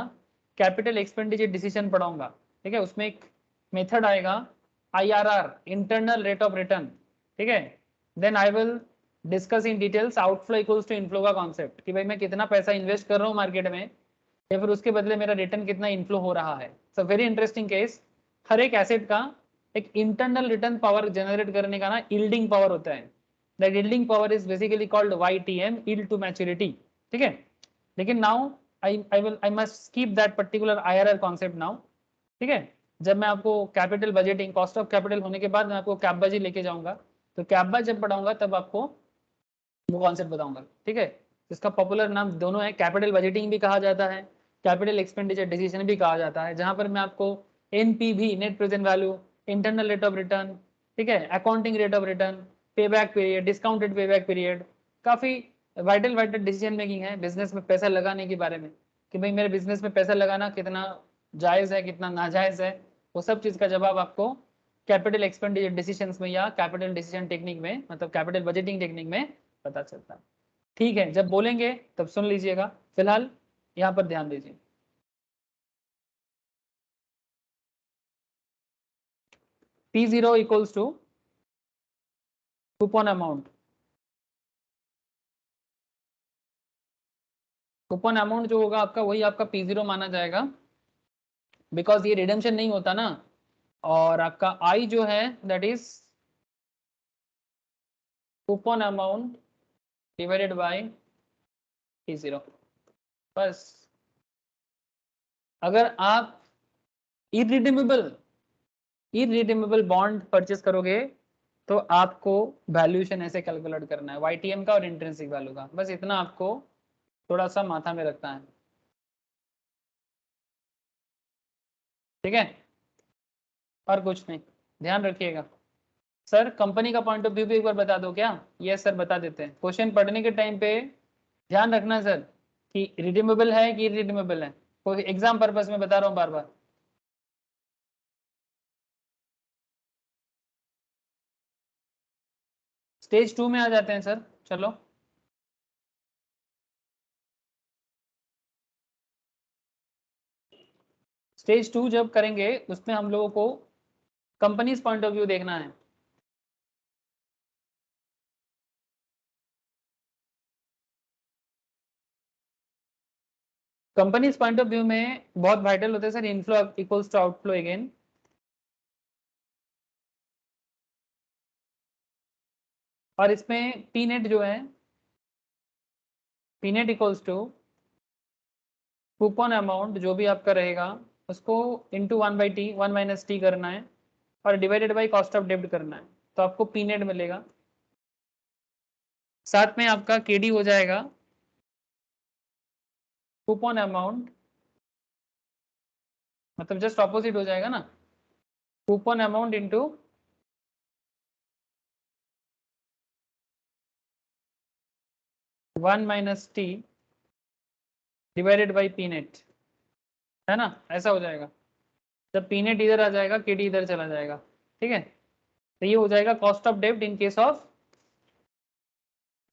कैपिटल एक्सपेंडिचर डिसीजन पढ़ाऊंगा। ठीक है, उसमें एक मेथड आएगा IRR, internal rate of return. ठीक है, then I will discuss in details outflow equals to inflow का कॉन्सेप्ट, कि भाई मैं कितना पैसा इन्वेस्ट कर रहा हूँ मार्केट में या फिर उसके बदले मेरा रिटर्न कितना इनफ्लो हो रहा है। So very interesting case. हर एक एसेट का एक इंटरनल रिटर्न पावर जनरेट करने का ना यील्डिंग पावर होता है, that yielding power is basically called YTM, yield to maturity. ठीक है, लेकिन now I must skip that particular IRR concept now. ठीक है, जब मैं आपको capital budgeting, cost of capital होने के बाद मैं आपको कैपबाजी लेके जाऊंगा, तो कैपबा जब पढ़ाऊंगा तब आपको वो कॉन्सेप्ट बताऊंगा। ठीक है, इसका पॉपुलर नाम दोनों है, कैपिटल बजटिंग भी कहा जाता है, कैपिटल एक्सपेंडिचर डिसीजन भी कहा जाता है, जहां पर मैं आपको NPV, net present value, internal rate of return, ठीक है, अकाउंटिंग रेट ऑफ रिटर्न, पे back period, discounted pay back period, काफी वाइटल डिसीजन मेकिंग है बिजनेस में पैसा लगाने के बारे में, कि भाई मेरे बिजनेस में पैसा लगाना कितना जायज है कितना नाजायज है, वो सब चीज का जवाब आपको कैपिटल एक्सपेंडिचर डिसीजंस में या कैपिटल डिसीजन टेक्निक में, मतलब कैपिटल बजटिंग टेक्निक में पता चलता है। ठीक है, जब बोलेंगे तब सुन लीजिएगा, फिलहाल यहाँ पर ध्यान दीजिए। P0 equals to coupon amount, coupon amount जो होगा आपका वही आपका P0 माना जाएगा, बिकॉज ये रिडेम्पशन नहीं होता ना, और आपका I जो है that is coupon amount divided by P0। बस अगर आप इरिडीमेबल बॉन्ड परचेस करोगे तो आपको वैल्यूएशन ऐसे कैलकुलेट करना है, YTM का और इंट्रिंसिक वैल्यू का, बस इतना आपको थोड़ा सा माथा में रखना है। ठीक है, और कुछ नहीं, ध्यान रखिएगा। सर कंपनी का पॉइंट ऑफ व्यू भी एक बार बता दो क्या? यस सर बता देते हैं। क्वेश्चन पढ़ने के टाइम पे ध्यान रखना सर कि रिडीमेबल है कि इरिडीमेबल है, कोई एग्जाम पर्पस में बता रहा हूँ बार बार। स्टेज 2 में आ जाते हैं सर, चलो स्टेज 2 जब करेंगे उसमें हम लोगों को कंपनीज पॉइंट ऑफ व्यू देखना है। कंपनीज पॉइंट ऑफ व्यू में बहुत वाइटल होते हैं sir, inflow equals to outflow again, और इसमें पी नेट जो है, P net equals to coupon amount जो भी आपका रहेगा उसको इंटू 1/t, 1 - t करना है और डिवाइडेड बाई कॉस्ट ऑफ डेब्ट करना है, तो आपको पी नेट मिलेगा। साथ में आपका केडी हो जाएगा कूपन अमाउंट, मतलब जस्ट ऑपोजिट हो जाएगा ना, coupon amount into 1 - t divided by P net, है ना, ऐसा हो जाएगा। जब पी नेट इधर आ जाएगा केडी इधर चला जाएगा। ठीक है, तो ये हो जाएगा कॉस्ट ऑफ डेब्ट in case of,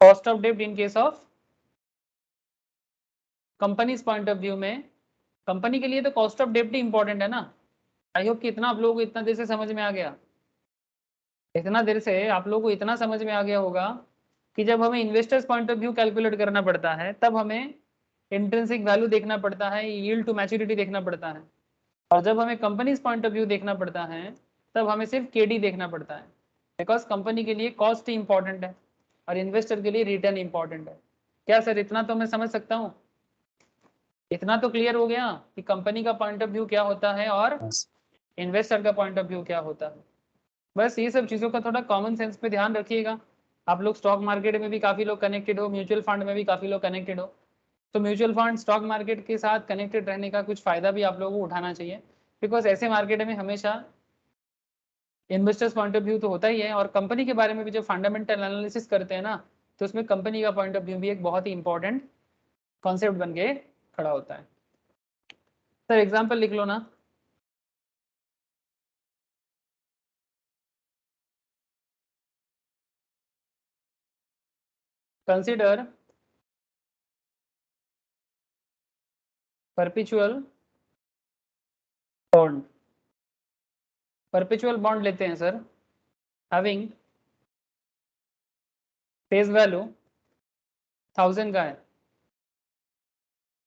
cost of डेब्ट in case of companies point of view में। कंपनी के लिए तो कॉस्ट ऑफ डेब्ट ही इंपॉर्टेंट है ना। आई होप कि इतना आप लोगों को इतना देर से समझ में आ गया, इतना देर से आप लोगों को इतना समझ में आ गया होगा कि जब हमें investors point of view calculate करना पड़ता है तब हमें इंट्रिंसिक वैल्यू देखना पड़ता है, यील्ड टू मैच्योरिटी देखना पड़ता है, और जब हमें कंपनीज पॉइंट ऑफ व्यू देखना पड़ता है तब हमें सिर्फ केडी देखना पड़ता है, बिकॉज कंपनी के लिए कॉस्ट ही इंपॉर्टेंट है और इन्वेस्टर के लिए रिटर्न इंपॉर्टेंट है। क्या सर इतना तो मैं समझ सकता हूँ? इतना तो क्लियर हो गया कि कंपनी का पॉइंट ऑफ व्यू क्या होता है और इन्वेस्टर का पॉइंट ऑफ व्यू क्या होता है। बस ये सब चीज़ों का थोड़ा कॉमन सेंस पे ध्यान रखिएगा। आप लोग स्टॉक मार्केट में भी काफ़ी लोग कनेक्टेड हो, म्यूचुअल फंड में भी काफ़ी लोग कनेक्टेड हो, तो म्यूचुअल फंड स्टॉक मार्केट के साथ कनेक्टेड रहने का कुछ फ़ायदा भी आप लोगों को उठाना चाहिए, बिकॉज ऐसे मार्केट में हमेशा इन्वेस्टर्स पॉइंट ऑफ व्यू तो होता ही है, और कंपनी के बारे में भी जब फंडामेंटल एनालिसिस करते हैं ना, तो उसमें कंपनी का पॉइंट ऑफ व्यू भी एक बहुत ही इंपॉर्टेंट कॉन्सेप्ट बन के खड़ा होता है। सर एग्जाम्पल लिख लो ना। Consider perpetual bond. Perpetual bond लेते हैं सर, हैविंग फेस वैल्यू 1000 का है,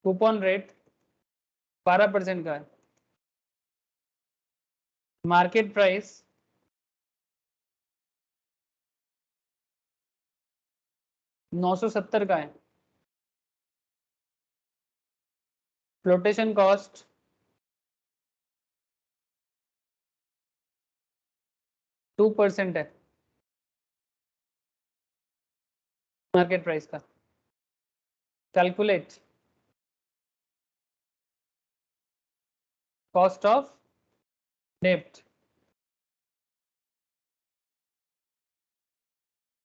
कूपन रेट 12% का है, मार्केट प्राइस 970 का है, फ्लोटेशन कॉस्ट 2% है मार्केट प्राइस का। कैलकुलेट कॉस्ट ऑफ डेब्ट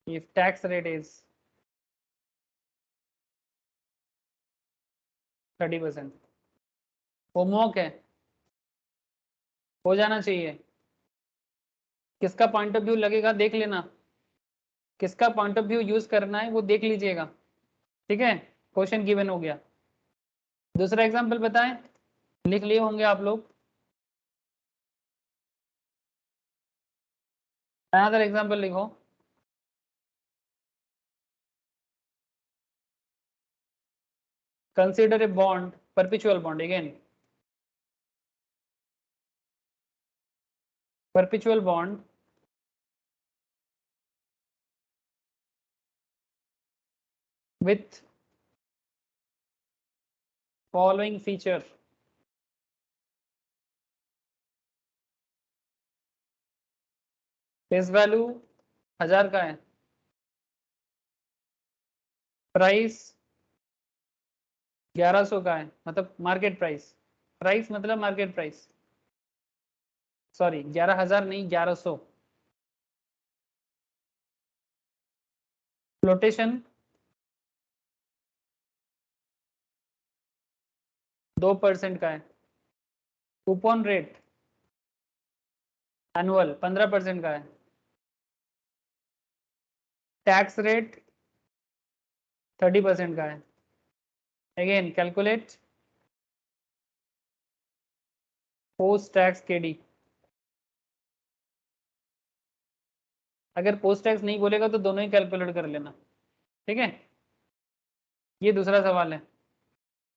if tax rate is 30%। Homework है, हो जाना चाहिए। किसका पॉइंट ऑफ व्यू लगेगा देख लेना, किसका पॉइंट ऑफ व्यू यूज करना है वो देख लीजिएगा, ठीक है। क्वेश्चन गिवन हो गया। दूसरा एग्जांपल बताएं, लिख लिए होंगे आप लोग। अनदर एग्जांपल लिखो। Consider a bond, perpetual bond again, perpetual bond with following feature। Face value 1000 का है, प्राइस 1100 का है, मतलब मार्केट प्राइस, प्राइस मतलब मार्केट प्राइस, सॉरी 11,000 नहीं 1100। फ्लोटेशन 2% का है, कूपन रेट एनुअल 15% का है, टैक्स रेट 30% का है। Again calculate post tax KD. अगर पोस्ट टैक्स नहीं बोलेगा तो दोनों ही कैलकुलेट कर लेना, ठीक है। ये दूसरा सवाल है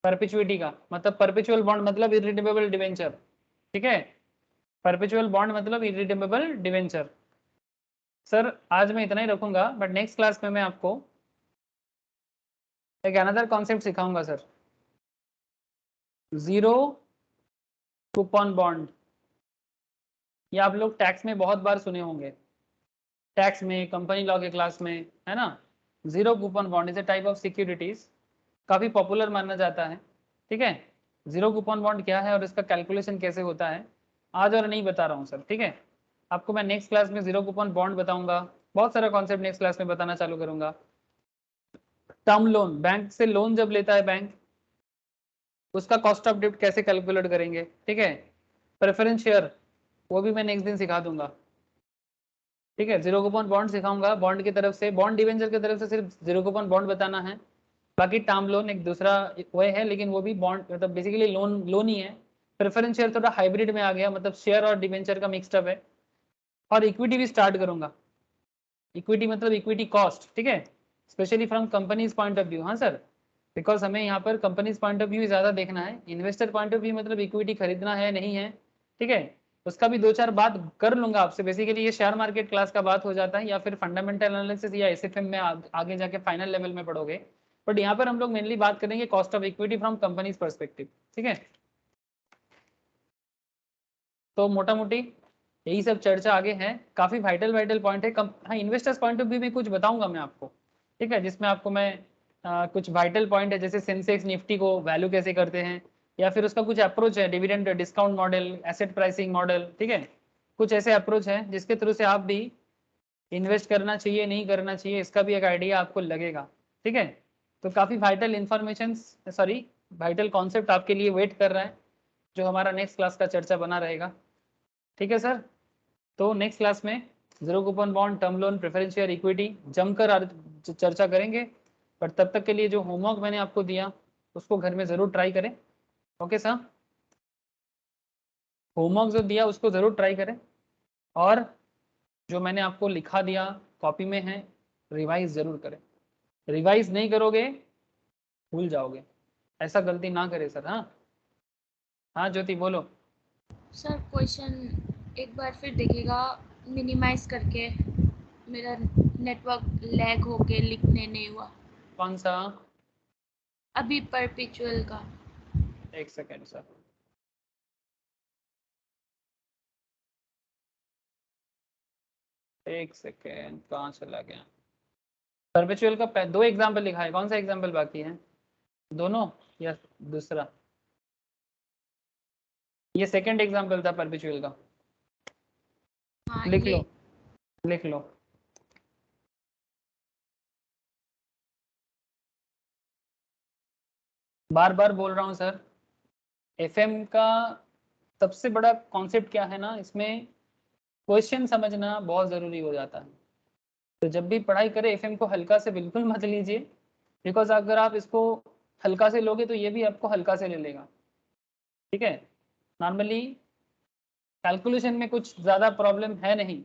परपेचुइटी का, मतलब परपेचुअल बॉन्ड मतलब इरिडीमेबल डिवेंचर, ठीक है। परपेचुअल बॉन्ड मतलब इरिडीमेबल डिवेंचर। सर आज मैं इतना ही रखूंगा, बट नेक्स्ट क्लास में मैं आपको एक अनदर कॉन्सेप्ट सिखाऊंगा सर, जीरो कूपन बॉन्ड। ये आप लोग टैक्स में बहुत बार सुने होंगे, टैक्स में, कंपनी लॉ के क्लास में, है ना। Zero coupon bond is a type of securities, काफी पॉपुलर माना जाता है, ठीक है। जीरो कूपन बॉन्ड क्या है और इसका कैलकुलेशन कैसे होता है आज और नहीं बता रहा हूँ सर, ठीक है। आपको मैं नेक्स्ट क्लास में जीरो कूपन बॉन्ड बताऊंगा, बहुत सारा कॉन्सेप्ट नेक्स्ट क्लास में बताना चालू करूंगा। टर्म लोन, बैंक से लोन जब लेता है बैंक, उसका कॉस्ट ऑफ डेब्ट कैसे कैलकुलेट करेंगे, ठीक है। प्रेफरेंस शेयर वो भी मैं नेक्स्ट दिन सिखा दूंगा, ठीक है। जीरो कूपन बॉन्ड सिखाऊंगा, बॉन्ड की तरफ से, बॉन्ड डिवेंचर की तरफ से सिर्फ जीरो कूपन बॉन्ड बताना है। बाकी टर्म लोन एक दूसरा वे है, लेकिन वो भी बॉन्ड मतलब बेसिकली लोन ही है। प्रेफरेंस शेयर थोड़ा हाइब्रिड में आ गया, मतलब शेयर और डिवेंचर का मिक्सअप है। और इक्विटी भी स्टार्ट करूंगा, इक्विटी मतलब इक्विटी कॉस्ट, ठीक है, specially from companies point of view. हाँ सर, बिकॉज हमें यहाँ पर कंपनीज पॉइंट ऑफ व्यू ज़्यादा देखना है, इन्वेस्टर पॉइंट ऑफ व्यू मतलब इक्विटी खरीदना है नहीं है, ठीक है। उसका भी दो चार बात कर लूंगा आपसे। बेसिकली ये शेयर मार्केट क्लास का बात हो जाता है, या फिर फंडामेंटल एनालिसिस या एसएफएम में आगे जाके फाइनल लेवल में पढ़ोगे, बट यहाँ पर हम लोग मेनली बात करेंगे cost of equity from companies perspective, ठीक है। तो मोटा मोटी यही सब चर्चा आगे है, काफी वाइटल पॉइंट है। हाँ, इन्वेस्टर्स पॉइंट ऑफ व्यू में कुछ बताऊंगा मैं आपको, ठीक है, जिसमें आपको मैं कुछ वाइटल पॉइंट है, जैसे सेंसेक्स निफ्टी को वैल्यू कैसे करते हैं, या फिर उसका कुछ अप्रोच है, dividend discount model, asset pricing model, ठीक है। कुछ ऐसे अप्रोच है जिसके थ्रू से आप भी इन्वेस्ट करना चाहिए नहीं करना चाहिए, इसका भी एक आइडिया आपको लगेगा, ठीक है। तो काफी vital information, sorry vital concept आपके लिए वेट कर रहा है, जो हमारा नेक्स्ट क्लास का चर्चा बना रहेगा, ठीक है सर। तो नेक्स्ट क्लास में zero coupon bond, term loan, preference share, equity जमकर चर्चा करेंगे। पर तब तक के लिए जो होमवर्क मैंने आपको दिया उसको घर में ज़रूर ट्राई करें, ओके सर। होमवर्क जो दिया उसको ज़रूर ट्राई करें, और जो मैंने आपको लिखा दिया कॉपी में है, रिवाइज ज़रूर करें। रिवाइज नहीं करोगे भूल जाओगे, ऐसा गलती ना करें सर। हाँ हाँ ज्योति बोलो। सर क्वेश्चन एक बार फिर देखिएगा मिनिमाइज करके, मेरा नेटवर्क लैग होके लिखने नहीं हुआ। कौन सा? अभी परपेचुअल का। एक सेकेंड सर, एक सेकेंड, कहाँ चला गया? परपेचुअल का दो एग्जाम्पल लिखा है, कौन सा एग्जाम्पल बाकी है? दोनों या दूसरा? ये सेकंड एग्जाम्पल था परपेचुअल का। हाँ लिख ये लो, लिख लो। बार बार बोल रहा हूँ सर, एफएम का सबसे बड़ा कॉन्सेप्ट क्या है ना, इसमें क्वेश्चन समझना बहुत ज़रूरी हो जाता है। तो जब भी पढ़ाई करें एफएम को हल्का से बिल्कुल मत लीजिए, बिकॉज अगर आप इसको हल्का से लोगे तो ये भी आपको हल्का से ले लेगा, ठीक है। नॉर्मली कैलकुलेशन में कुछ ज़्यादा प्रॉब्लम है नहीं,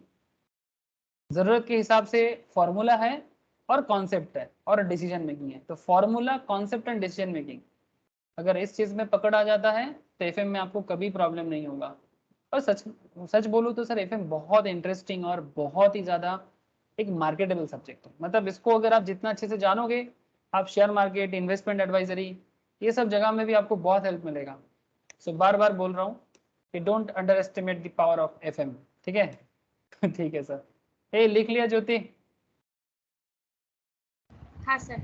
ज़रूरत के हिसाब से फॉर्मूला है और कॉन्सेप्ट है और डिसीजन मेकिंग है। तो formula, concept and decision making अगर इस चीज़ में पकड़ आ जाता है तो एफएम में आपको कभी प्रॉब्लम नहीं होगा। और सच बोलूँ तो सर एफएम बहुत इंटरेस्टिंग और बहुत ही ज़्यादा एक मार्केटेबल सब्जेक्ट है। मतलब इसको अगर आप जितना अच्छे से जानोगे, आप शेयर मार्केट, इन्वेस्टमेंट एडवाइजरी, ये सब जगह में भी आपको बहुत हेल्प मिलेगा। सो बार बार बोल रहा हूँ कि don't under estimate the power of FM, ठीक है। ठीक है सर। ए लिख लिया ज्योति? हाँ सर।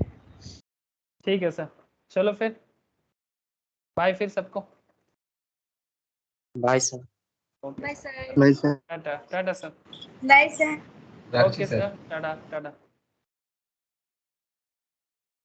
ठीक है सर, चलो फिर बाय फिर सबको। Bye sir. Okay bye sir. Bye sir. Ta-ta, ta-ta sir. Bye sir. Rakhi okay sir. Sir, ta-ta Tata.